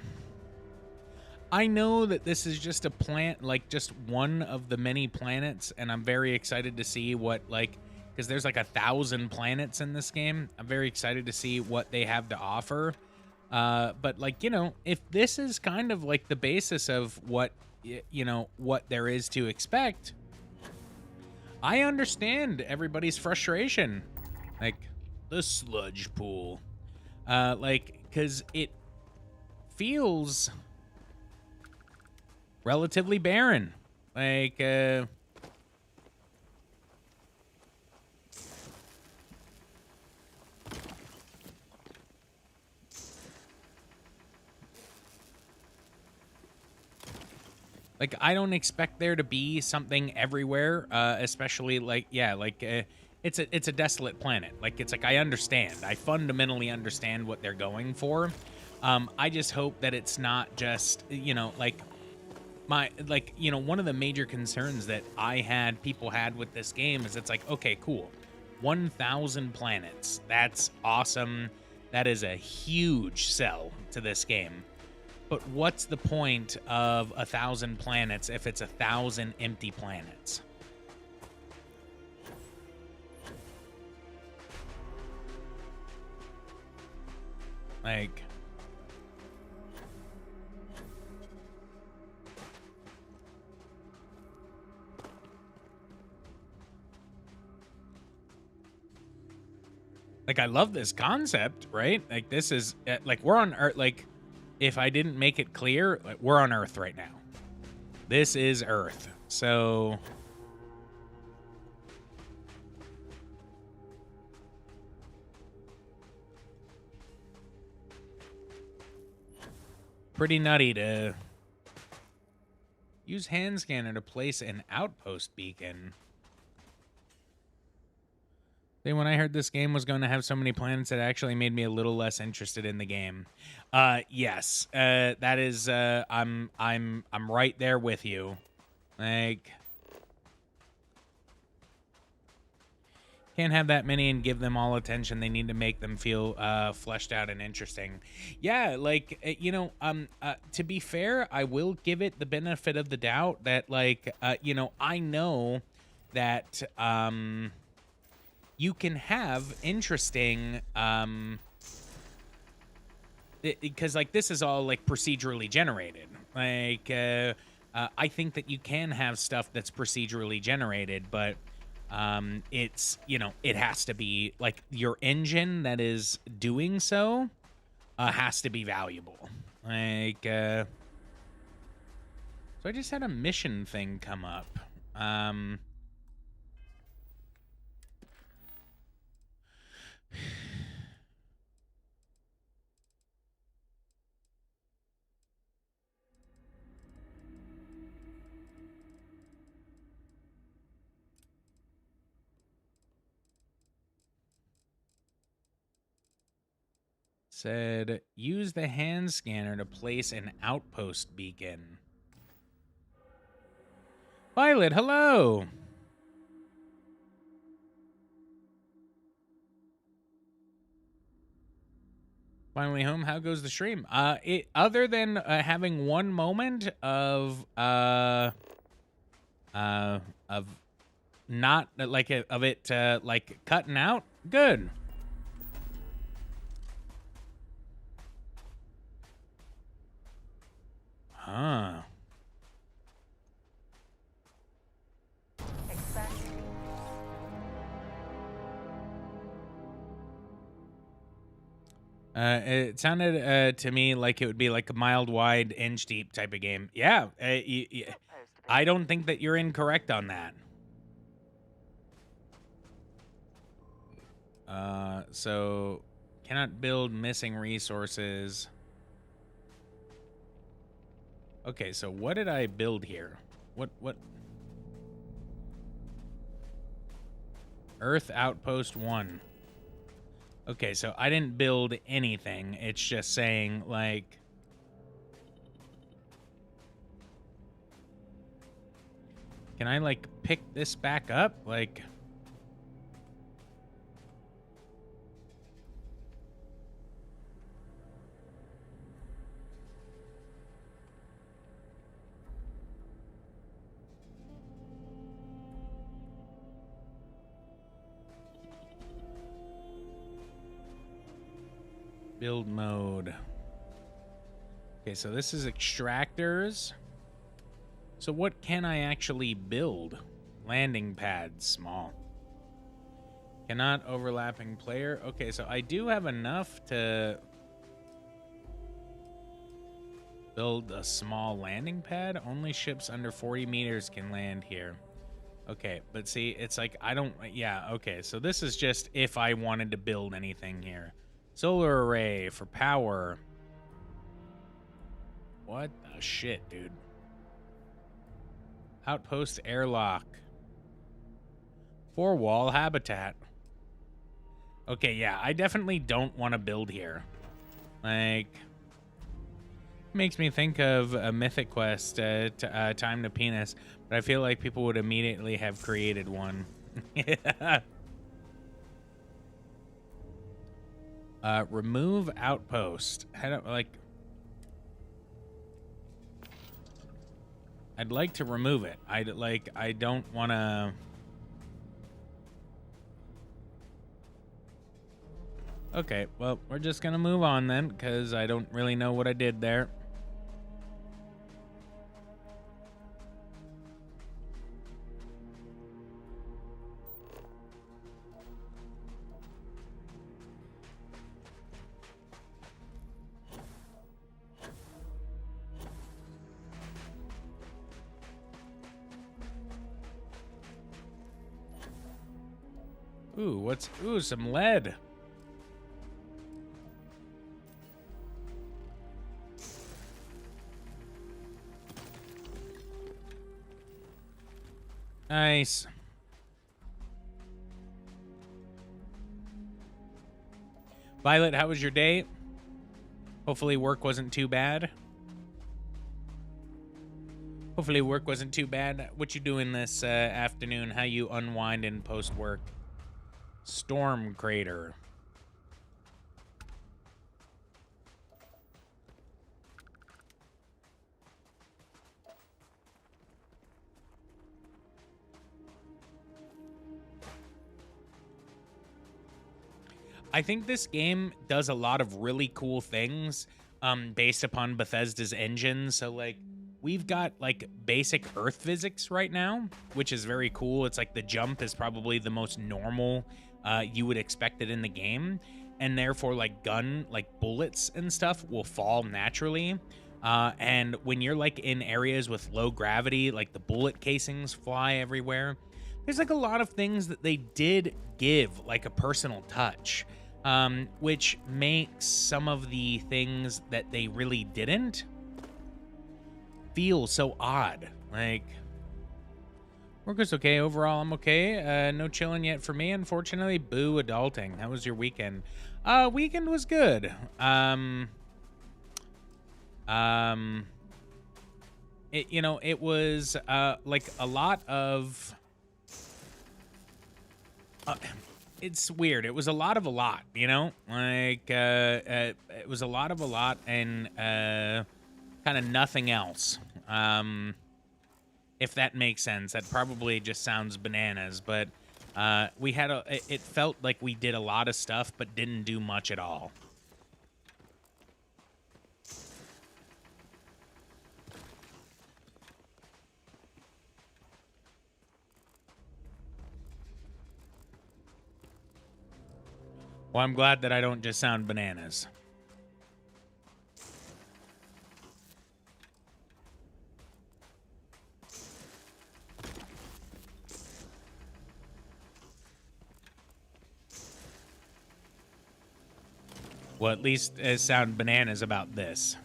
I know that this is just a plant, like, just one of the many planets, and I'm very excited to see what, like, because there's like 1,000 planets in this game. I'm very excited to see what they have to offer. But, like, you know, if this is kind of like the basis of what, you know, what there is to expect, I understand everybody's frustration. Like, the sludge pool. Like, because it feels relatively barren. Like, I don't expect there to be something everywhere, especially, like, yeah, like, it's a desolate planet. Like, it's like, I understand. I fundamentally understand what they're going for. I just hope that it's not just, you know, like, you know, one of the major concerns that people had with this game is it's like, okay, cool. 1,000 planets. That's awesome. That is a huge sell to this game. But what's the point of 1,000 planets if it's 1,000 empty planets? Like, I love this concept, right? Like, this is, like, we're on Earth. Like, if I didn't make it clear, like, we're on Earth right now. This is Earth. So, pretty nutty to use hand scanner to place an outpost beacon. Then when I heard this game was going to have so many planets, it actually made me a little less interested in the game. Yes, that is. I'm right there with you. Like, can't have that many and give them all attention. They need to make them feel fleshed out and interesting. Yeah, like, you know, to be fair, I will give it the benefit of the doubt that, like, you know, I know that you can have interesting, because, like, this is all, like, procedurally generated. Like, I think that you can have stuff that's procedurally generated, but it's, you know, it has to be, like, your engine that is doing so has to be valuable. Like, so I just had a mission thing come up. Said, use the hand scanner to place an outpost beacon. Violet, hello. Finally home. How goes the stream? It, other than having one moment of not like of it like cutting out, good. Huh. It sounded to me like it would be like a mild wide, inch deep type of game. Yeah, I don't think that you're incorrect on that. So cannot build missing resources. Okay, so what did I build here? What? Earth Outpost 1. Okay, so I didn't build anything. It's just saying, like... Can I, like, pick this back up? Like... Build mode. Okay, so this is extractors. So what can I actually build? Landing pads, small. Cannot overlapping player. Okay, so I do have enough to build a small landing pad. Only ships under 40 meters can land here. Okay, but see, it's like I don't... Yeah, okay, so this is just if I wanted to build anything here. Solar array for power. What the shit, dude? Outpost airlock. 4-wall habitat. Okay, yeah, I definitely don't want to build here. Like, makes me think of a Mythic Quest, Time to Penis, but I feel like people would immediately have created one. Remove outpost. I'd like to remove it. I don't want to... Okay, well, we're just gonna move on then, because I don't really know what I did there. Ooh, some lead. Nice. Violet, how was your day? Hopefully work wasn't too bad. Hopefully work wasn't too bad. What you doing this afternoon? How you unwinding post-work? Storm crater. I think this game does a lot of really cool things based upon Bethesda's engine. So, like, we've got, like, basic Earth physics right now, which is very cool. It's like the jump is probably the most normal you would expect it in the game. And therefore, like, bullets and stuff will fall naturally. And when you're, like, in areas with low gravity, like, the bullet casings fly everywhere. There's, like, a lot of things that they did give, like, a personal touch. Which makes some of the things that they really didn't feel so odd. Like, work was okay. Overall, I'm okay. No chilling yet for me, unfortunately. Boo adulting. How was your weekend? Weekend was good. It was, like, a lot of... it's weird. It was a lot, you know? Like, it was a lot and kind of nothing else. If that makes sense. That probably just sounds bananas, but we had it felt like we did a lot of stuff but didn't do much at all. Well, I'm glad that I don't just sound bananas. Well, at least sound bananas about this.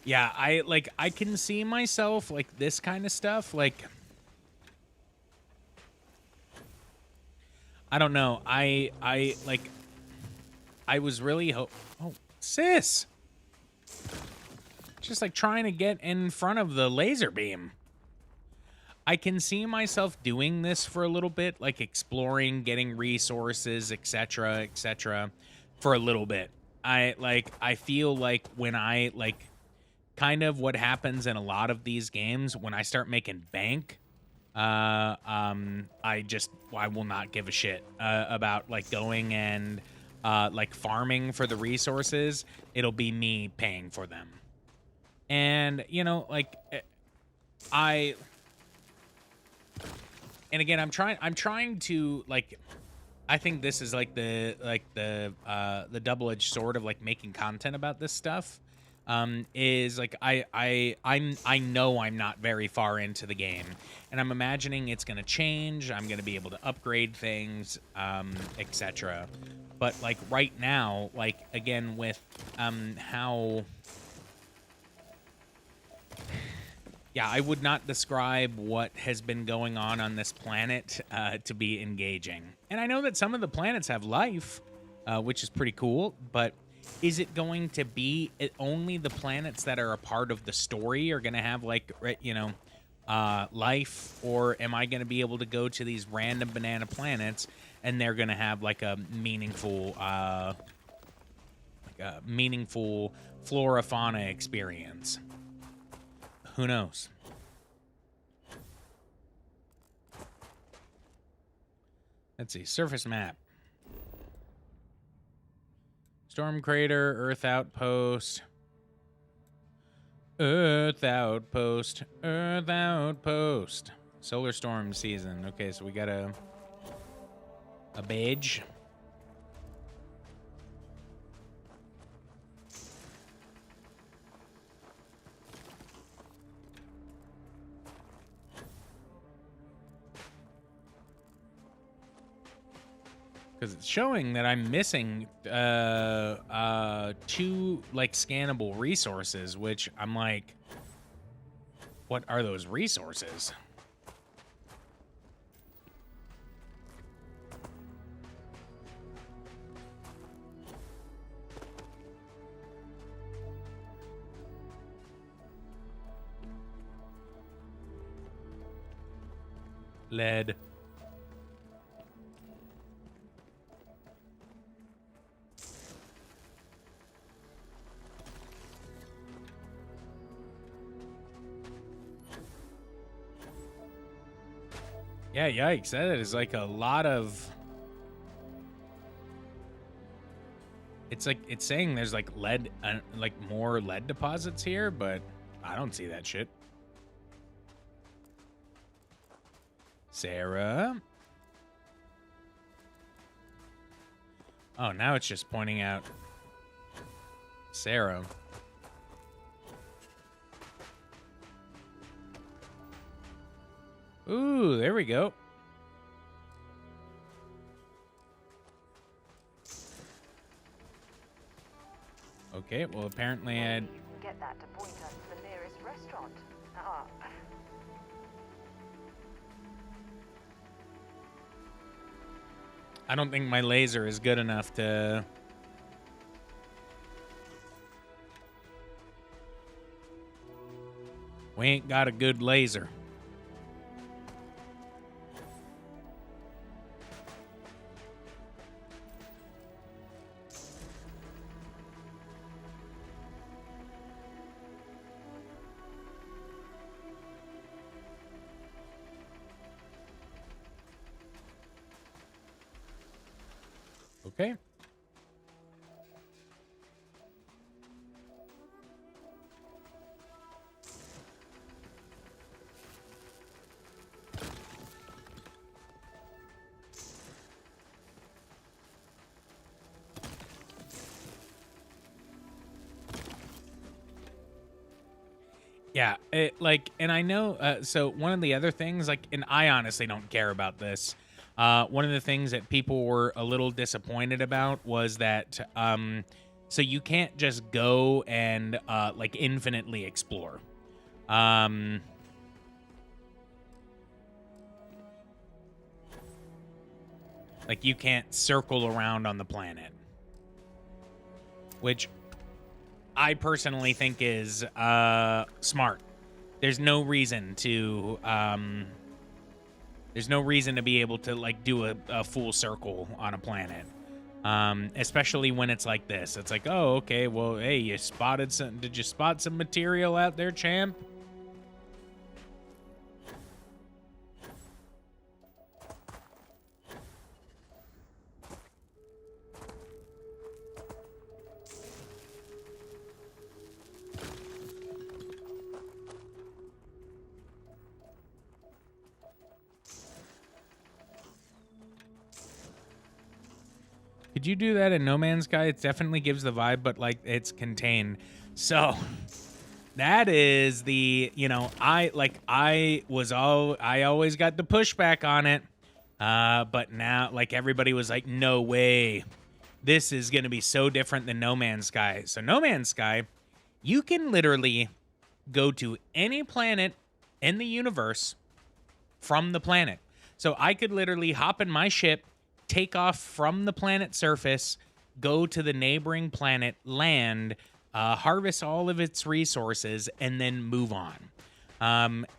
Yeah, I can see myself like this kind of stuff. Like, I don't know. I was really oh, sis. Just like trying to get in front of the laser beam. I can see myself doing this for a little bit, like exploring, getting resources, etc., for a little bit. I feel like when I kind of what happens in a lot of these games when I start making bank, I will not give a shit about like going and like farming for the resources. It'll be me paying for them. And, you know, like and again, I'm trying to like, I think this is like the double-edged sword of like making content about this stuff. Is like I know I'm not very far into the game, and I'm imagining it's gonna change. I'm gonna be able to upgrade things, etc. But like right now, like again with how. Yeah, I would not describe what has been going on this planet to be engaging. And I know that some of the planets have life, which is pretty cool, but is it going to be only the planets that are a part of the story are going to have, like, you know, life? Or am I going to be able to go to these random banana planets and they're going to have, like, a meaningful flora-fauna experience? Who knows? Let's see. Surface map. Storm crater, Earth outpost. Earth outpost. Earth outpost. Solar storm season. Okay, so we got a badge. Because it's showing that I'm missing 2 like scannable resources, which I'm like, what are those resources? Lead. Yeah, yikes. That is like a lot of... It's like, it's saying there's like lead, like more lead deposits here, but I don't see that shit. Sarah. Oh, now it's just pointing out Sarah. Ooh, there we go. Okay, well, apparently I... You can get that to point us to the nearest restaurant. Ah. I don't think my laser is good enough to... We ain't got a good laser. Okay. Yeah, and I know, so one of the other things, like, and I honestly don't care about this, One of the things that people were a little disappointed about was that so you can't just go and like infinitely explore. Like you can't circle around on the planet, which I personally think is smart. There's no reason to be able to like do a full circle on a planet. Especially when it's like this. It's like, oh, okay, well, hey, did you spot some material out there, champ? Could you do that in No Man's Sky? It definitely gives the vibe, but like it's contained. So that is the, I always got the pushback on it. But now like everybody was like, no way. This is going to be so different than No Man's Sky. So No Man's Sky, you can literally go to any planet in the universe from the planet. So I could literally hop in my ship, take off from the planet's surface, go to the neighboring planet, land, harvest all of its resources, and then move on.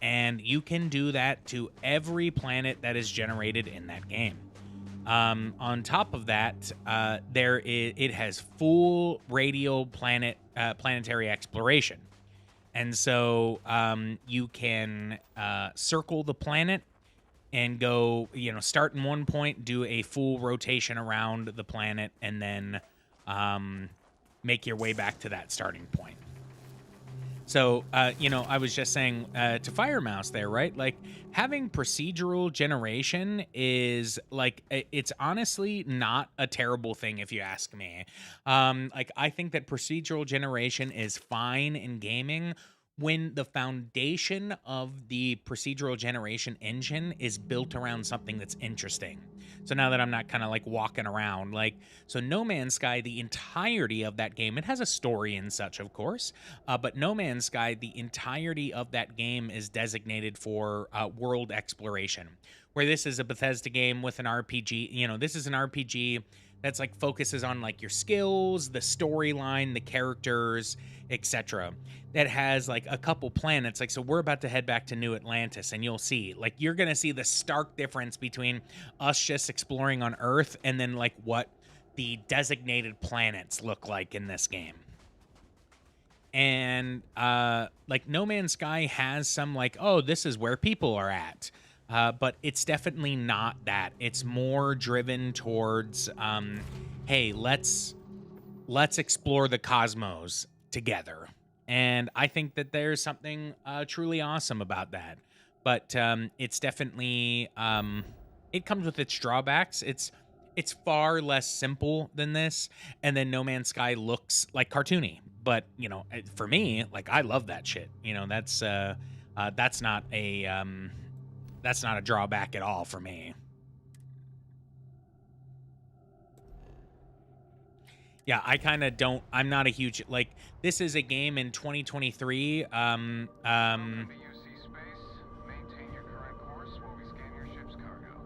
And you can do that to every planet that is generated in that game. On top of that, it has full radial planetary exploration. And so you can circle the planet and go, start in one point, do a full rotation around the planet, and then make your way back to that starting point. So, I was just saying to Fire Mouse there, right? Like, having procedural generation is, like, it's honestly not a terrible thing if you ask me. Like, I think that procedural generation is fine in gaming when the foundation of the procedural generation engine is built around something that's interesting. So now that I'm not kind of like walking around, like, so No Man's Sky, the entirety of that game, it has a story and such, of course, but No Man's Sky, the entirety of that game is designated for world exploration, where this is a Bethesda game with an RPG. This is an RPG that's like focuses on like your skills, the storyline, the characters, etc. That has like a couple planets. Like, so we're about to head back to New Atlantis, and you'll see, like, you're gonna see the stark difference between us just exploring on Earth and then like what the designated planets look like in this game. And like No Man's Sky has some like, oh, this is where people are at. But it's definitely not that. It's more driven towards, hey, let's explore the cosmos together. And I think that there's something truly awesome about that. But it's definitely, it comes with its drawbacks. It's far less simple than this. And then No Man's Sky looks like cartoony. But, for me, like, I love that shit. That's not a drawback at all for me. Yeah, I kind of don't. I'm not a huge, like, this is a game in 2023. Welcome to UC Space. Maintain your current course while we scan your ship's cargo.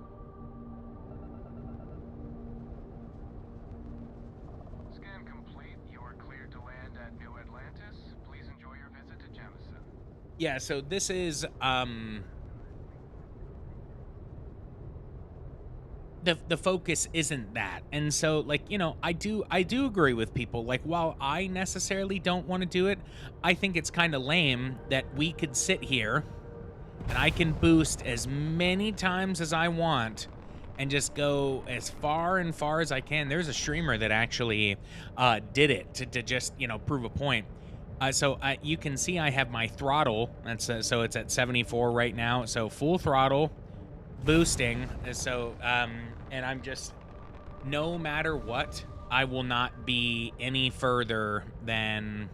Scan complete. You are cleared to land at New Atlantis. Please enjoy your visit to Jemison. Yeah, so this is the focus isn't that. And so, like, I do agree with people. Like, while I necessarily don't want to do it, I think it's kind of lame that we could sit here and I can boost as many times as I want and just go as far and far as I can. There's a streamer that actually did it to just, prove a point. So you can see I have my throttle. So it's at 74 right now. So full throttle, boosting. So and I'm just, no matter what, I will not be any further than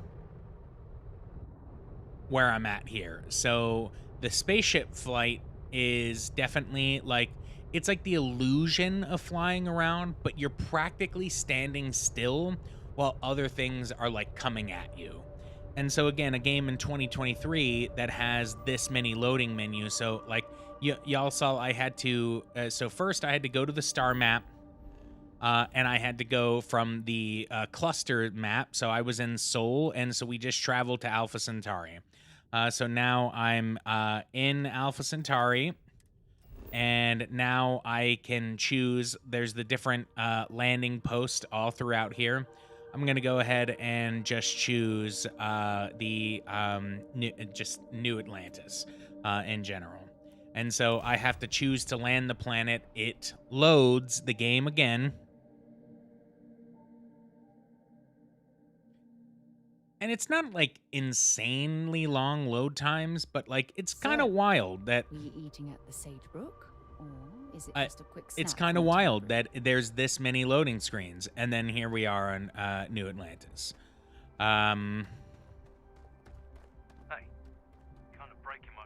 where I'm at here. So the spaceship flight is definitely, like, it's like the illusion of flying around, but you're practically standing still while other things are like coming at you. And so again, a game in 2023 that has this many loading menus. So like y'all saw, I had to. So first, I had to go to the star map, and I had to go from the cluster map. So I was in Seoul, and so we just traveled to Alpha Centauri. So now I'm in Alpha Centauri, and now I can choose. There's the different landing posts all throughout here. I'm gonna go ahead and just choose just New Atlantis in general. And so I have to choose to land the planet. It loads the game again. And it's not like insanely long load times, but like it's kind of So, wild that were you eating at the Sage Brook, or is it I- just a quick snack? it's kind of from wild Tilbury? that there's this many loading screens, and then here we are on New Atlantis. Um, Hey, kind of breaking my...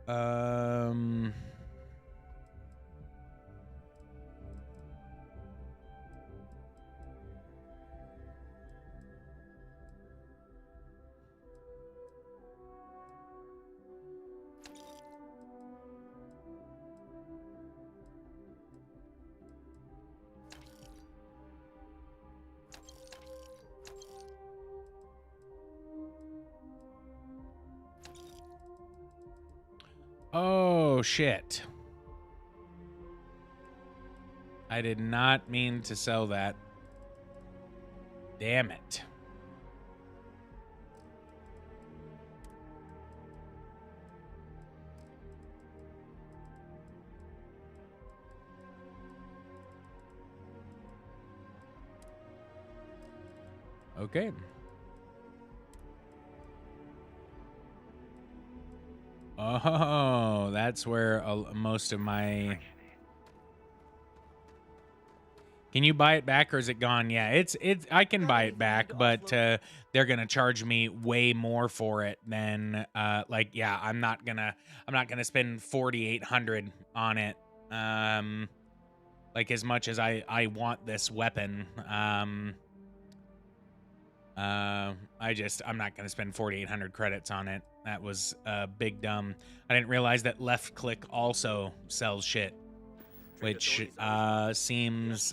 um, oh shit. I did not mean to sell that. Damn it. Okay. Oh, that's where most of my... Can you buy it back, or is it gone? Yeah, it's I can buy it back, but they're gonna charge me way more for it than like, yeah, I'm not gonna spend 4,800 on it. Like, as much as I want this weapon, I'm not gonna spend 4,800 credits on it. That was big dumb. I didn't realize that left click also sells shit, which seems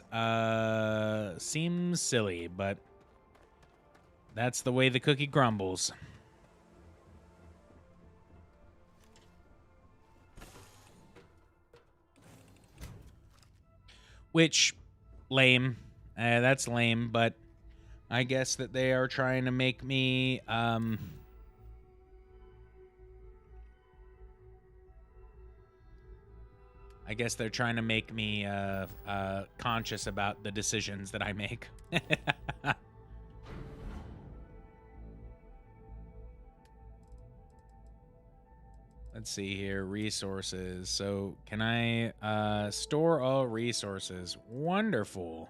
silly, but that's the way the cookie crumbles. Which, lame. That's lame, but I guess that they are trying to make me I guess they're trying to make me conscious about the decisions that I make. Let's see here, resources. So can I store all resources? Wonderful.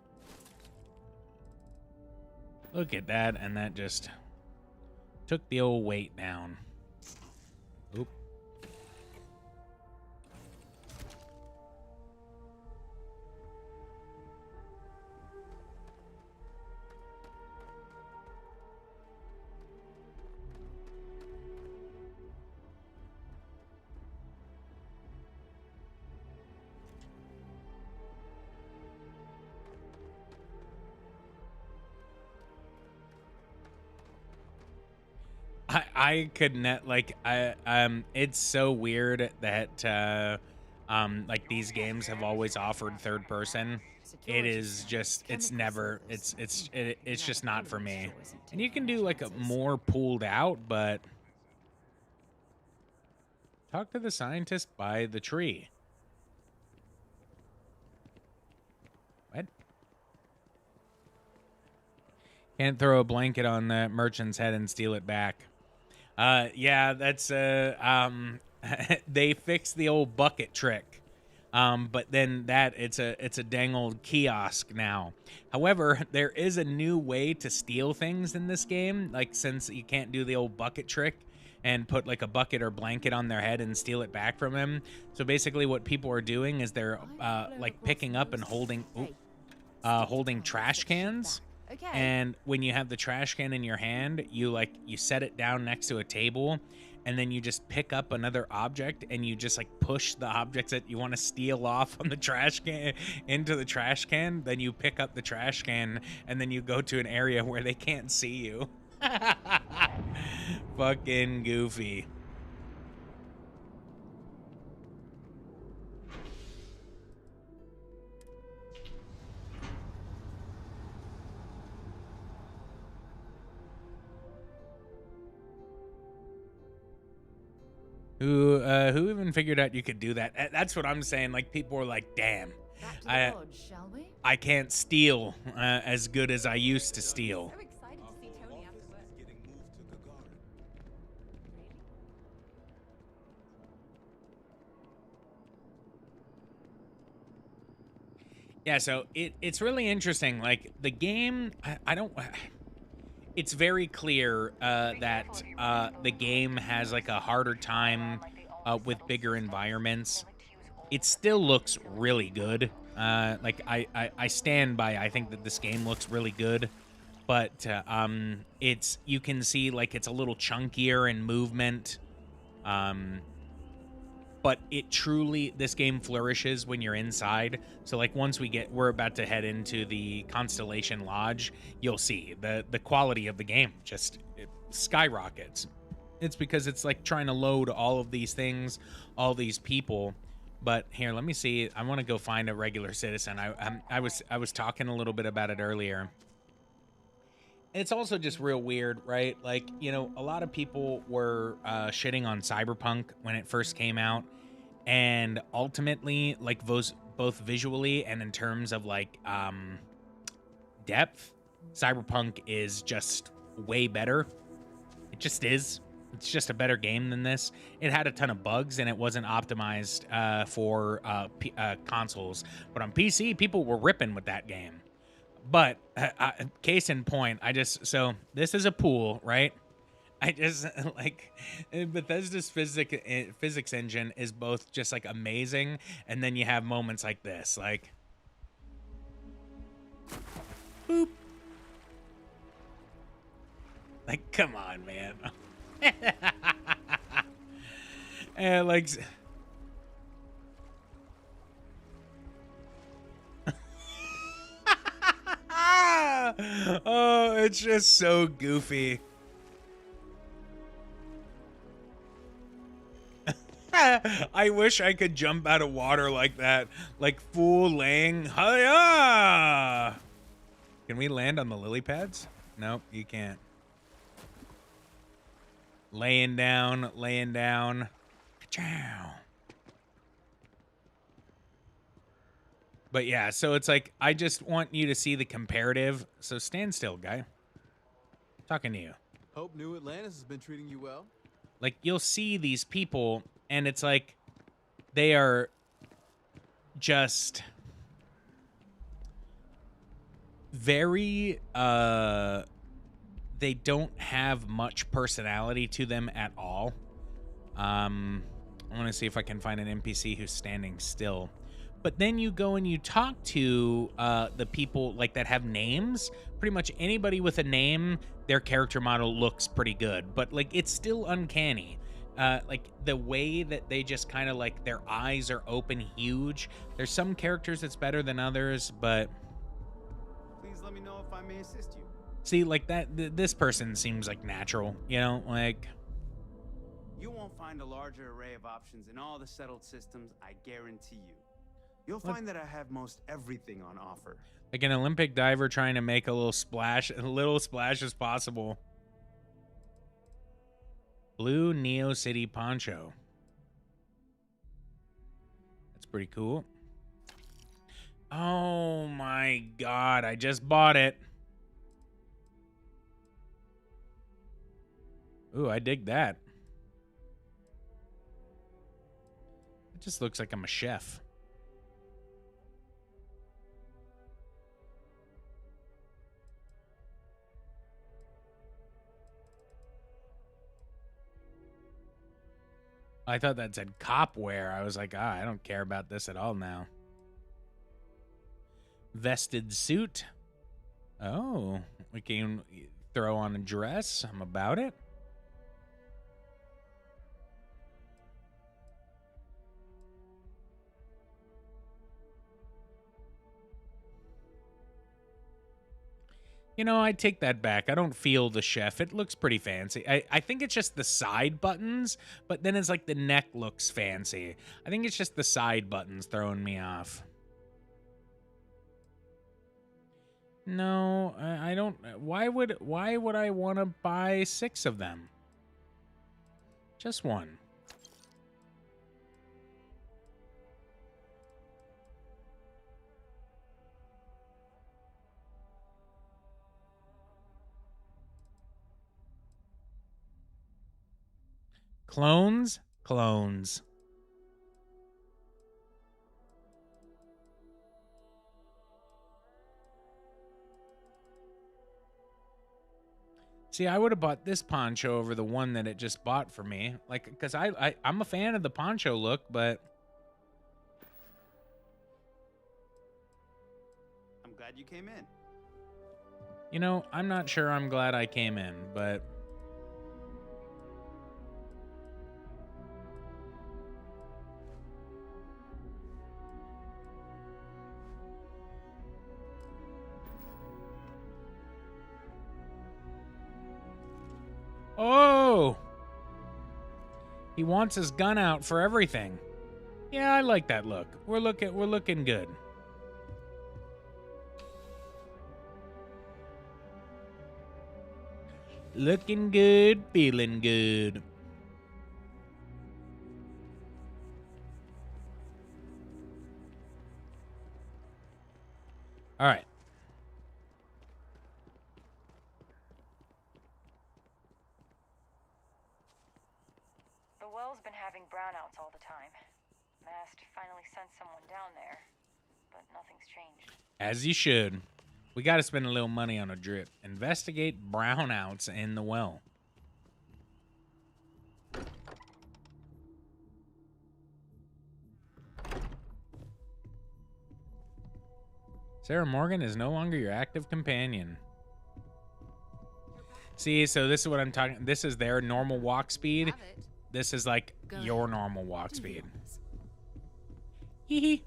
Look at that, and that just took the old weight down. Oop. I could not, like, it's so weird that like, these games have always offered third person. It is just, it's never, it's just not for me. And you can do like a more pulled out, but talk to the scientist by the tree. What? Can't throw a blanket on the merchant's head and steal it back. Yeah, that's they fixed the old bucket trick. But then it's a dang old kiosk now. However, there is a new way to steal things in this game. Like, since you can't do the old bucket trick and put like a bucket or blanket on their head and steal it back from them. So basically what people are doing is they're like picking up and holding trash cans. Okay. And when you have the trash can in your hand, you set it down next to a table, and then you just pick up another object and you just like push the objects that you want to steal off on the trash can into the trash can. Then you pick up the trash can and then you go to an area where they can't see you. Fucking goofy. Who even figured out you could do that? That's what I'm saying. Like, people are like, damn, Back to the lodge, shall we? I can't steal as good as I used to steal. So excited to see Tony after work. Yeah, so it's really interesting. Like, the game, I don't... It's very clear that the game has like a harder time with bigger environments. It still looks really good. Like, I stand by, I think that this game looks really good, but you can see like it's a little chunkier in movement. But this game flourishes when you're inside. So like once we're about to head into the Constellation Lodge, you'll see the quality of the game just skyrockets. It's because it's like trying to load all of these things, all these people. But here, let me see. I want to go find a regular citizen. I was talking a little bit about it earlier. It's also just real weird, right? Like, you know, a lot of people were shitting on Cyberpunk when it first came out. And ultimately, like, both visually and in terms of, like, depth, Cyberpunk is just way better. It just is. It's just a better game than this. It had a ton of bugs, and it wasn't optimized for consoles. But on PC, people were ripping with that game. But case in point, so this is a pool, right? I just like Bethesda's physics engine is both just like amazing, and then you have moments like this, like boop. Like, come on, man. And like oh, it's just so goofy. I wish I could jump out of water like that, like full laying. Hiya! Can we land on the lily pads? Nope, you can't. Laying down, laying down. Ka-chow. But yeah, so it's like, I just want you to see the comparative. So stand still, guy. Talking to you. Hope New Atlantis has been treating you well. Like, you'll see these people, and it's like, they are just very, they don't have much personality to them at all. I want to see if I can find an NPC who's standing still. But then you go and you talk to the people like that have names. Pretty much anybody with a name, their character model looks pretty good. But like, it's still uncanny. Like the way that they just kind of like their eyes are open huge. There's some characters that's better than others, but Please let me know if I may assist you. see, like that this person seems like natural, you know, like You won't find a larger array of options in all the settled systems, I guarantee you. You'll find that I have most everything on offer. an Olympic diver trying to make a little splash as possible. Blue Neo City poncho. That's pretty cool. Oh my god, I just bought it. Ooh, I dig that. It just looks like I'm a chef. I thought that said copware. I was like, I don't care about this at all now. Vested suit. Oh, we can throw on a dress. I'm about it. You know, I take that back. I don't feel the chef. It looks pretty fancy. I think it's just the side buttons, but then it's like the neck looks fancy. I think it's just the side buttons throwing me off. No, I don't. Why would I want to buy 6 of them? Just one. Clones? Clones. See, I would have bought this poncho over the one that it just bought for me. Like, because I'm a fan of the poncho look, but... I'm glad you came in. You know, I'm not sure I'm glad I came in, but... Oh! He wants his gun out for everything. Yeah, I like that look. We're looking good. Looking good, feeling good. All right. The well's been having brownouts all the time. Mast finally sent someone down there, but nothing's changed. As you should. We got to spend a little money on a drip. Investigate brownouts in the well. Sarah Morgan is no longer your active companion. See, so this is what I'm talking. This is their normal walk speed. This is like your normal walk speed. Hee hee.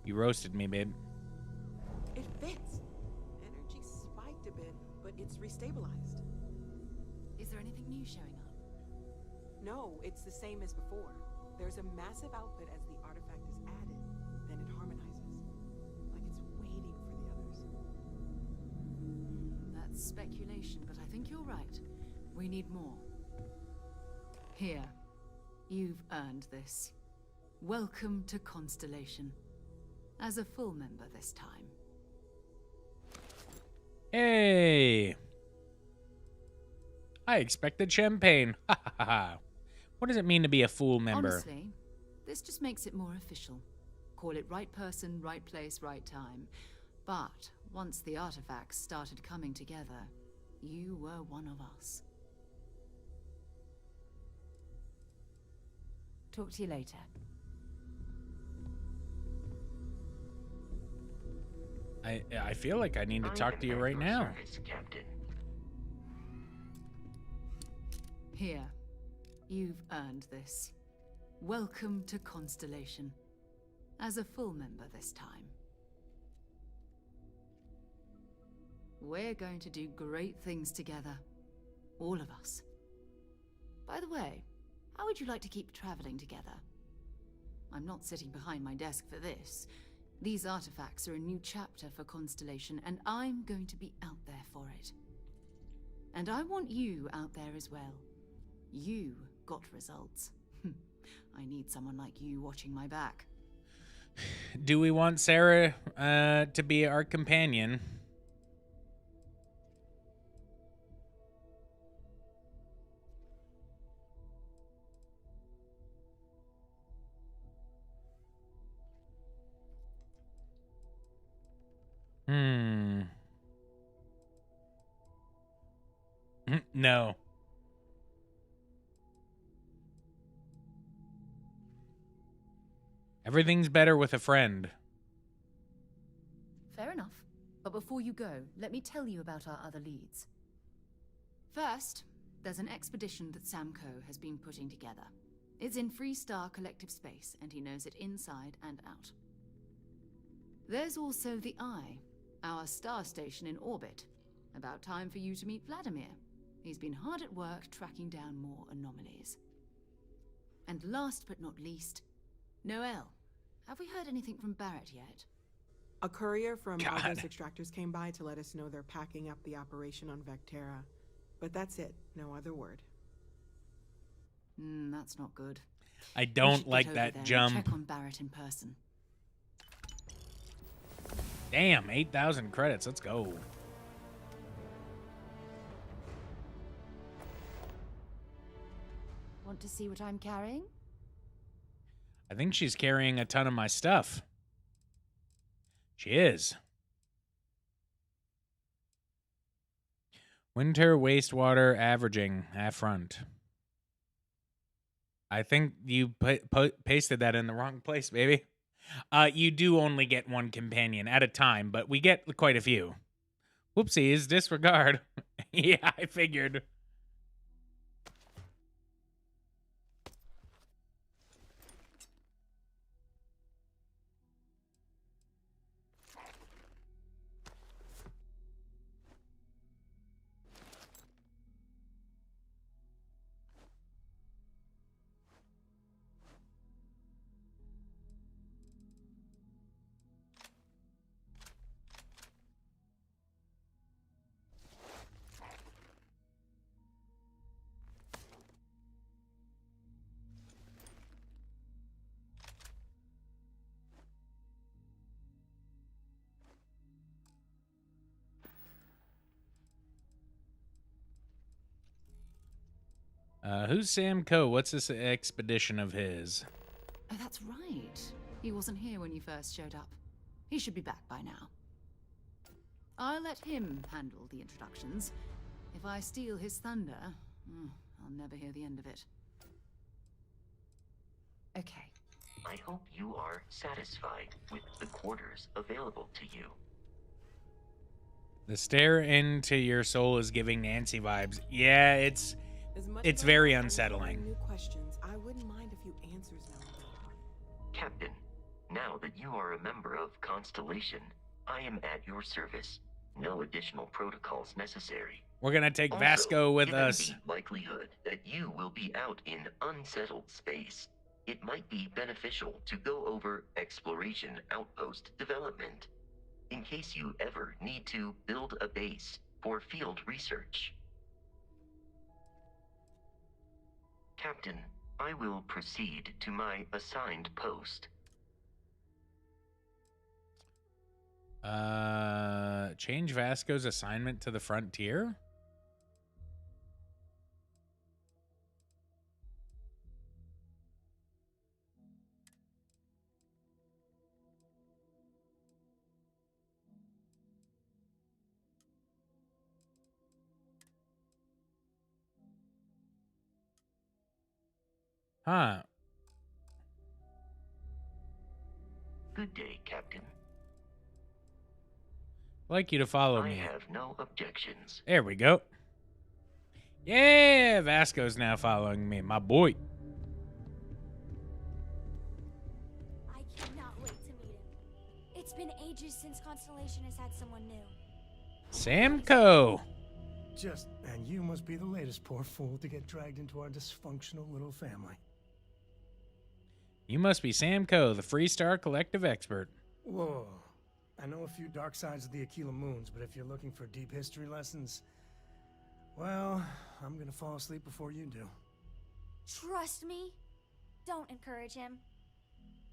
You roasted me, babe. It fits. Energy spiked a bit, but it's restabilized. Is there anything new showing up? No, it's the same as before. There's a massive output as the artifact is added, then it harmonizes. Like it's waiting for the others. That's speculation, but I think you're right. We need more. Here. You've earned this. Welcome to Constellation. As a full member this time. Hey! I expected champagne. Ha ha ha. What does it mean to be a full member? Honestly, this just makes it more official. Call it right person, right place, right time. But once the artifacts started coming together, you were one of us. Talk to you later. I feel like I need to talk to you right now. Here. You've earned this. Welcome to Constellation. As a full member this time. We're going to do great things together. All of us. By the way, how would you like to keep traveling together? I'm not sitting behind my desk for this. These artifacts are a new chapter for Constellation, and I'm going to be out there for it. And I want you out there as well. You got results. I need someone like you watching my back. Do we want Sarah to be our companion? No. Everything's better with a friend. Fair enough. But before you go, let me tell you about our other leads. First, there's an expedition that Samco has been putting together. It's in Freestar Collective Space, and he knows it inside and out. There's also the Eye, our star station in orbit. About time for you to meet Vladimir. He's been hard at work tracking down more anomalies. And last but not least, Noel. Have we heard anything from Barrett yet? A courier from God. Argos Extractors came by to let us know they're packing up the operation on Vectera. But that's it. No other word. That's not good. I We don't should get like over that there and jump. check on Barrett in person. Damn, 8,000 credits. Let's go. Want to see what I'm carrying? I think she's carrying a ton of my stuff. She is. Winter wastewater averaging half front. I think you pasted that in the wrong place, baby. You do only get one companion at a time, but we get quite a few. Whoopsies, disregard. Yeah, I figured. Who's Sam Coe? What's this expedition of his? Oh, that's right. He wasn't here when you first showed up. He should be back by now. I'll let him handle the introductions. If I steal his thunder, I'll never hear the end of it. Okay. I hope you are satisfied with the quarters available to you. The stare into your soul is giving Nancy vibes. Yeah, it's very unsettling. New questions. I wouldn't mind a few answers now. Captain, now that you are a member of Constellation, I am at your service. No additional protocols necessary. We're gonna take Also, Vasco with given us. the likelihood that you will be out in unsettled space, it might be beneficial to go over exploration outpost development, in case you ever need to build a base for field research. Captain, I will proceed to my assigned post. Change Vasco's assignment to the frontier? Huh. Good day, Captain. I'd like you to follow I me. have no objections. There we go. Yeah, Vasco's now following me, my boy. I cannot wait to meet him. It's been ages since Constellation has had someone new. Samco. And you must be the latest poor fool to get dragged into our dysfunctional little family. You must be Samco, the Freestar Collective expert. Whoa. I know a few dark sides of the Aquila Moons, but if you're looking for deep history lessons, well, I'm gonna fall asleep before you do. Trust me. Don't encourage him.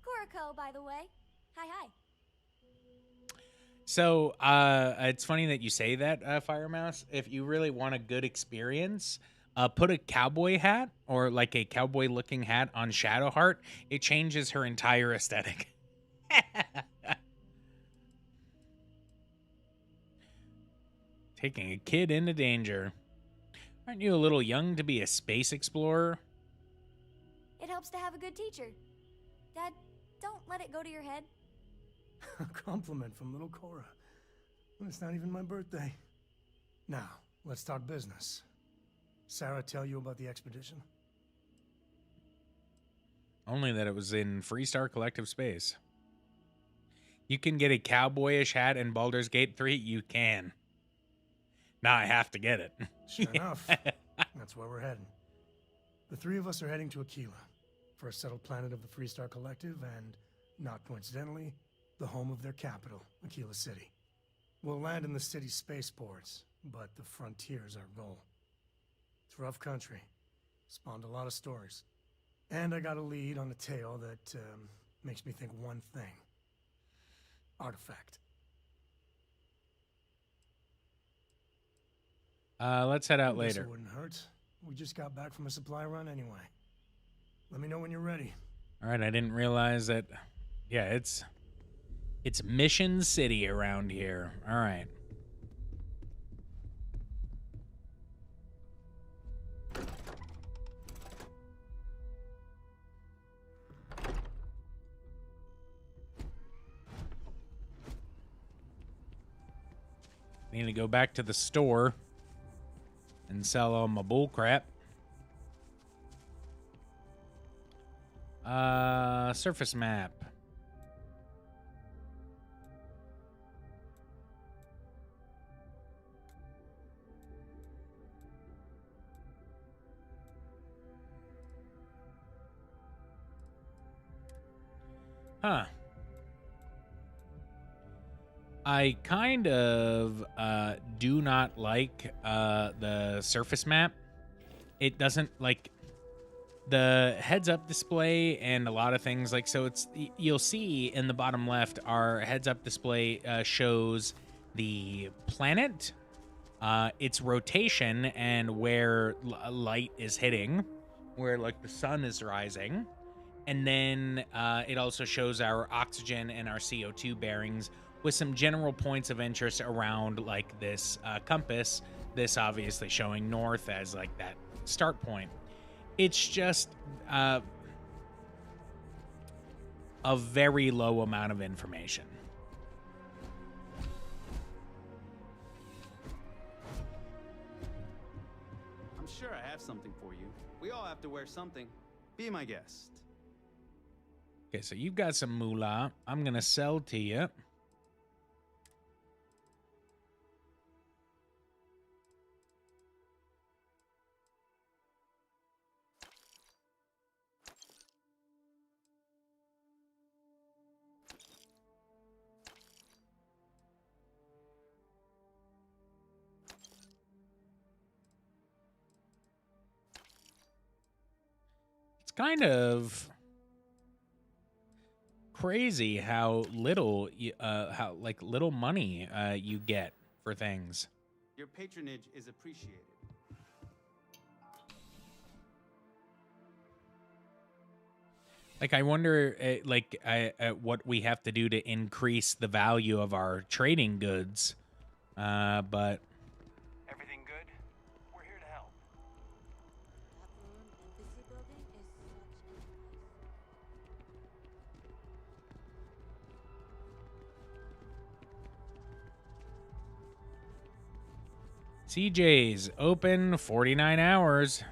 Kuriko, by the way. Hi. So, it's funny that you say that, Fire Mouse. If you really want a good experience, put a cowboy hat or like a cowboy-looking hat on Shadowheart. It changes her entire aesthetic. Taking a kid into danger. Aren't you a little young to be a space explorer? It helps to have a good teacher. Dad, Don't let it go to your head. A compliment from little Cora. It's not even my birthday. Now, let's talk business. Sarah tell you about the expedition? Only that it was in Freestar Collective Space. You can get a cowboyish hat in Baldur's Gate 3? You can. Now I have to get it. Sure enough. That's where we're heading. The three of us are heading to Aquila, first settled planet of the Freestar Collective, and, not coincidentally, the home of their capital, Aquila City. We'll land in the city's spaceports, but the frontier's our goal. It's rough country. Spawned a lot of stories. And I got a lead on a tale that makes me think one thing. Artifact. Let's head out I guess later. It wouldn't hurt. We just got back from a supply run anyway. Let me know when you're ready. All right, I didn't realize that. Yeah, it's Mission City around here. All right. Need to go back to the store and sell all my bull crap. Surface map. Huh. I kind of do not like the surface map. It doesn't like the heads-up display and a lot of things like so. You'll see in the bottom left our heads-up display shows the planet, its rotation, and where light is hitting, where like the sun is rising, and then it also shows our oxygen and our CO2 bearings, with some general points of interest around like this compass, this obviously showing north as like that start point. It's just a very low amount of information. I'm sure I have something for you. We all have to wear something. Be my guest. Okay, so you've got some moolah. I'm going to sell to you. Kind of crazy how little little money you get for things. Your patronage is appreciated. Like I wonder what we have to do to increase the value of our trading goods. But Everything good? We're here to help. CJ's open 49 hours.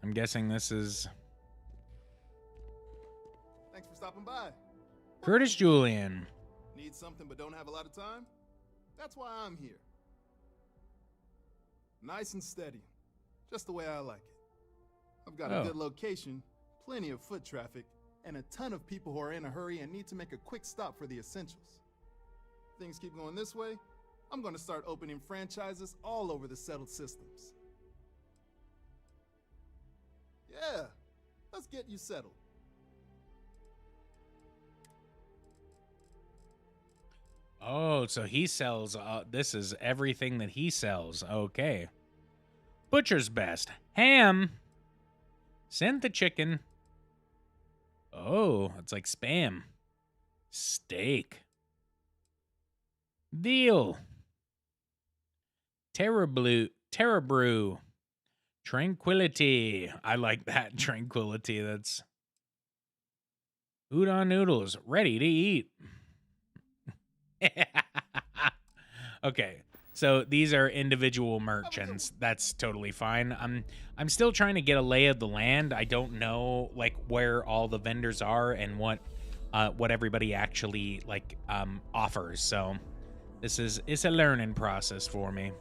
I'm guessing this is Thanks for stopping by. Curtis Julian. Need something but don't have a lot of time? That's why I'm here. Nice and steady. Just the way I like it. I've got a good location, plenty of foot traffic, and a ton of people who are in a hurry and need to make a quick stop for the essentials. Things keep going this way, I'm going to start opening franchises all over the settled systems. Yeah, let's get you settled. Oh, so he sells, this is everything that he sells. Okay. Butcher's best. Ham. Send the chicken. Oh, it's like Spam. Steak. Deal. Terra Brew. Tranquility. I like that. Tranquility. That's udon noodles ready to eat. Okay. So these are individual merchants. That's totally fine. I'm still trying to get a lay of the land. I don't know like where all the vendors are and what everybody actually like offers. So it's a learning process for me.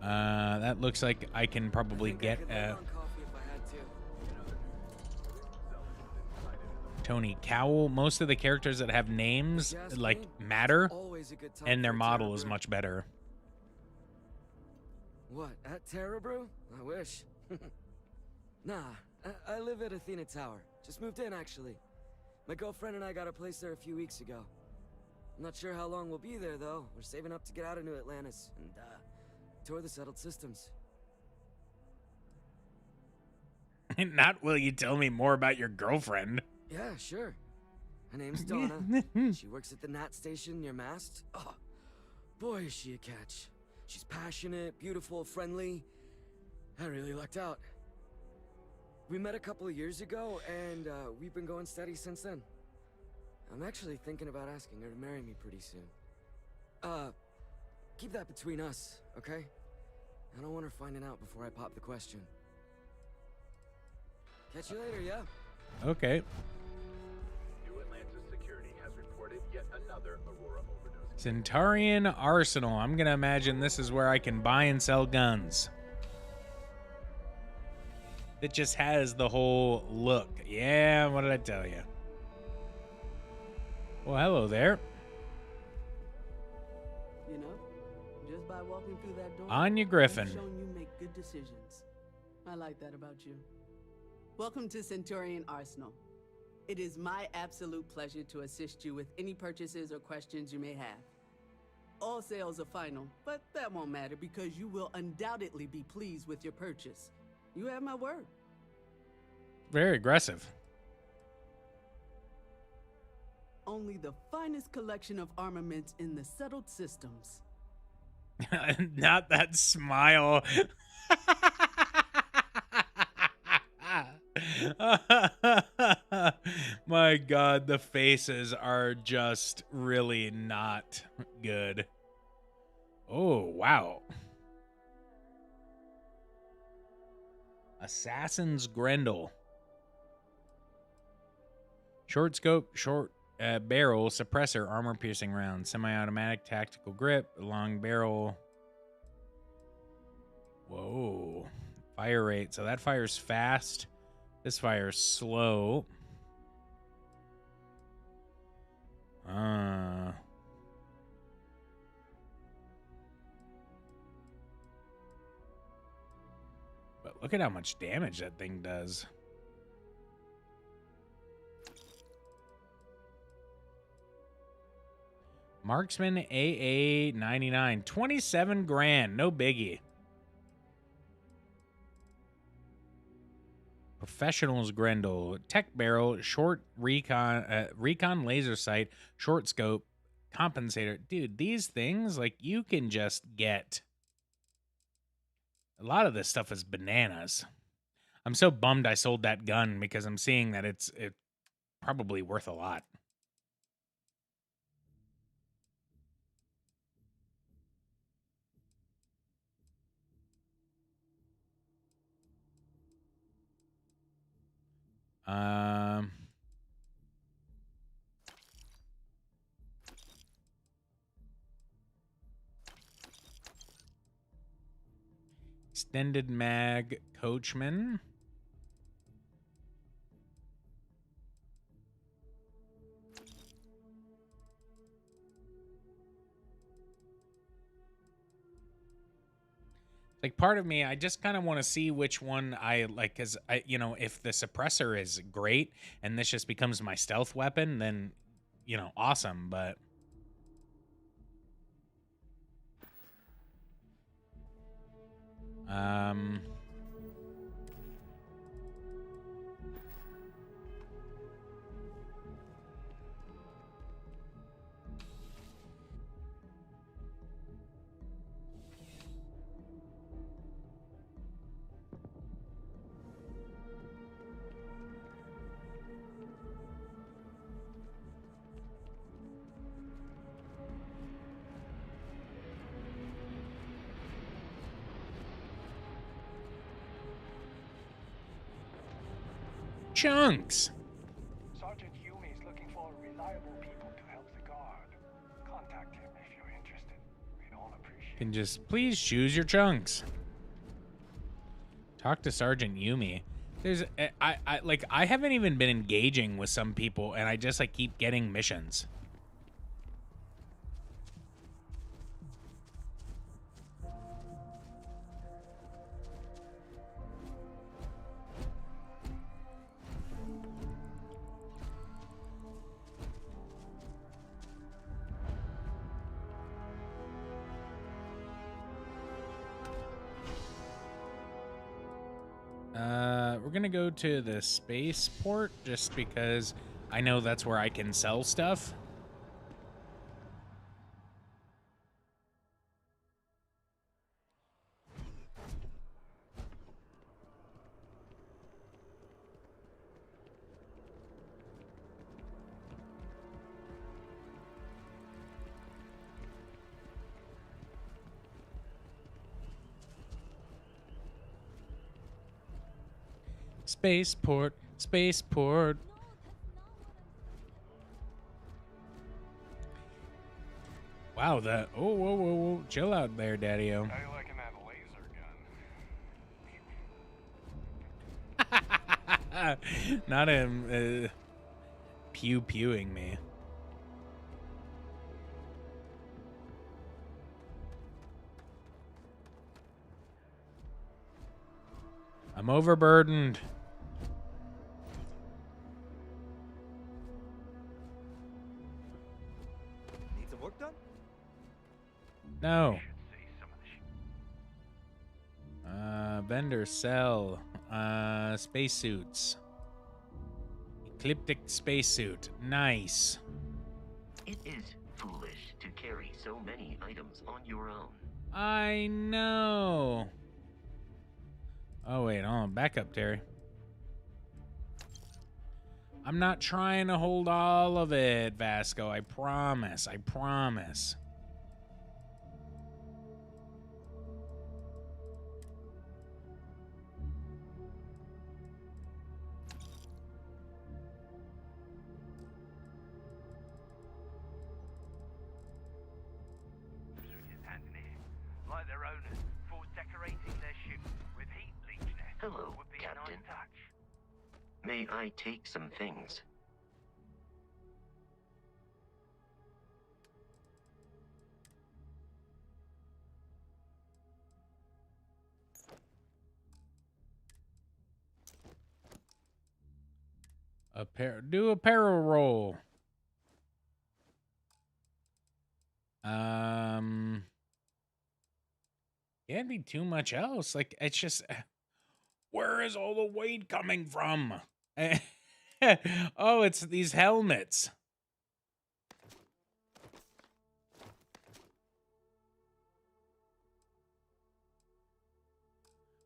That looks like I can probably get Tony Cowell. Most of the characters that have names like matter, and their model is much better. What, at Terra Brew? I wish. Nah, I live at Athena Tower. Just moved in, actually. My girlfriend and I got a place there a few weeks ago. I'm not sure how long we'll be there, though. We're saving up to get out of New Atlantis and, tour the settled systems. Not will you tell me more about your girlfriend? Yeah, sure. Her name's Donna. She works at the Nat station near Mast. Oh, boy, is she a catch. She's passionate, beautiful, friendly. I really lucked out. We met a couple of years ago, and we've been going steady since then. I'm actually thinking about asking her to marry me pretty soon. Keep that between us, okay? I don't want her finding out before I pop the question. Catch you later, yeah? Okay. New Atlantis security has reported yet another Aurora overdose. Centaurian Arsenal. I'm gonna imagine this is where I can buy and sell guns. It just has the whole look. Yeah, what did I tell you? Well, hello there. You know, just by walking through that door, Anya Griffin. you've shown you make good decisions. I like that about you. Welcome to Centaurian Arsenal. It is my absolute pleasure to assist you with any purchases or questions you may have. All sales are final, but that won't matter because you will undoubtedly be pleased with your purchase. You have my word. Very aggressive. Only the finest collection of armaments in the settled systems. Not that smile. My God, the faces are just really not good. Oh, wow. Assassin's Grendel. Short scope, short barrel, suppressor, armor piercing round, semi-automatic, tactical grip, long barrel. Whoa. Fire rate. So that fires fast. This fires slow. But look at how much damage that thing does. Marksman AA 99. 27 grand. No biggie. Professionals Grendel. Tech barrel. Short recon laser sight. Short scope. Compensator. Dude, these things, like, you can just get... A lot of this stuff is bananas. I'm so bummed I sold that gun because I'm seeing that it's probably worth a lot. Extended mag coachman. Like, part of me, I just kind of want to see which one I like, because I, you know, if the suppressor is great and this just becomes my stealth weapon, then, you know, awesome. But Chunks. Sergeant Yumi is looking for reliable people to help the guard. Contact him if you're interested. We'd all appreciate it. Can just please choose your chunks. Talk to Sergeant Yumi. There's I haven't even been engaging with some people, and I just like keep getting missions. We're gonna go to the spaceport just because I know that's where I can sell stuff. Spaceport, spaceport. Wow, that. Oh, whoa, whoa, whoa. Chill out there, Daddy-O. How you liking that laser gun? Not him pew-pewing me. I'm overburdened. Need some work done? No. Vendor sell. Spacesuits. Ecliptic spacesuit. Nice. It is foolish to carry so many items on your own. I know. Oh, wait. Hold on. Back up, Terry. I'm not trying to hold all of it, Vasco. I promise. I promise. Like their owners, force decorating their ship with heat bleach nets. Hello, would be Captain. a nice touch. May I take some things? Do a barrel roll. Can't be too much else. Like, it's just, where is all the weight coming from? Oh, it's these helmets.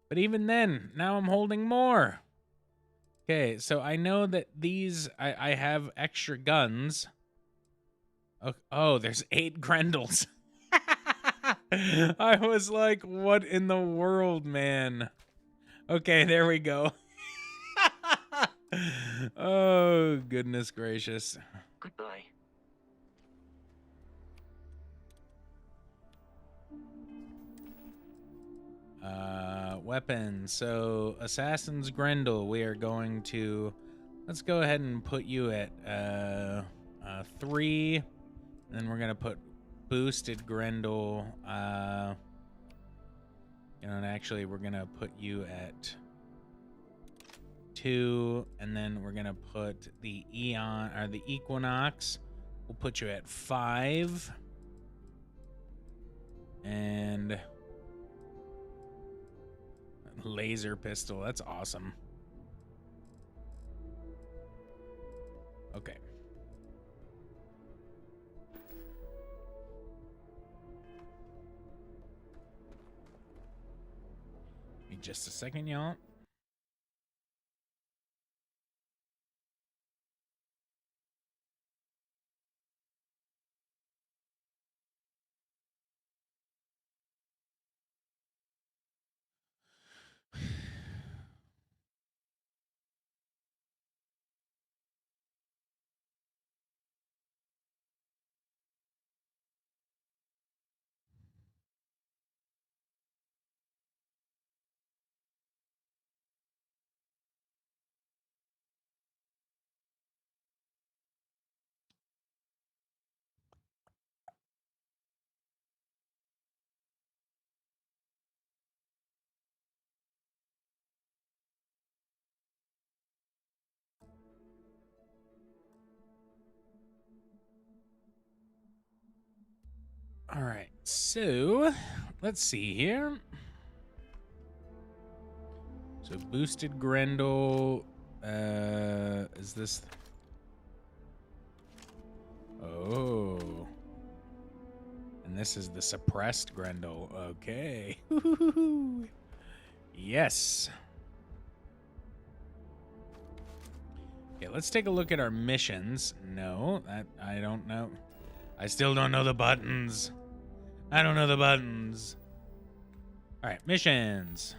But even then, now I'm holding more. Okay, so I know that these, I have extra guns. Oh, there's 8 Grendels. I was like, what in the world, man? Okay, there we go. Oh, goodness gracious. Goodbye. Weapons. So, Assassin's Grendel, we are going to... Let's go ahead and put you at 3. And then we're going to put Boosted Grendel. And actually, we're going to put you at 2. And then we're going to put the Eon, or the Equinox. We'll put you at 5. And... laser pistol. That's awesome. Okay. Give me just a second, y'all. All right, so let's see here. So boosted Grendel, is this? Oh, and this is the suppressed Grendel. Okay, yes. Okay, let's take a look at our missions. No, that I don't know. I still don't know the buttons. I don't know the buttons. All right, missions.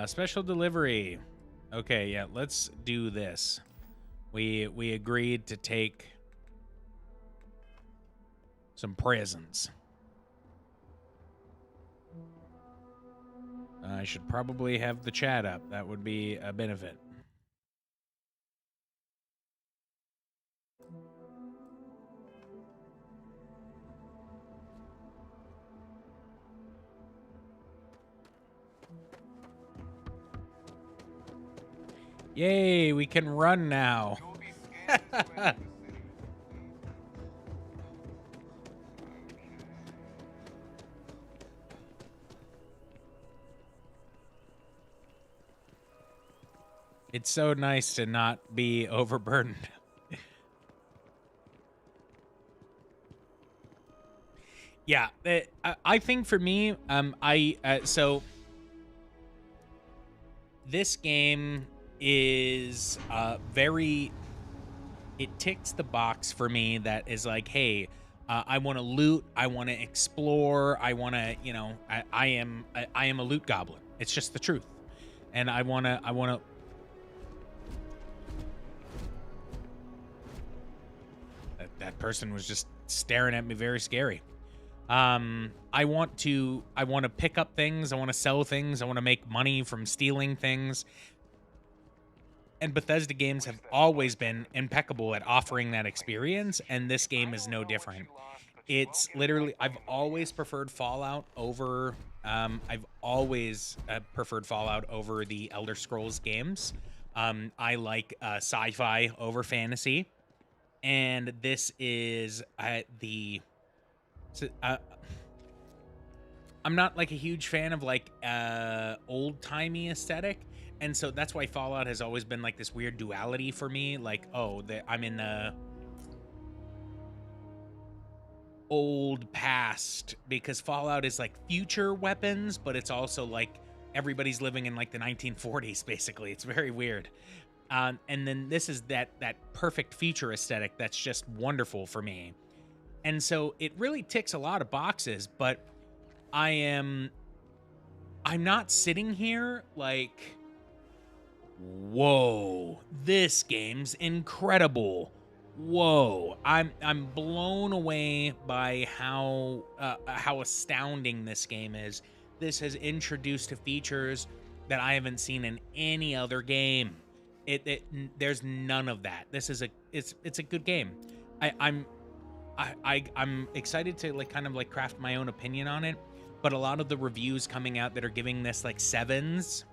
Special delivery. Okay, yeah, let's do this. We agreed to take some presents. I should probably have the chat up. That would be a benefit. Yay, we can run now. It's so nice to not be overburdened. Yeah, I think for me, so this game is very, it ticks the box for me that is like, hey, I want to loot, I want to explore, I want to, you know, I am a loot goblin. It's just the truth, and I want to. That person was just staring at me, very scary. I want to pick up things, I want to sell things, I want to make money from stealing things. And Bethesda games have always been impeccable at offering that experience, and this game is no different. It's literally, I've always preferred Fallout over the Elder Scrolls games. I like sci-fi over fantasy, and this is I'm not like a huge fan of like old-timey aesthetic, and so that's why Fallout has always been like this weird duality for me. Like, oh, I'm in the old past, because Fallout is like future weapons, but it's also like everybody's living in like the 1940s, basically. It's very weird. And then this is that perfect future aesthetic that's just wonderful for me. And so it really ticks a lot of boxes, but I'm not sitting here like, whoa, this game's incredible. Whoa, I'm blown away by how astounding this game is. This has introduced features that I haven't seen in any other game. There's none of that. This is it's a good game. I'm excited to like kind of like craft my own opinion on it, but a lot of the reviews coming out that are giving this like 7s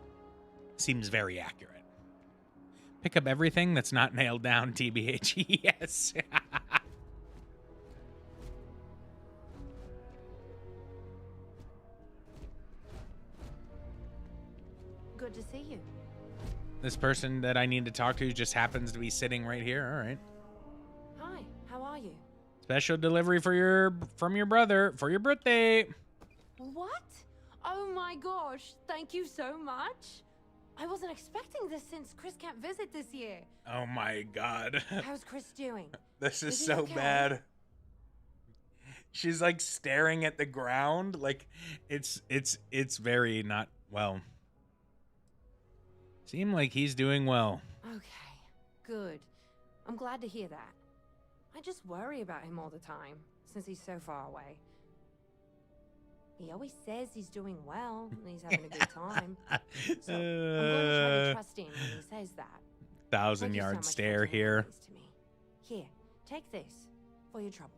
seems very accurate. Pick up everything that's not nailed down, TBH. Yes. Good to see you. This person that I need to talk to just happens to be sitting right here. All right. Hi, how are you? Special delivery from your brother for your birthday. What? Oh my gosh, thank you so much. I wasn't expecting this since Chris can't visit this year. Oh my God. How's Chris doing? This is he so okay? bad. She's like staring at the ground. Like it's very not well. Seem like he's doing well. Okay, good. I'm glad to hear that. I just worry about him all the time, since he's so far away. He always says he's doing well and he's having a good time. So I'm going to try to trust him when he says that. 1,000-yard stare here. To me. Here, take this for your trouble.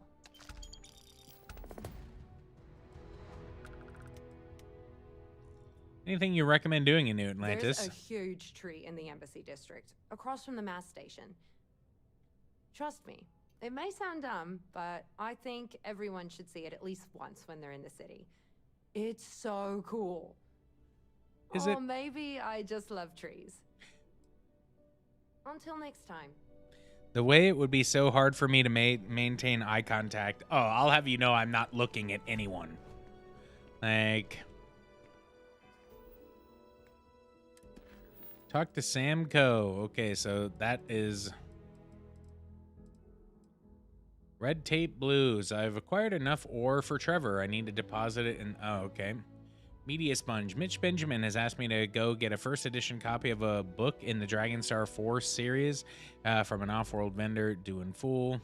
Anything you recommend doing in New Atlantis? There's a huge tree in the Embassy District, across from the mass station. Trust me, It may sound dumb, but I think everyone should see it at least once when they're in the city. It's so cool. Is or it? Maybe I just love trees. Until next time. The way it would be so hard for me to maintain eye contact. Oh, I'll have you know I'm not looking at anyone. Like, talk to Sam Coe. Okay, so that is Red Tape Blues. I've acquired enough ore for Trevor. I need to deposit it in... Oh, okay. Media Sponge. Mitch Benjamin has asked me to go get a first edition copy of a book in the Dragonstar 4 series from an off-world vendor. Doing fool.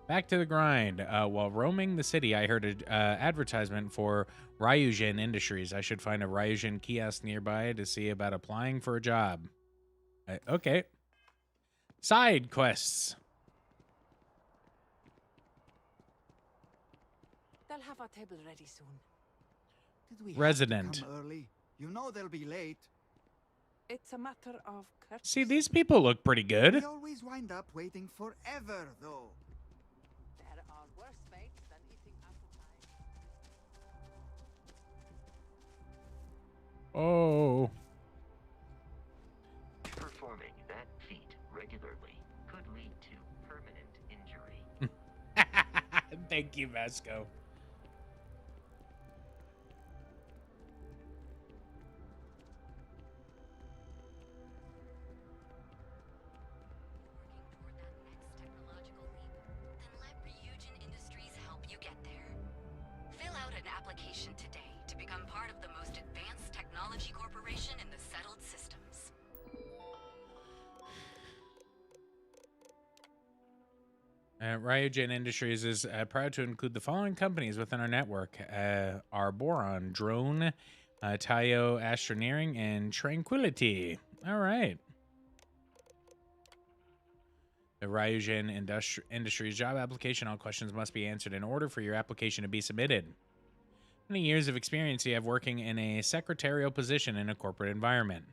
Back to the grind. While roaming the city, I heard an advertisement for Ryujin Industries. I should find a Ryujin kiosk nearby to see about applying for a job. Okay. Side quests. They'll have our table ready soon. Did we Resident. have to come early? You know they'll be late. It's a matter of courtesy. See, these people look pretty good. We always wind up waiting forever, though. There are worse fates than eating apple pie. Oh. Performing that feat regularly could lead to permanent injury. Thank you, Vasco. Ryujin Industries is proud to include the following companies within our network. Arboron, Drone, Tayo Astroneering, and Tranquility. All right. The Ryujin Industries job application. All questions must be answered in order for your application to be submitted. How many years of experience do you have working in a secretarial position in a corporate environment?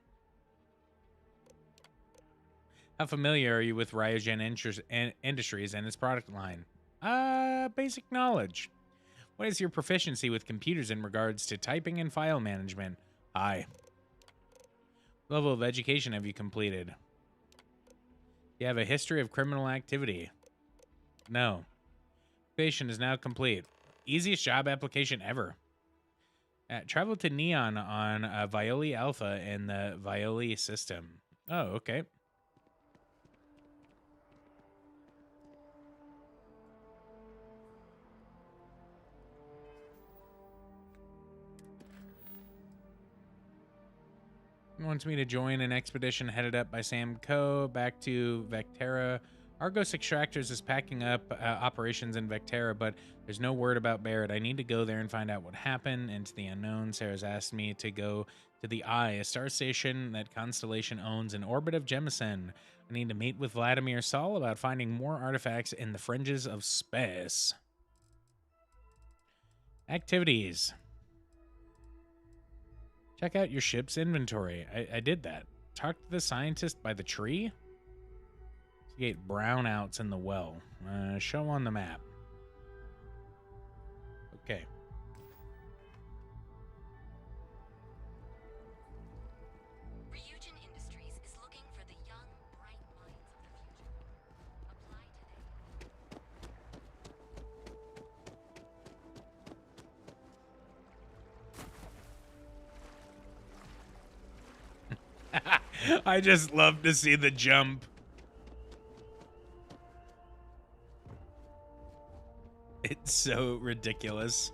How familiar are you with Ryujin Industries and its product line? Basic knowledge. What is your proficiency with computers in regards to typing and file management? High. What level of education have you completed? Do you have a history of criminal activity? No. Application is now complete. Easiest job application ever. Travel to Neon on Violi Alpha in the Violi system. Oh, okay. Wants me to join an expedition headed up by Sam Coe back to Vectera. Argos Extractors is packing up operations in Vectera, but there's no word about Barrett. I need to go there and find out what happened. Into the unknown, Sarah's asked me to go to the Eye, a star station that Constellation owns in orbit of Jemison. I need to meet with Vladimir Saul about finding more artifacts in the fringes of space. Activities. Check out your ship's inventory. I did that. Talk to the scientist by the tree. Investigate brownouts in the well. Show on the map. Okay. Ryujin Industries is looking for the young, bright minds of the future. Apply I just love to see the jump. It's so ridiculous.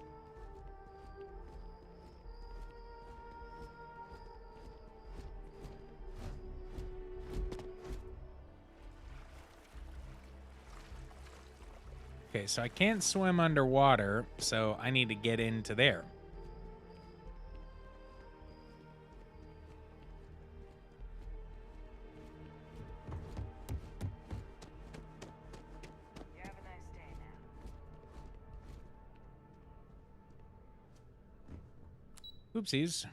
Okay, so I can't swim underwater, so I need to get into there. Oopsies.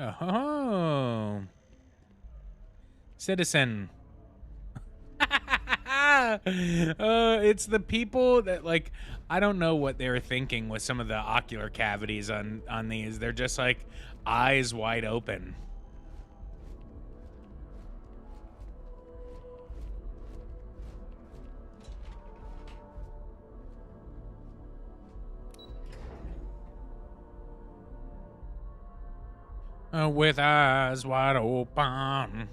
Oh. Citizen. It's the people that, like, I don't know what they were thinking with some of the ocular cavities on these. They're just like eyes wide open. With eyes wide open.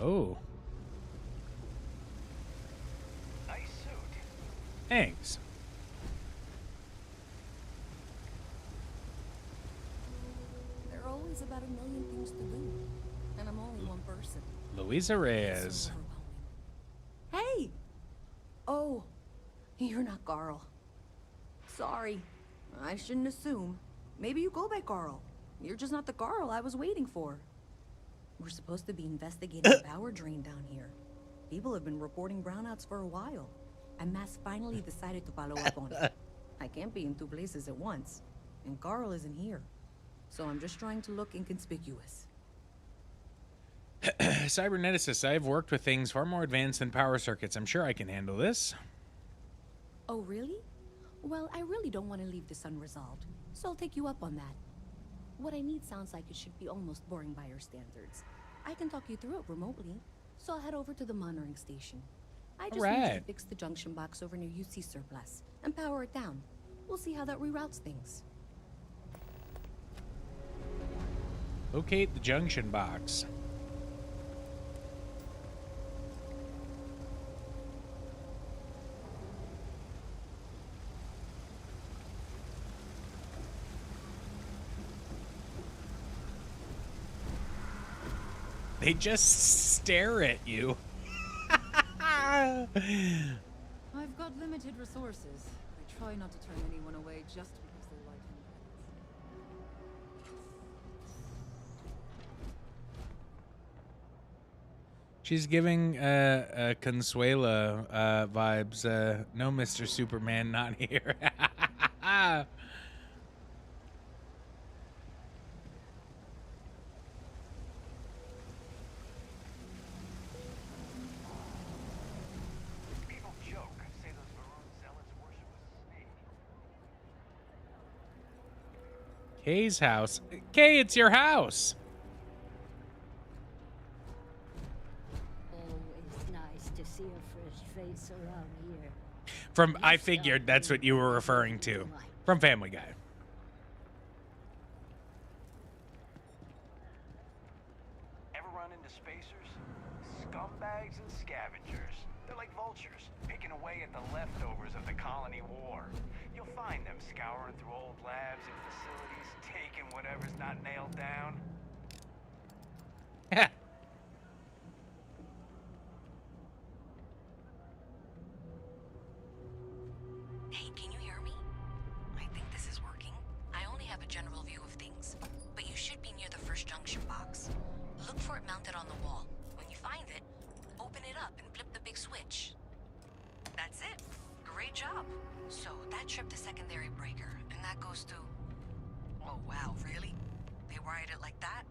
Oh. Nice suit. Thanks. There are always about a million things to do, and I'm only one person. Luisa Reyes. Hey! Oh, you're not Carl. Sorry, I shouldn't assume. Maybe you go by Carl. You're just not the Carl I was waiting for. We're supposed to be investigating a power drain down here. People have been reporting brownouts for a while, and Mass finally decided to follow up on it. I can't be in two places at once, and Carl isn't here. So I'm just trying to look inconspicuous. Cyberneticist, I've worked with things far more advanced than power circuits. I'm sure I can handle this. Oh, really? Well, I really don't want to leave this unresolved, so I'll take you up on that. What I need sounds like it should be almost boring by your standards. I can talk you through it remotely, so I'll head over to the monitoring station. I just need you to fix the junction box over near UC Surplus and power it down. We'll see how that reroutes things. Locate the junction box. They just stare at you. I've got limited resources. I try not to turn anyone away just because they like him. She's giving Consuela vibes. No, Mr. Superman, not here. People joke, say those Varun zealots worship a snake. Kay's house. Kay, it's your house. Always nice to see a fresh face around here. From, I figured that's what you were referring to. From Family Guy. Ever run into spacers? Scumbags and scavengers. They're like vultures, picking away at the leftovers of the colony war. You'll find them scouring through old labs and facilities, taking whatever's not nailed down. Hey, can you hear me? I think this is working. I only have a general view of things, but you should be near the first junction box. Look for it mounted on the wall. When you find it, open it up and flip the big switch. That's it. Great job. So that tripped the secondary breaker, and that goes to... Oh, wow, really? They wired it like that?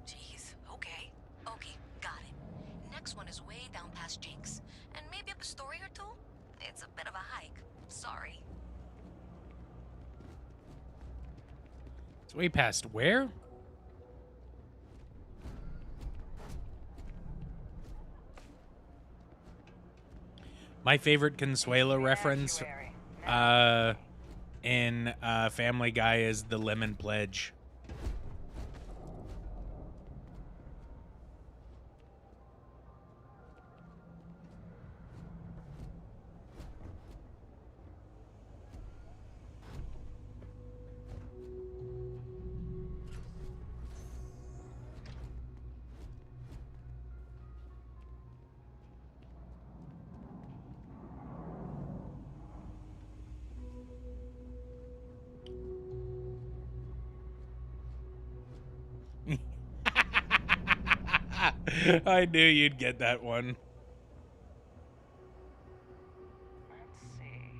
Jeez, okay. Okay, got it. Next one is way down past Jake's, and maybe up a story or two? It's a bit of a hike. Sorry. It's way past where? My favorite Consuela reference in Family Guy is the Lemon Pledge. I knew you'd get that one. Let's see.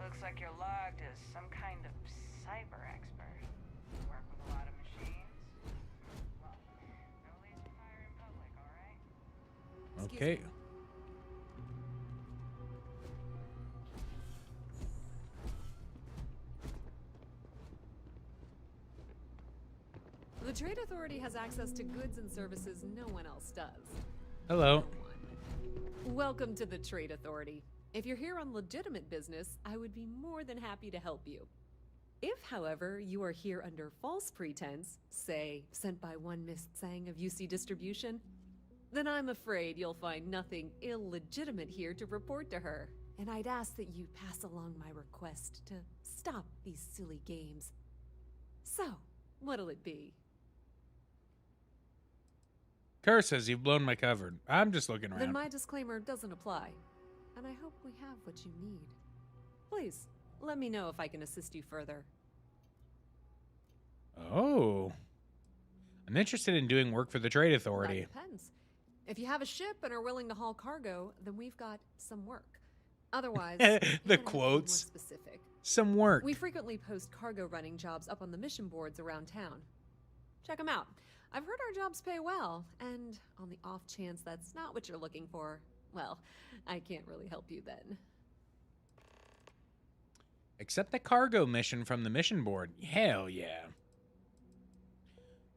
Looks like you're logged as some kind of cyber expert. Okay. The Trade Authority has access to goods and services no one else does. Hello. Welcome to the Trade Authority. If you're here on legitimate business, I would be more than happy to help you. If, however, you are here under false pretense, say, sent by one Miss Tsang of UC Distribution, then I'm afraid you'll find nothing illegitimate here to report to her. And I'd ask that you pass along my request to stop these silly games. So, what'll it be? Kerr says you've blown my cover. I'm just looking around. Then my disclaimer doesn't apply. And I hope we have what you need. Please, let me know if I can assist you further. Oh. I'm interested in doing work for the Trade That Authority. depends. If you have a ship and are willing to haul cargo, then we've got some work. Otherwise, The quotes. More specific. Some work. We frequently post cargo running jobs up on the mission boards around town. Check them out. I've heard our jobs pay well, and on the off chance that's not what you're looking for, well, I can't really help you then. Accept the cargo mission from the mission board. Hell yeah.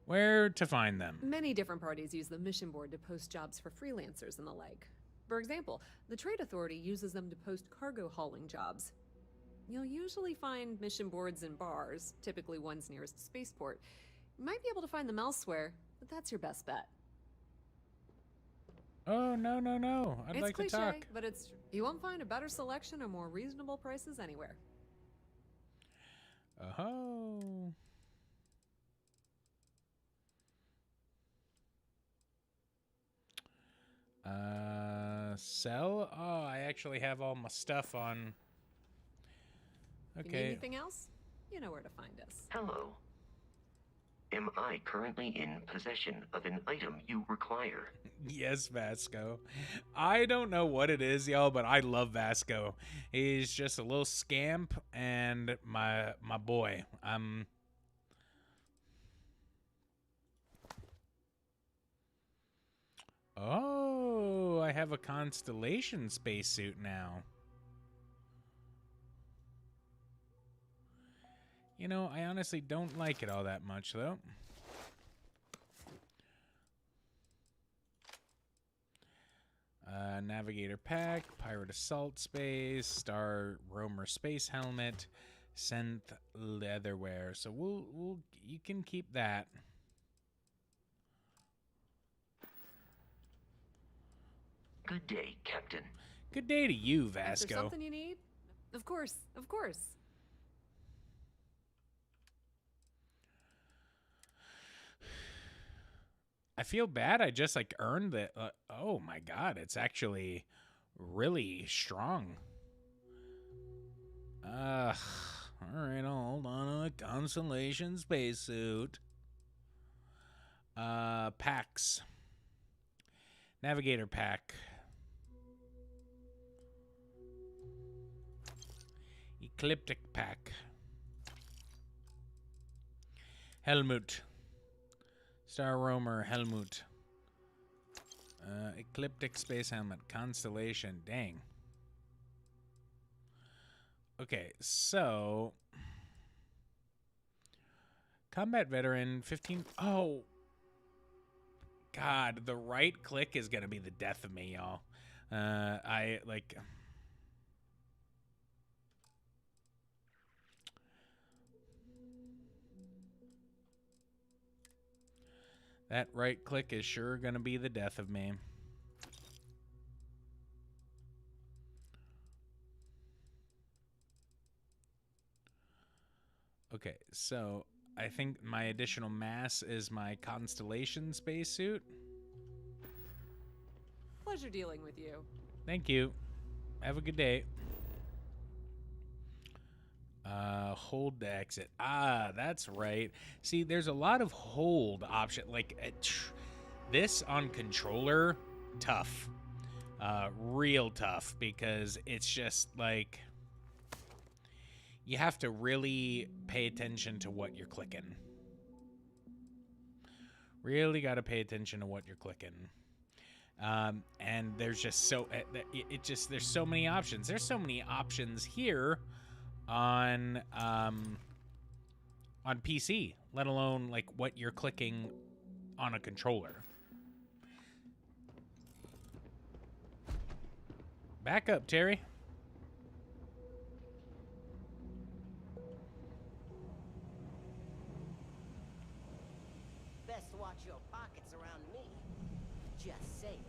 Where to find them? Many different parties use the mission board to post jobs for freelancers and the like. For example, the Trade Authority uses them to post cargo hauling jobs. You'll usually find mission boards in bars, typically ones nearest a spaceport. You might be able to find them elsewhere, but that's your best bet. Oh, no, no, no. I'd It's like cliche, to talk. but you won't find a better selection or more reasonable prices anywhere. Oh. Sell? Oh, I actually have all my stuff on. If you need Okay. anything else, you know where to find us. Hello. Am I currently in possession of an item you require? Yes, Vasco. I don't know what it is, y'all, but I love Vasco. He's just a little scamp and my boy. Oh, I have a Constellation spacesuit now. You know, I honestly don't like it all that much, though. Navigator pack, Pirate Assault Space, Star Roamer Space Helmet, Synth Leatherwear. So you can keep that. Good day, Captain. Good day to you, Is there Vasco. something you need? Of course, of course. I feel bad. I just like earned it. Oh my god, it's actually really strong. All right, hold on. A Constellation spacesuit. Packs. Navigator pack. Ecliptic pack. Helmut. Star Roamer Helmut. Ecliptic space helmet. Constellation. Dang. Okay, so combat veteran 15. Oh god, the right click is gonna be the death of me, y'all. I like that right click is sure gonna be the death of me. Okay, so I think my additional mass is my Constellation spacesuit. Pleasure dealing with you. Thank you. Have a good day. Hold to exit. Ah, that's right. See, there's a lot of hold option. Like, this on controller, tough. Real tough, because it's just like you have to really pay attention to what you're clicking. Really got to pay attention to what you're clicking. And there's just there's so many options. There's so many options here on PC, let alone like what you're clicking on a controller. Back up, Terry. Best watch your pockets around me. Just saying.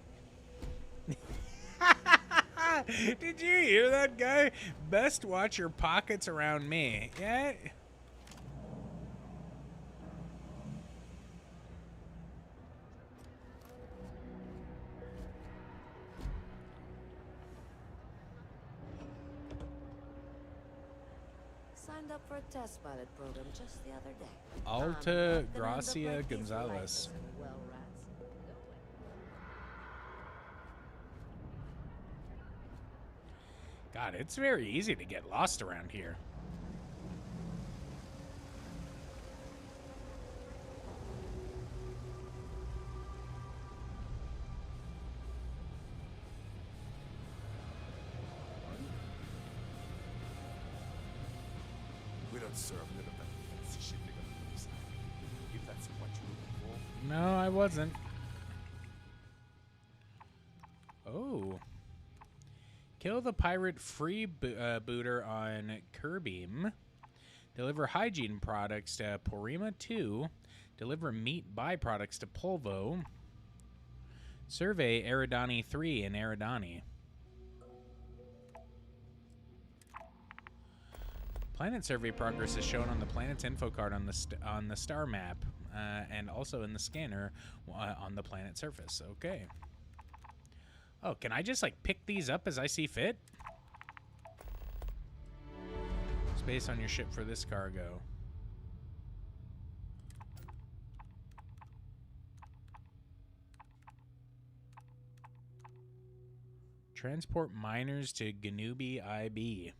Did you hear that guy? Best watch your pockets around me. Yeah. Signed up for a test pilot program just the other day. Alta Gracia Gonzalez. Well, rats. God, it's very easy to get lost around here. We don't serve none of that fancy shit they got on the side. If that's what you're looking for. No, I wasn't. Oh. Kill the pirate freebooter on Kerbeam. Deliver hygiene products to Porima 2. Deliver meat byproducts to Polvo. Survey Eridani 3 in Eridani. Planet survey progress is shown on the planet's info card on the star map, and also in the scanner on the planet surface. Okay. Oh, can I just like pick these up as I see fit? Space on your ship for this cargo. Transport miners to Ganubi IB.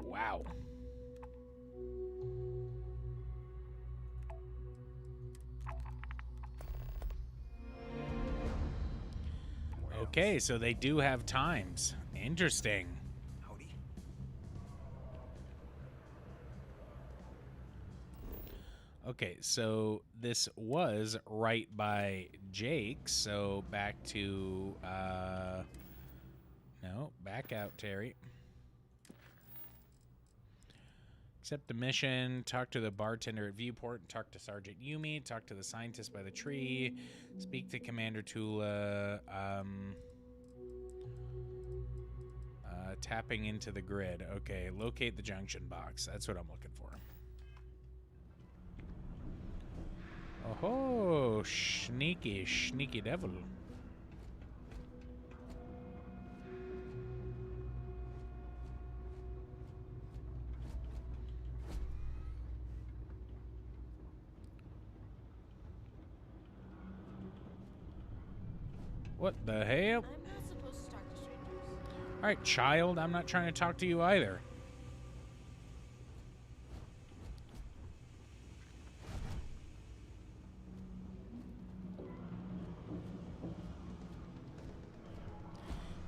Wow. Okay, so they do have times. Interesting. Howdy. Okay, so this was right by Jake, so back to, no, back out, Terry. Accept the mission, talk to the bartender at Viewport, talk to Sergeant Yumi, talk to the scientist by the tree, speak to Commander Tula, tapping into the grid. Okay, locate the junction box. That's what I'm looking for. Oh, sneaky, sneaky devil. What the hell? I'm not supposed to talk to strangers. All right, child, I'm not trying to talk to you either.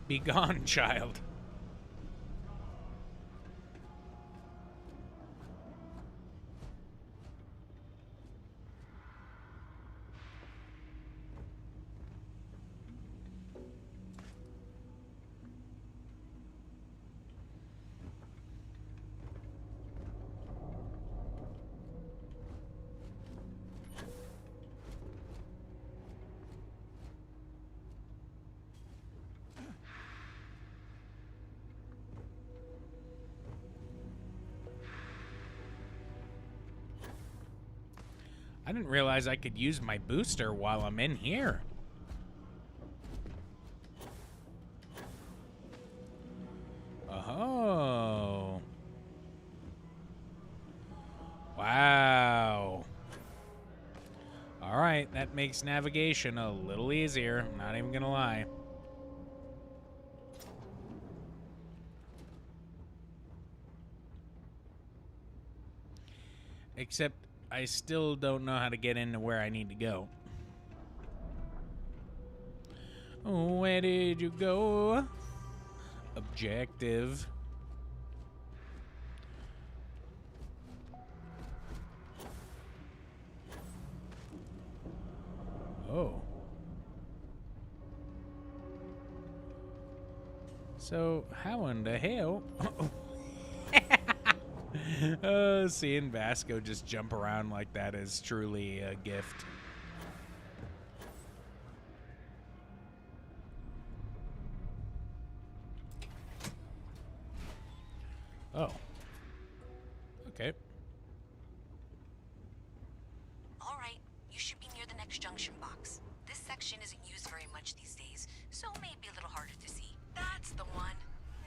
Be gone, child. I didn't realize I could use my booster while I'm in here. Oh. Wow. All right, that makes navigation a little easier. I'm not even gonna lie. Except I still don't know how to get into where I need to go. Where did you go? Objective. Oh. So, how in the hell? Seeing Vasco just jump around like that is truly a gift. Oh. Okay. All right, you should be near the next junction box. This section isn't used very much these days, so it may be a little harder to see. That's the one.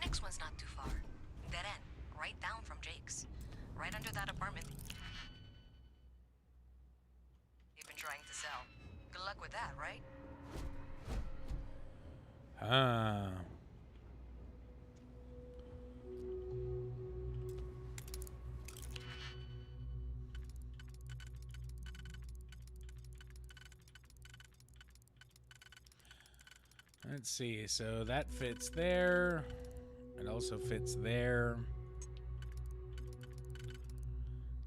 Next one's not too far. Dead end, right down from Jake's. Right under that apartment you've been trying to sell. Good luck with that, right? Ah. Let's see. So that fits there. It also fits there.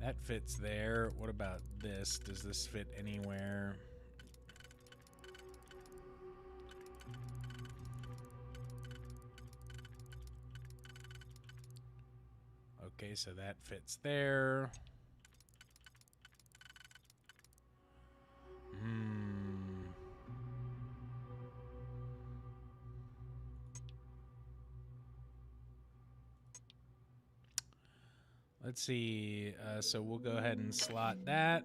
That fits there. What about this? Does this fit anywhere? Okay, so that fits there. Let's see. So we'll go ahead and slot that.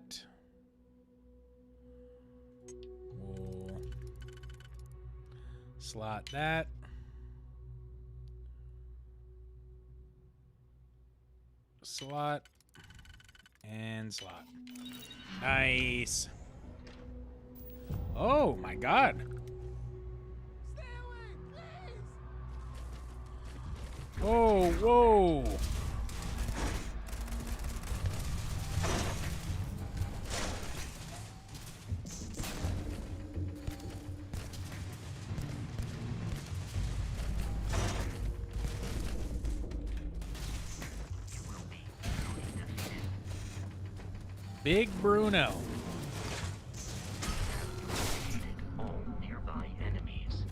We'll slot that. Slot. And slot. Nice. Oh my god. Whoa, whoa. Big Bruno. All nearby enemies.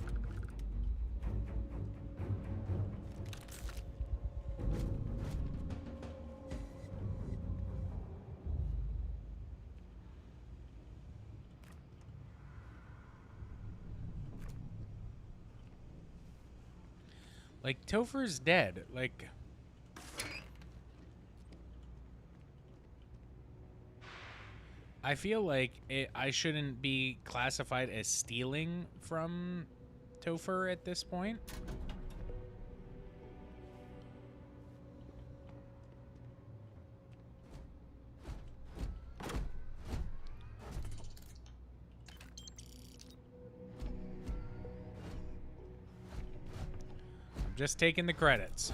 Like, Topher's dead. Like... I feel like I shouldn't be classified as stealing from Topher at this point. I'm just taking the credits.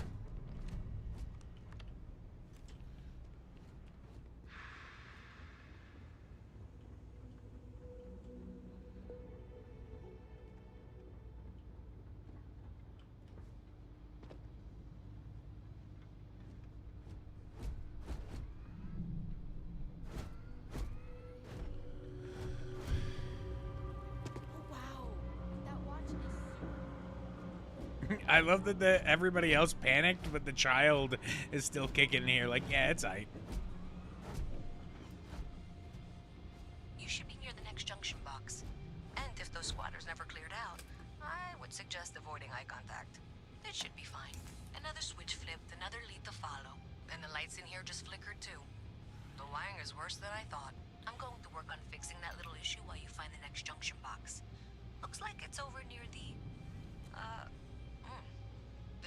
I love that everybody else panicked, but the child is still kicking here. Like, yeah, it's aight. You should be near the next junction box. And if those squatters never cleared out, I would suggest avoiding eye contact. It should be fine. Another switch flipped, another lead to follow. And the lights in here just flickered too. The wiring is worse than I thought. I'm going to work on fixing that little issue while you find the next junction box. Looks like it's over near the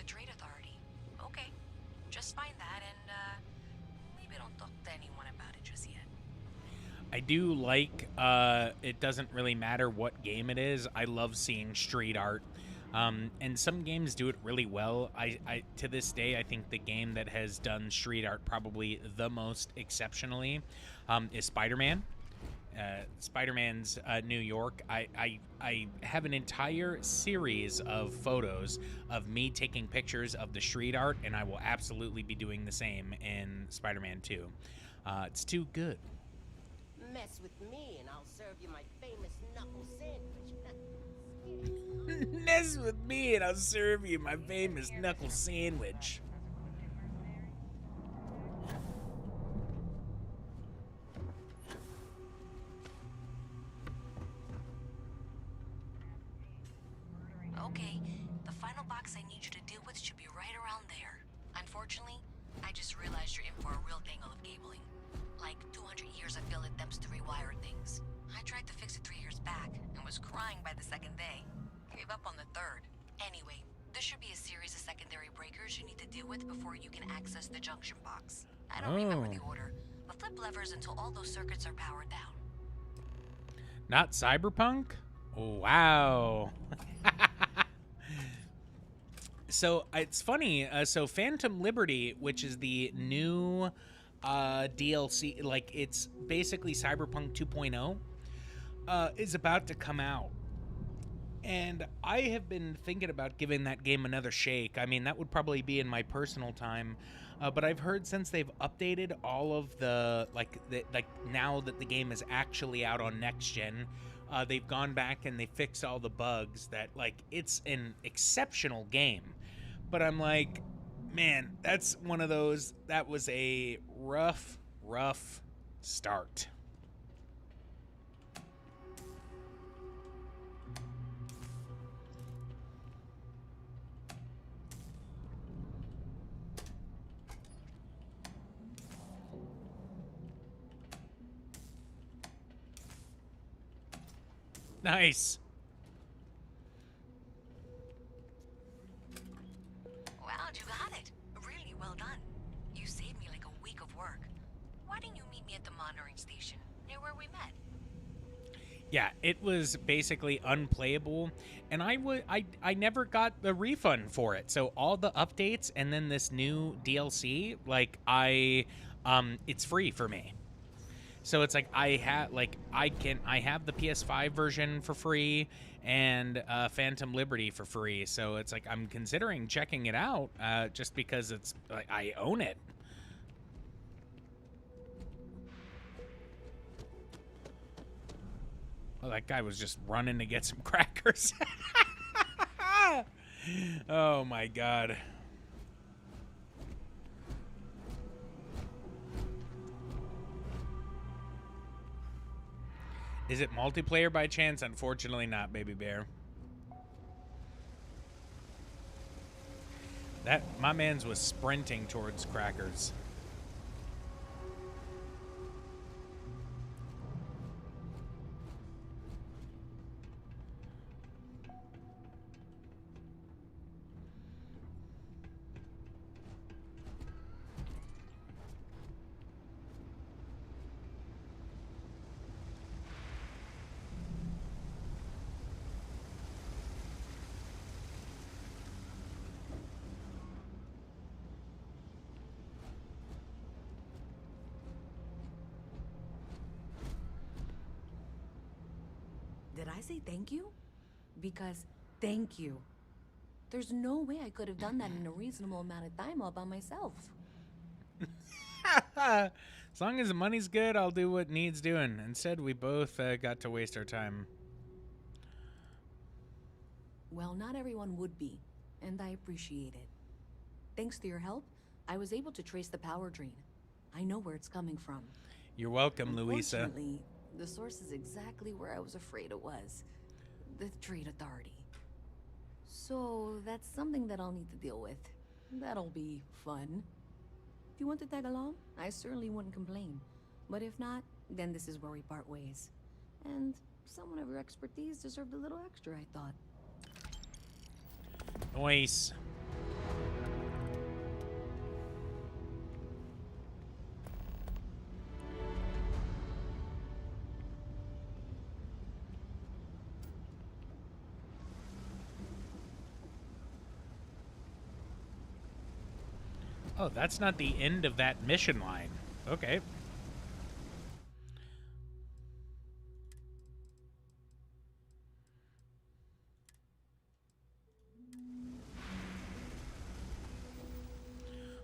Trade Authority. Okay. Just find that and, maybe don't talk to anyone about it just yet. I do like, it doesn't really matter what game it is. I love seeing street art. And some games do it really well. I to this day, I think the game that has done street art probably the most exceptionally is Spider-Man. Spider-Man's New York. I have an entire series of photos of me taking pictures of the street art, and I will absolutely be doing the same in Spider-Man 2. It's too good. Mess with me and I'll serve you my famous knuckle sandwich. Mess with me and I'll serve you my famous knuckle sandwich. Okay, the final box I need you to deal with should be right around there. Unfortunately, I just realized you're in for a real tangle of cabling. Like 200 years I feel attempts to rewire things. I tried to fix it 3 years back and was crying by the second day. Gave up on the third. Anyway, there should be a series of secondary breakers you need to deal with before you can access the junction box. I don't remember the order, but flip levers until all those circuits are powered down. Not Cyberpunk? Oh, wow. So it's funny. So Phantom Liberty, which is the new DLC, like it's basically Cyberpunk 2.0, is about to come out. And I have been thinking about giving that game another shake. I mean, that would probably be in my personal time. But I've heard since they've updated all of the, like now that the game is actually out on next gen, they've gone back and they fixed all the bugs that, like, it's an exceptional game. But I'm like, man, that's one of those, that was a rough start. Nice. Wow, you got it. Really well done. You saved me like a week of work. Why didn't you meet me at the monitoring station, near where we met? Yeah, it was basically unplayable, and I never got the refund for it. So all the updates and then this new DLC, like it's free for me. So it's like I have the PS5 version for free and Phantom Liberty for free. So it's like I'm considering checking it out just because it's like I own it. Well, that guy was just running to get some crackers. Oh my god. Is it multiplayer by chance? Unfortunately not, baby bear. That, my man's was sprinting towards crackers. Did I say thank you? Because thank you. There's no way I could have done that in a reasonable amount of time all by myself. As long as the money's good, I'll do what needs doing. Instead, we both got to waste our time. Well, not everyone would be, and I appreciate it. Thanks to your help, I was able to trace the power drain. I know where it's coming from. You're welcome, Louisa. Unfortunately, the source is exactly where I was afraid it was. The Trade Authority. So that's something that I'll need to deal with. That'll be fun. If you want to tag along, I certainly wouldn't complain. But if not, then this is where we part ways. And someone of your expertise deserved a little extra, I thought. Nice. Oh, that's not the end of that mission line. Okay.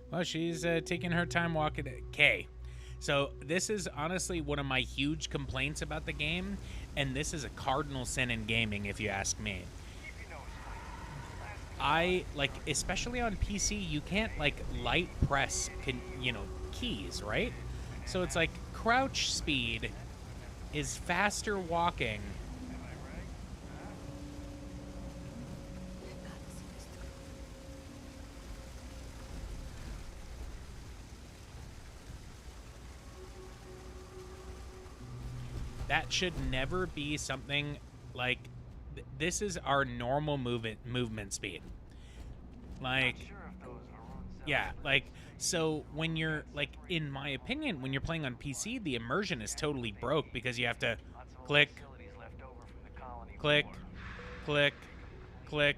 Well, she's taking her time walking. Okay. So this is honestly one of my huge complaints about the game, and this is a cardinal sin in gaming, if you ask me. I, like, especially on PC, you can't, like, light press, keys, right? So it's like crouch speed is faster walking. That should never be something like this is our normal movement speed. Like, yeah, like, so when you're, like, in my opinion, when you're playing on PC, the immersion is totally broke because you have to click, click, click, click,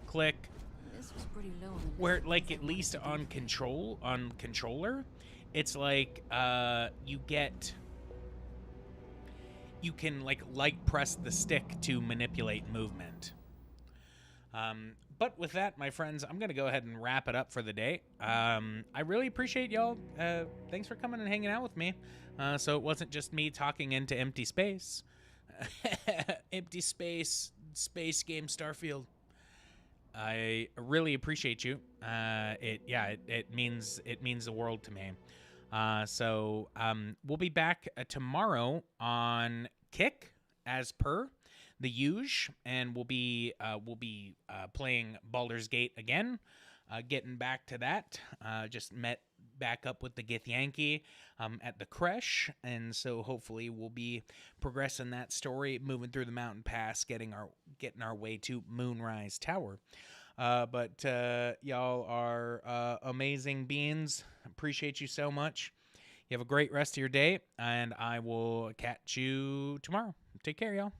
click. This was pretty low. Where, like, at least on controller, it's like you can, like, light press the stick to manipulate movement. But with that, my friends, I'm going to go ahead and wrap it up for the day. I really appreciate y'all. Thanks for coming and hanging out with me. So it wasn't just me talking into empty space. Empty space game Starfield. I really appreciate you. It means the world to me. So we'll be back tomorrow on Kick as per the usual, and we'll be playing Baldur's Gate again. Getting back to that, just met back up with the Githyanki at the creche, and so hopefully we'll be progressing that story, moving through the mountain pass, getting our way to Moonrise Tower. But y'all are amazing beings. Appreciate you so much. You have a great rest of your day, and I will catch you tomorrow. Take care, y'all.